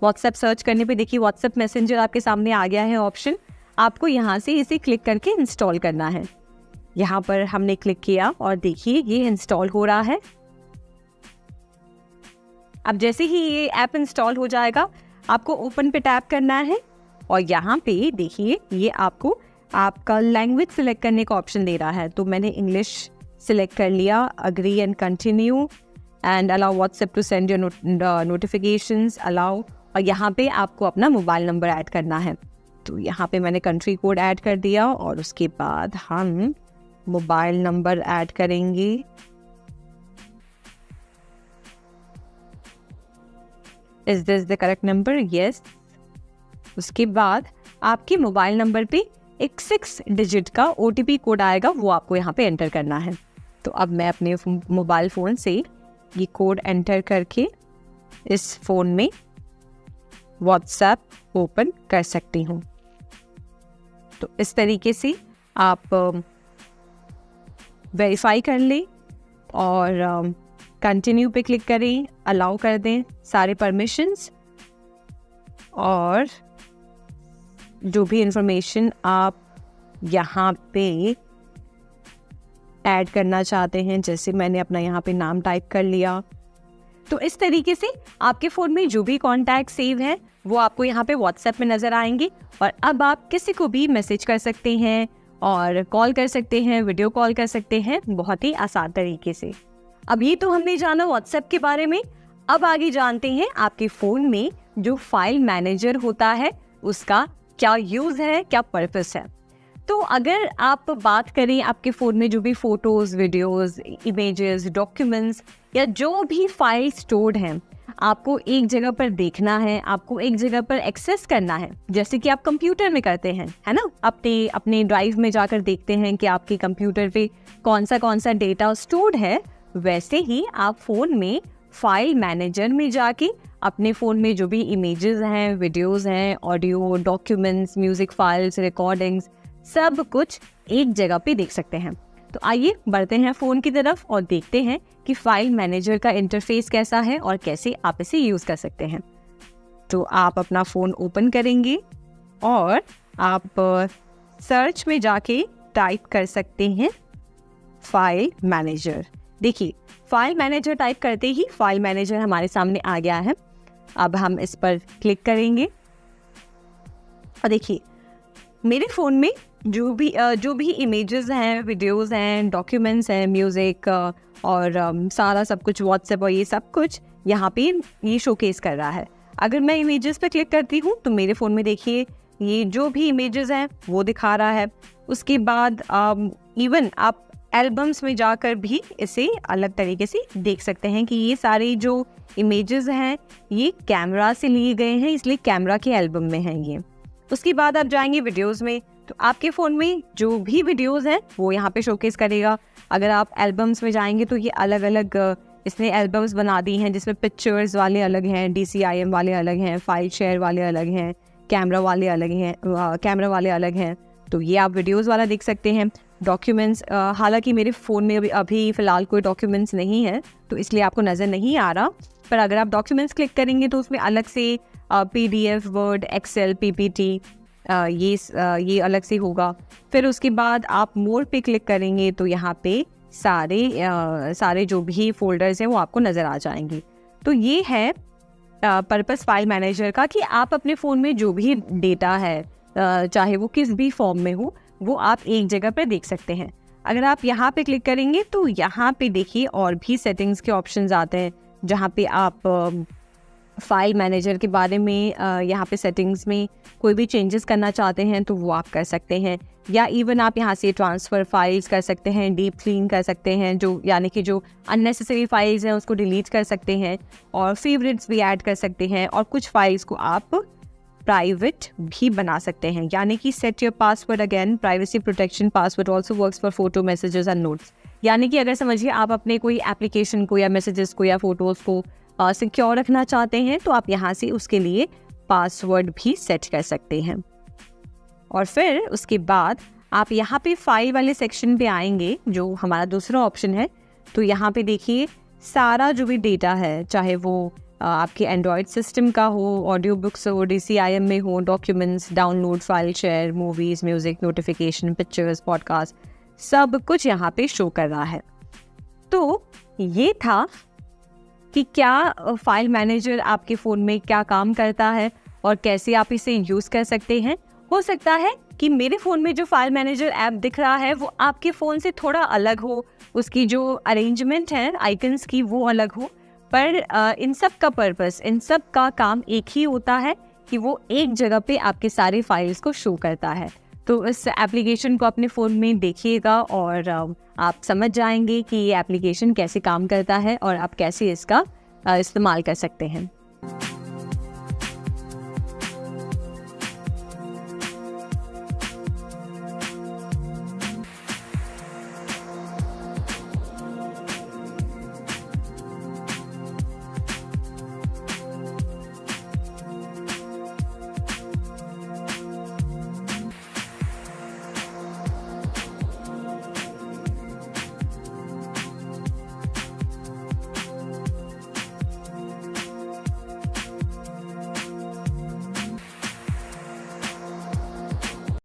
Speaker 1: व्हाट्सएप सर्च करने पे देखिए व्हाट्सएप मैसेंजर आपके सामने आ गया है ऑप्शन। आपको यहाँ से इसे क्लिक करके इंस्टॉल करना है। यहाँ पर हमने क्लिक किया और देखिए ये इंस्टॉल हो रहा है। अब जैसे ही ये ऐप इंस्टॉल हो जाएगा आपको ओपन पे टैप करना है और यहाँ पे देखिए ये आपको आपका लैंग्वेज सिलेक्ट करने का ऑप्शन दे रहा है। तो मैंने इंग्लिश सिलेक्ट कर लिया, agree and continue and allow WhatsApp to send your notifications, allow. और यहाँ पे आपको अपना मोबाइल नंबर ऐड करना है। तो यहाँ पे मैंने कंट्री कोड ऐड कर दिया और उसके बाद हम मोबाइल नंबर ऐड करेंगे। Is this the correct number? Yes. उसके बाद आपके मोबाइल नंबर पे एक 6 डिजिट का OTP कोड आएगा, वो आपको यहाँ पे एंटर करना है। तो अब मैं अपने मोबाइल फ़ोन से ये कोड एंटर करके इस फ़ोन में व्हाट्सएप ओपन कर सकती हूँ। तो इस तरीके से आप वेरीफाई कर लें और कंटिन्यू पे क्लिक करें, अलाउ कर दें सारे परमिशंस और जो भी इंफॉर्मेशन आप यहाँ पे ऐड करना चाहते हैं, जैसे मैंने अपना यहाँ पे नाम टाइप कर लिया। तो इस तरीके से आपके फ़ोन में जो भी कॉन्टैक्ट सेव है वो आपको यहाँ पे व्हाट्सएप में नज़र आएंगे और अब आप किसी को भी मैसेज कर सकते हैं और कॉल कर सकते हैं, वीडियो कॉल कर सकते हैं बहुत ही आसान तरीके से। अब ये तो हमने जाना व्हाट्सएप के बारे में। अब आगे जानते हैं आपके फ़ोन में जो फाइल मैनेजर होता है उसका क्या यूज़ है, क्या पर्पस है। तो अगर आप बात करें आपके फ़ोन में जो भी फ़ोटोज़, वीडियोज़, इमेजेस, डॉक्यूमेंट्स या जो भी फाइल स्टोर्ड हैं, आपको एक जगह पर देखना है, आपको एक जगह पर एक्सेस करना है, जैसे कि आप कंप्यूटर में करते हैं, है ना। अपने ड्राइव में जाकर देखते हैं कि आपके कंप्यूटर पे कौन सा डेटा स्टोर्ड है, वैसे ही आप फ़ोन में फाइल मैनेजर में जाके अपने फ़ोन में जो भी इमेजेस हैं, वीडियोज़ हैं, audio, documents, music files, recordings, सब कुछ एक जगह पे देख सकते हैं। तो आइए बढ़ते हैं फ़ोन की तरफ और देखते हैं कि फाइल मैनेजर का इंटरफेस कैसा है और कैसे आप इसे यूज़ कर सकते हैं। तो आप अपना फ़ोन ओपन करेंगे और आप सर्च में जाके टाइप कर सकते हैं फाइल मैनेजर। देखिए फाइल मैनेजर टाइप करते ही फाइल मैनेजर हमारे सामने आ गया है। अब हम इस पर क्लिक करेंगे और देखिए मेरे फ़ोन में जो भी इमेजेस हैं, वीडियोस हैं, डॉक्यूमेंट्स हैं, म्यूज़िक और सारा सब कुछ व्हाट्सएप और ये सब कुछ यहाँ पे ये शोकेस कर रहा है। अगर मैं इमेजेस पे क्लिक करती हूँ तो मेरे फ़ोन में देखिए ये जो भी इमेजेस हैं वो दिखा रहा है। उसके बाद इवन आप एल्बम्स में जाकर भी इसे अलग तरीके से देख सकते हैं कि ये सारे जो इमेजेस हैं ये कैमरा से लिए गए हैं, इसलिए कैमरा के एल्बम में हैं ये। उसके बाद आप जाएंगे वीडियोस में, तो आपके फ़ोन में जो भी वीडियोस हैं वो यहाँ पे शोकेस करेगा। अगर आप एल्बम्स में जाएंगे तो ये अलग अलग इसने एल्बम्स बना दी हैं जिसमें पिक्चर्स वाले अलग हैं, DCIM वाले अलग हैं, फाइल शेयर वाले अलग हैं, कैमरा वाले अलग हैं। तो ये आप वीडियोस वाला देख सकते हैं। डॉक्यूमेंट्स, हालांकि मेरे फ़ोन में अभी फ़िलहाल कोई डॉक्यूमेंट्स नहीं है तो इसलिए आपको नज़र नहीं आ रहा, पर अगर आप डॉक्यूमेंट्स क्लिक करेंगे तो उसमें अलग से PDF, वर्ड, एक्सेल, PPT ये अलग से होगा। फिर उसके बाद आप मोर पे क्लिक करेंगे तो यहाँ पे सारे जो भी फोल्डर्स हैं वो आपको नज़र आ जाएंगे। तो ये है पर्पस फाइल मैनेजर का कि आप अपने फ़ोन में जो भी डेटा है चाहे वो किस भी फॉर्म में हो वो आप एक जगह पर देख सकते हैं। अगर आप यहाँ पे क्लिक करेंगे तो यहाँ पे देखिए और भी सेटिंग्स के ऑप्शंस आते हैं जहाँ पे आप फाइल मैनेजर के बारे में यहाँ पे सेटिंग्स में कोई भी चेंजेस करना चाहते हैं तो वो आप कर सकते हैं, या इवन आप यहाँ से ट्रांसफ़र फाइल्स कर सकते हैं, डीप क्लीन कर सकते हैं, जो यानी कि जो अननेसेसरी फाइल्स हैं उसको डिलीट कर सकते हैं, और फेवरेट्स भी ऐड कर सकते हैं, और कुछ फाइल्स को आप प्राइवेट भी बना सकते हैं। यानी कि set your password again, privacy protection password also works for photo, messages and notes. यानी कि अगर समझिए आप अपने कोई एप्लीकेशन को या मैसेजेस को या फोटोज़ को सिक्योर रखना चाहते हैं तो आप यहाँ से उसके लिए पासवर्ड भी सेट कर सकते हैं। और फिर उसके बाद आप यहाँ पे फाइल वाले सेक्शन पे आएंगे, जो हमारा दूसरा ऑप्शन है। तो यहाँ पे देखिए सारा जो भी डेटा है, चाहे वो आपके एंड्रॉयड सिस्टम का हो, ऑडियो बुक्स हो, DCIM में हो, documents, download, file share, movies, music, notification, pictures, podcast, सब कुछ यहाँ पे शो कर रहा है। तो ये था कि क्या फाइल मैनेजर आपके फ़ोन में क्या काम करता है और कैसे आप इसे यूज़ कर सकते हैं। हो सकता है कि मेरे फ़ोन में जो फाइल मैनेजर ऐप दिख रहा है वो आपके फ़ोन से थोड़ा अलग हो, उसकी जो अरेंजमेंट है आइकन्स की वो अलग हो, पर इन सब का पर्पस, इन सब का काम एक ही होता है कि वो एक जगह पे आपके सारे फाइल्स को शो करता है। तो इस एप्लीकेशन को अपने फ़ोन में देखिएगा और आप समझ जाएंगे कि ये एप्लीकेशन कैसे काम करता है और आप कैसे इसका इस्तेमाल कर सकते हैं।